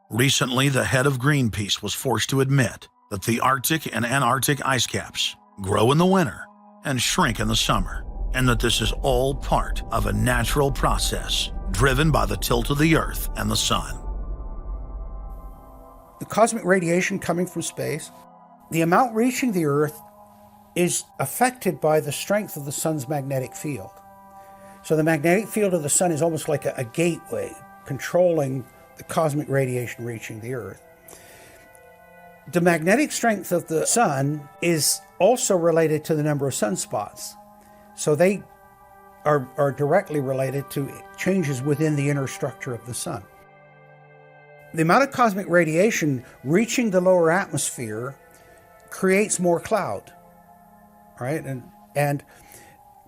Recently, the head of Greenpeace was forced to admit that the Arctic and Antarctic ice caps grow in the winter and shrink in the summer, and that this is all part of a natural process driven by the tilt of the Earth and the sun. The cosmic radiation coming from space, the amount reaching the Earth is affected by the strength of the sun's magnetic field. So the magnetic field of the sun is almost like a gateway controlling the cosmic radiation reaching the Earth. The magnetic strength of the sun is also related to the number of sunspots. So they are directly related to changes within the inner structure of the sun. The amount of cosmic radiation reaching the lower atmosphere creates more cloud, right? And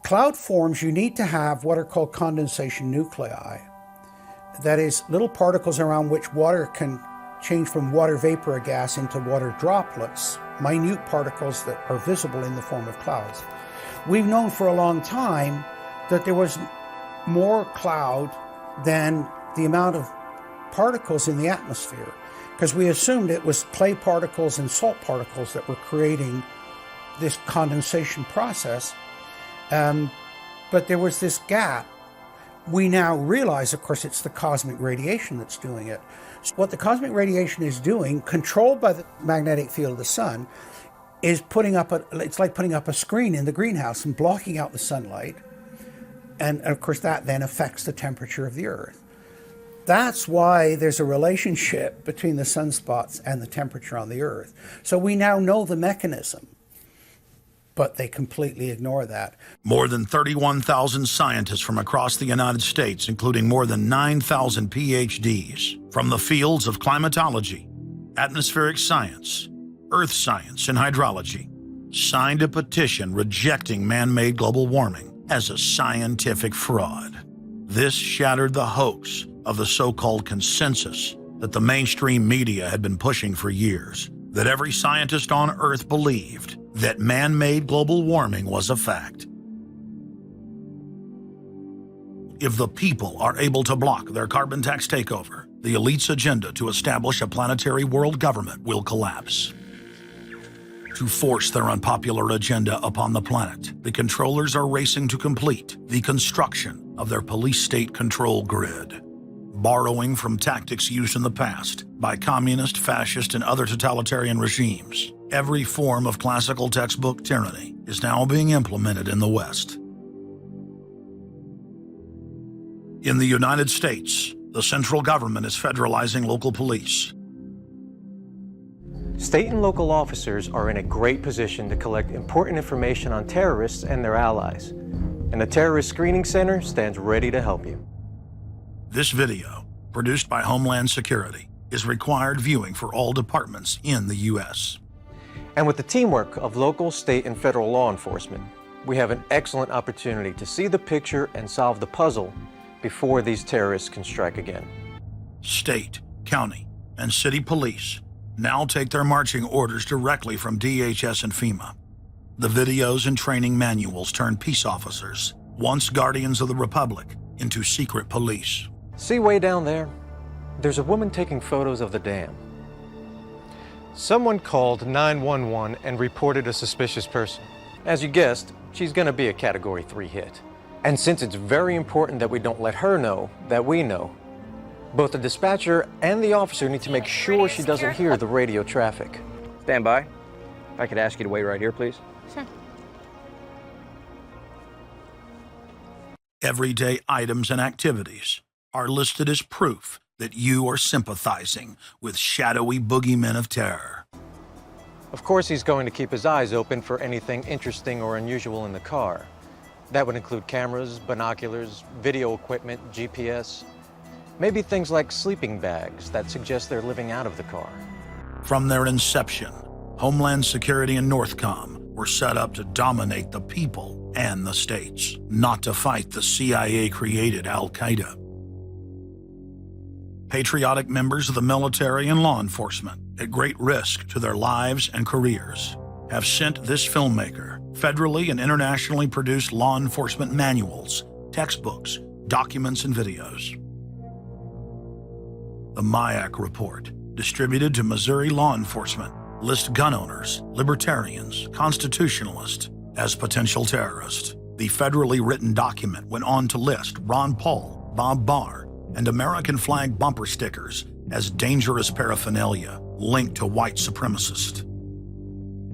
cloud forms, you need to have what are called condensation nuclei. That is, little particles around which water can change from water vapor or gas into water droplets, minute particles that are visible in the form of clouds. We've known for a long time that there was more cloud than the amount of particles in the atmosphere, because we assumed it was clay particles and salt particles that were creating this condensation process. But there was this gap. We now realize, of course, it's the cosmic radiation that's doing it. So what the cosmic radiation is doing, controlled by the magnetic field of the sun, is it's like putting up a screen in the greenhouse and blocking out the sunlight. And of course, that then affects the temperature of the Earth. That's why there's a relationship between the sunspots and the temperature on the Earth. So we now know the mechanism, but they completely ignore that. More than 31,000 scientists from across the United States, including more than 9,000 PhDs from the fields of climatology, atmospheric science, earth science, and hydrology, signed a petition rejecting man-made global warming as a scientific fraud. This shattered the hoax of the so-called consensus that the mainstream media had been pushing for years, that every scientist on Earth believed that man-made global warming was a fact. If the people are able to block their carbon tax takeover, the elite's agenda to establish a planetary world government will collapse. To force their unpopular agenda upon the planet, the controllers are racing to complete the construction of their police state control grid. Borrowing from tactics used in the past by communist, fascist, and other totalitarian regimes, every form of classical textbook tyranny is now being implemented in the West. In the United States, the central government is federalizing local police. State and local officers are in a great position to collect important information on terrorists and their allies, and the Terrorist Screening Center stands ready to help you. This video, produced by Homeland Security, is required viewing for all departments in the U.S. And with the teamwork of local, state, and federal law enforcement, we have an excellent opportunity to see the picture and solve the puzzle before these terrorists can strike again. State, county, and city police now take their marching orders directly from DHS and FEMA. The videos and training manuals turn peace officers, once guardians of the Republic, into secret police. See way down there? There's a woman taking photos of the dam. Someone called 911 and reported a suspicious person. As you guessed, she's going to be a Category 3 hit. And since it's very important that we don't let her know that we know, both the dispatcher and the officer need to make sure she doesn't hear the radio traffic. Stand by. If I could ask you to wait right here, please. Sure. Everyday items and activities are listed as proof that you are sympathizing with shadowy boogeymen of terror. Of course, he's going to keep his eyes open for anything interesting or unusual in the car. That would include cameras, binoculars, video equipment, GPS, maybe things like sleeping bags that suggest they're living out of the car. From their inception, Homeland Security and Northcom were set up to dominate the people and the states, not to fight the CIA-created Al-Qaeda. Patriotic members of the military and law enforcement, at great risk to their lives and careers, have sent this filmmaker federally and internationally produced law enforcement manuals, textbooks, documents, and videos. The MIAC report, distributed to Missouri law enforcement, lists gun owners, libertarians, constitutionalists as potential terrorists. The federally written document went on to list Ron Paul, Bob Barr, and American flag bumper stickers as dangerous paraphernalia linked to white supremacists.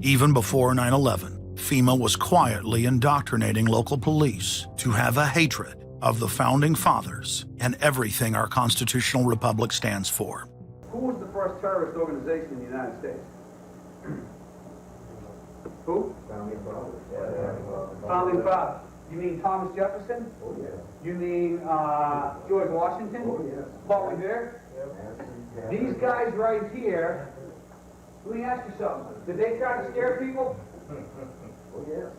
Even before 9/11, FEMA was quietly indoctrinating local police to have a hatred of the Founding Fathers and everything our constitutional republic stands for. Who was the first terrorist organization in the United States? Who? Founding Fathers. Founding Fathers. You mean Thomas Jefferson? Oh, yeah. You mean George Washington? Oh, yeah. Paul Revere? Yeah. These guys right here, let me ask you something. Did they try to scare people? Oh, yeah.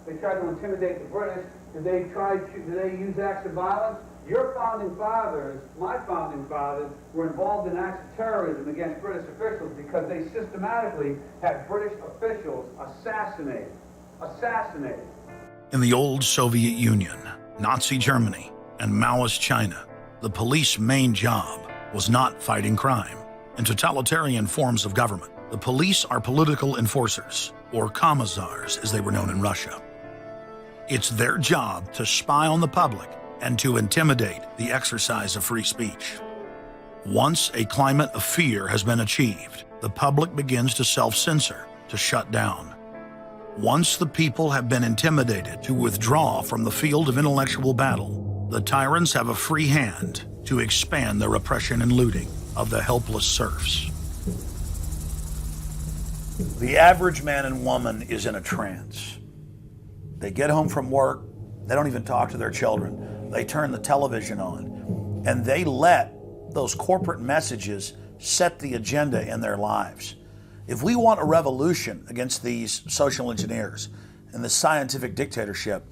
They tried to intimidate the British. Did they use acts of violence? Your founding fathers, my founding fathers, were involved in acts of terrorism against British officials because they systematically had British officials assassinated. In the old Soviet Union, Nazi Germany, and Maoist China, the police's main job was not fighting crime. In totalitarian forms of government, the police are political enforcers, or commissars as they were known in Russia. It's their job to spy on the public and to intimidate the exercise of free speech. Once a climate of fear has been achieved, the public begins to self-censor, to shut down. Once the people have been intimidated to withdraw from the field of intellectual battle, the tyrants have a free hand to expand their oppression and looting of the helpless serfs. The average man and woman is in a trance. They get home from work, they don't even talk to their children. They turn the television on, and they let those corporate messages set the agenda in their lives. If we want a revolution against these social engineers and the scientific dictatorship,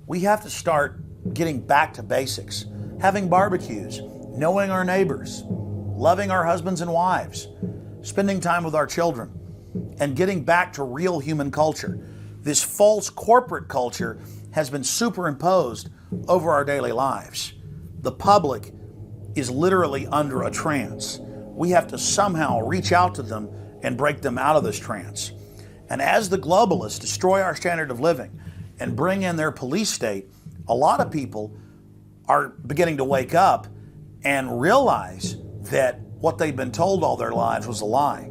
we have to start getting back to basics, having barbecues, knowing our neighbors, loving our husbands and wives, spending time with our children, and getting back to real human culture. This false corporate culture has been superimposed over our daily lives. The public is literally under a trance. We have to somehow reach out to them and break them out of this trance. And as the globalists destroy our standard of living and bring in their police state, a lot of people are beginning to wake up and realize that what they've been told all their lives was a lie.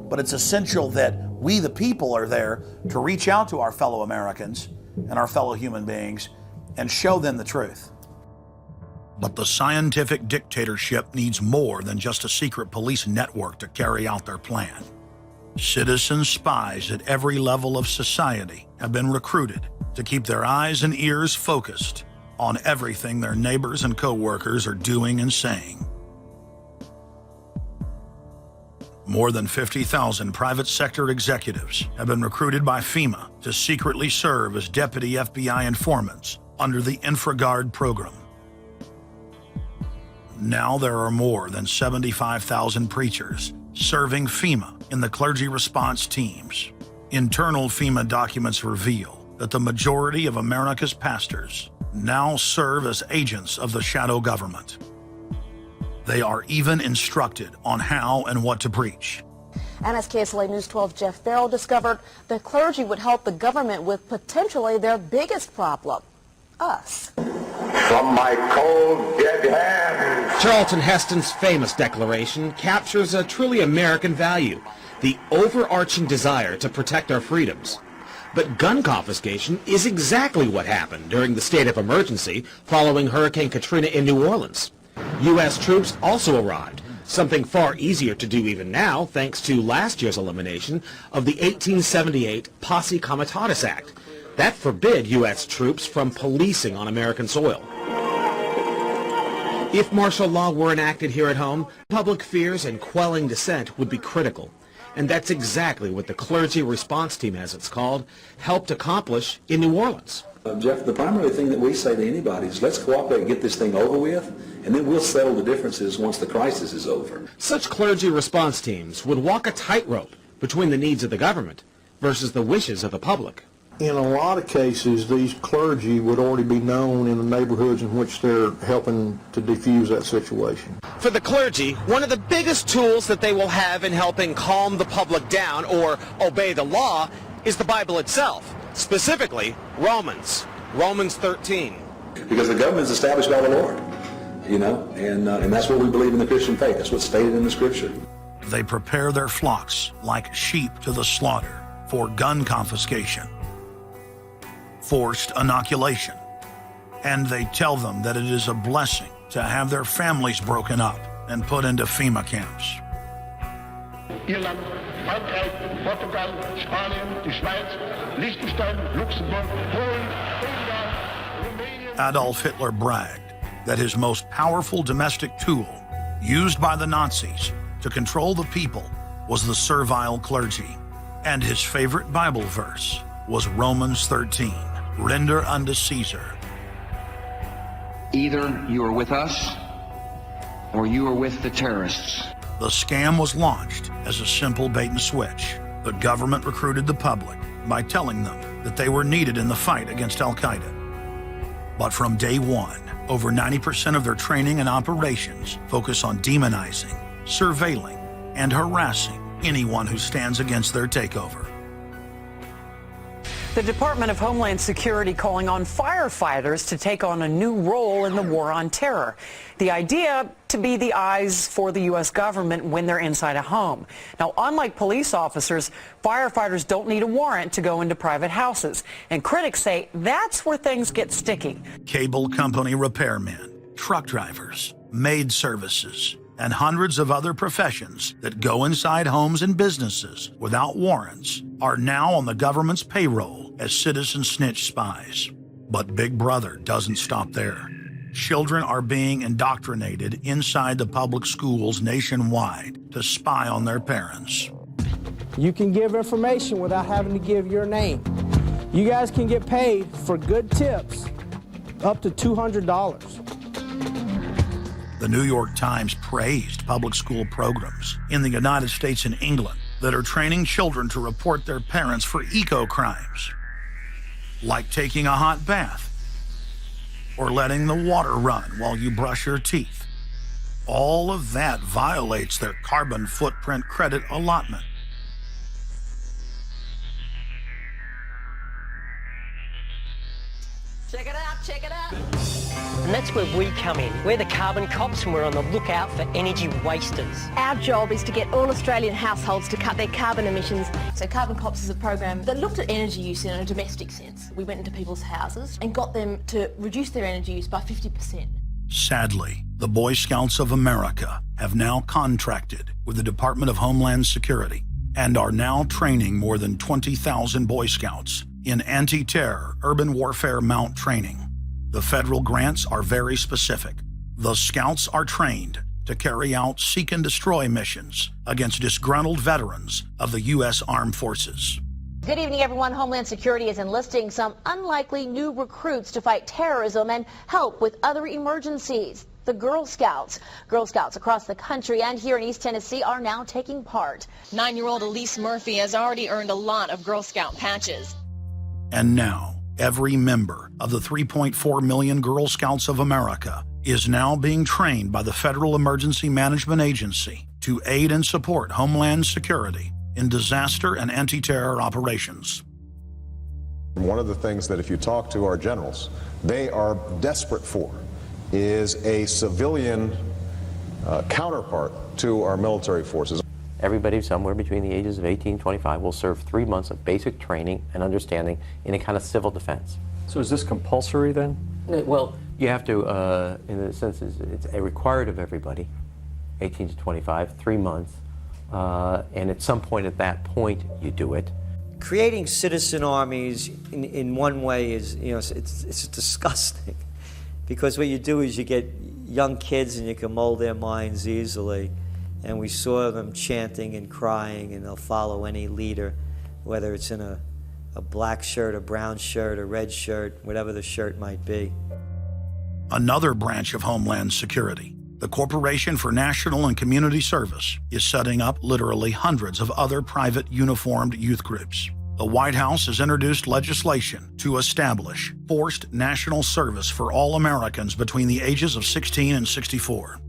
But it's essential that we, the people, are there to reach out to our fellow Americans and our fellow human beings and show them the truth. But the scientific dictatorship needs more than just a secret police network to carry out their plan. Citizen spies at every level of society have been recruited to keep their eyes and ears focused on everything their neighbors and co-workers are doing and saying. More than 50,000 private sector executives have been recruited by FEMA to secretly serve as deputy FBI informants under the InfraGard program. Now there are more than 75,000 preachers serving FEMA in the clergy response teams. Internal FEMA documents reveal that the majority of America's pastors now serve as agents of the shadow government. They are even instructed on how and what to preach. And as KSLA News 12 Jeff Farrell discovered, the clergy would help the government with potentially their biggest problem, us. From my cold, dead hands. Charlton Heston's famous declaration captures a truly American value, the overarching desire to protect our freedoms. But gun confiscation is exactly what happened during the state of emergency following Hurricane Katrina in New Orleans. U.S. troops also arrived, something far easier to do even now thanks to last year's elimination of the 1878 Posse Comitatus Act. That forbid U.S. troops from policing on American soil. If martial law were enacted here at home, public fears and quelling dissent would be critical. And that's exactly what the Clergy Response Team, as it's called, helped accomplish in New Orleans. Jeff, the primary thing that we say to anybody is let's cooperate and get this thing over with, and then we'll settle the differences once the crisis is over. Such clergy response teams would walk a tightrope between the needs of the government versus the wishes of the public. In a lot of cases, these clergy would already be known in the neighborhoods in which they're helping to defuse that situation. For the clergy, one of the biggest tools that they will have in helping calm the public down or obey the law is the Bible itself, specifically Romans 13. Because the government is established by the Lord, and that's what we believe in the Christian faith. That's what's stated in the Scripture. They prepare their flocks like sheep to the slaughter for gun confiscation, forced inoculation, and they tell them that it is a blessing to have their families broken up and put into FEMA camps. Irland, Frankreich, Portugal, Spanien, die Schweiz, Liechtenstein, Luxembourg, Polen, Ungarn, Romania. Adolf Hitler bragged that his most powerful domestic tool used by the Nazis to control the people was the servile clergy, and his favorite Bible verse was Romans 13, render unto Caesar. Either you are with us or you are with the terrorists. The scam was launched as a simple bait and switch. The government recruited the public by telling them that they were needed in the fight against Al-Qaeda. But from day one, over 90% of their training and operations focus on demonizing, surveilling, and harassing anyone who stands against their takeover. The Department of Homeland Security calling on firefighters to take on a new role in the war on terror. The idea to be the eyes for the U.S. government when they're inside a home. Now, unlike police officers, firefighters don't need a warrant to go into private houses. And critics say that's where things get sticky. Cable company repairmen, truck drivers, maid services, and hundreds of other professions that go inside homes and businesses without warrants are now on the government's payroll as citizen snitch spies. But Big Brother doesn't stop there. Children are being indoctrinated inside the public schools nationwide to spy on their parents. You can give information without having to give your name. You guys can get paid for good tips up to $200. The New York Times praised public school programs in the United States and England that are training children to report their parents for eco-crimes, like taking a hot bath or letting the water run while you brush your teeth. All of that violates their carbon footprint credit allotment. Check it out, check it out. And that's where we come in. We're the carbon cops and we're on the lookout for energy wasters. Our job is to get all Australian households to cut their carbon emissions. So Carbon Cops is a program that looked at energy use in a domestic sense. We went into people's houses and got them to reduce their energy use by 50%. Sadly, the Boy Scouts of America have now contracted with the Department of Homeland Security and are now training more than 20,000 Boy Scouts in anti-terror urban warfare mount training. The federal grants are very specific. The Scouts are trained to carry out seek and destroy missions against disgruntled veterans of the U.S. Armed Forces. Good evening, everyone. Homeland Security is enlisting some unlikely new recruits to fight terrorism and help with other emergencies. The Girl Scouts. Girl Scouts across the country and here in East Tennessee are now taking part. 9-year-old Elise Murphy has already earned a lot of Girl Scout patches. And now, every member of the 3.4 million Girl Scouts of America is now being trained by the Federal Emergency Management Agency to aid and support Homeland Security in disaster and anti-terror operations. One of the things that if you talk to our generals, they are desperate for is a civilian counterpart to our military forces. Everybody somewhere between the ages of 18 and 25 will serve 3 months of basic training and understanding in a kind of civil defense. So is this compulsory then? Well, you have to, in a sense, it's a required of everybody, 18 to 25, 3 months, and at some point at that point you do it. Creating citizen armies in one way is, it's disgusting, because what you do is you get young kids and you can mold their minds easily. And we saw them chanting and crying, and they'll follow any leader, whether it's in a black shirt, a brown shirt, a red shirt, whatever the shirt might be. Another branch of Homeland Security, the Corporation for National and Community Service, is setting up literally hundreds of other private uniformed youth groups. The White House has introduced legislation to establish forced national service for all Americans between the ages of 16 and 64.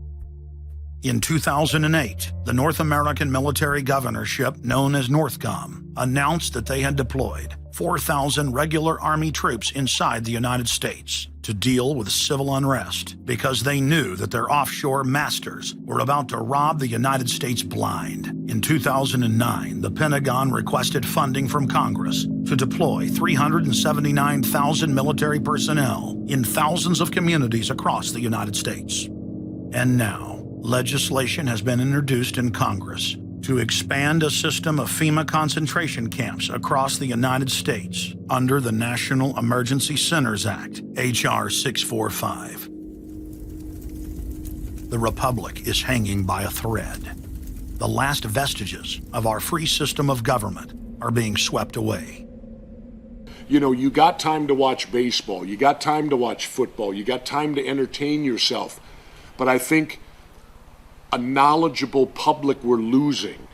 In 2008, the North American Military Governorship, known as NORTHCOM, announced that they had deployed 4,000 regular Army troops inside the United States to deal with civil unrest because they knew that their offshore masters were about to rob the United States blind. In 2009, the Pentagon requested funding from Congress to deploy 379,000 military personnel in thousands of communities across the United States. And now, legislation has been introduced in Congress to expand a system of FEMA concentration camps across the United States under the National Emergency Centers Act, H.R. 645. The Republic is hanging by a thread. The last vestiges of our free system of government are being swept away. You know, you got time to watch baseball, you got time to watch football, you got time to entertain yourself, but I think a knowledgeable public we're losing,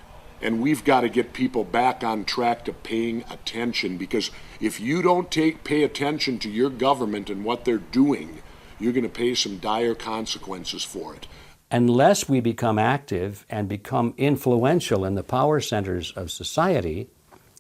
and we've got to get people back on track to paying attention, because if you don't pay attention to your government and what they're doing, you're going to pay some dire consequences for it. Unless we become active and become influential in the power centers of society,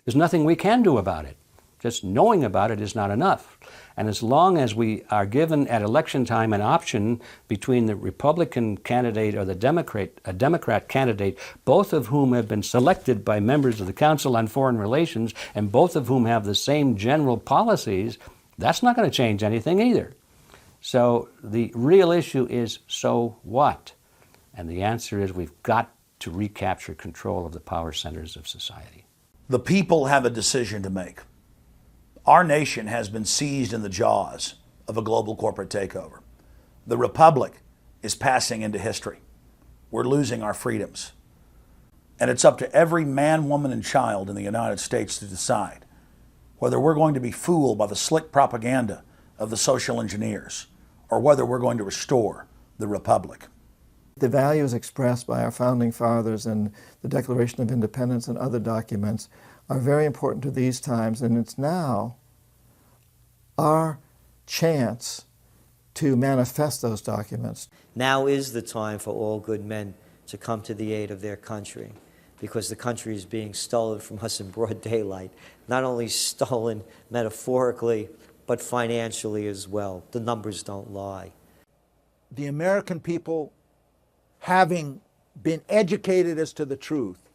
there's nothing we can do about it. Just knowing about it is not enough. And as long as we are given at election time an option between the Republican candidate or the Democrat candidate, both of whom have been selected by members of the Council on Foreign Relations and both of whom have the same general policies, that's not going to change anything either. So the real issue is, so what? And the answer is we've got to recapture control of the power centers of society. The people have a decision to make. Our nation has been seized in the jaws of a global corporate takeover. The republic is passing into history. We're losing our freedoms. And it's up to every man, woman, and child in the United States to decide whether we're going to be fooled by the slick propaganda of the social engineers or whether we're going to restore the republic. The values expressed by our founding fathers and the Declaration of Independence and other documents are very important to these times, and it's now our chance to manifest those documents. Now is the time for all good men to come to the aid of their country, because the country is being stolen from us in broad daylight. Not only stolen metaphorically, but financially as well. The numbers don't lie. The American people, having been educated as to the truth,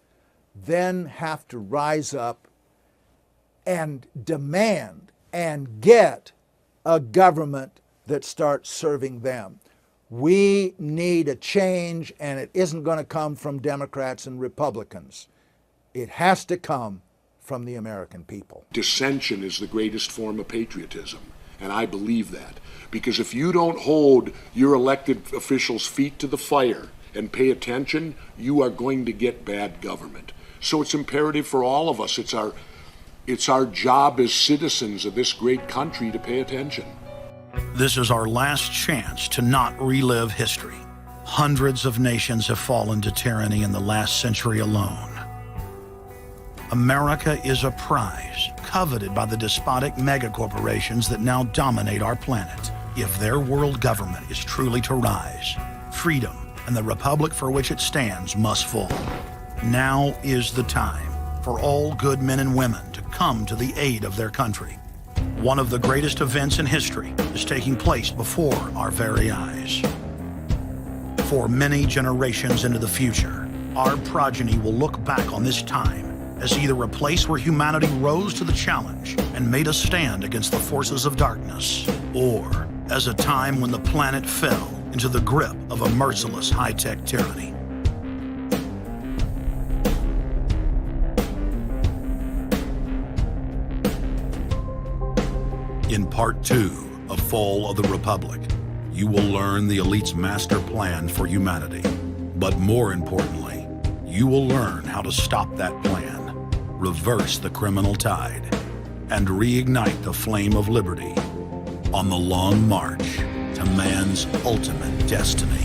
then have to rise up and demand and get a government that starts serving them. We need a change, and it isn't going to come from Democrats and Republicans. It has to come from the American people. Dissension is the greatest form of patriotism, and I believe that. Because if you don't hold your elected officials' feet to the fire and pay attention, you are going to get bad government. So it's imperative for all of us. It's our job as citizens of this great country to pay attention. This is our last chance to not relive history. Hundreds of nations have fallen to tyranny in the last century alone. America is a prize coveted by the despotic megacorporations that now dominate our planet. If their world government is truly to rise, freedom and the republic for which it stands must fall. Now is the time for all good men and women to come to the aid of their country. One of the greatest events in history is taking place before our very eyes. For many generations into the future, our progeny will look back on this time as either a place where humanity rose to the challenge and made a stand against the forces of darkness, or as a time when the planet fell into the grip of a merciless high-tech tyranny. In Part 2 of Fall of the Republic, you will learn the elite's master plan for humanity. But more importantly, you will learn how to stop that plan, reverse the criminal tide, and reignite the flame of liberty on the long march to man's ultimate destiny.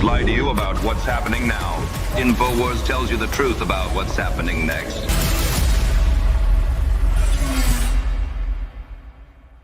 lie to you about what's happening now. InfoWars tells you the truth about what's happening next.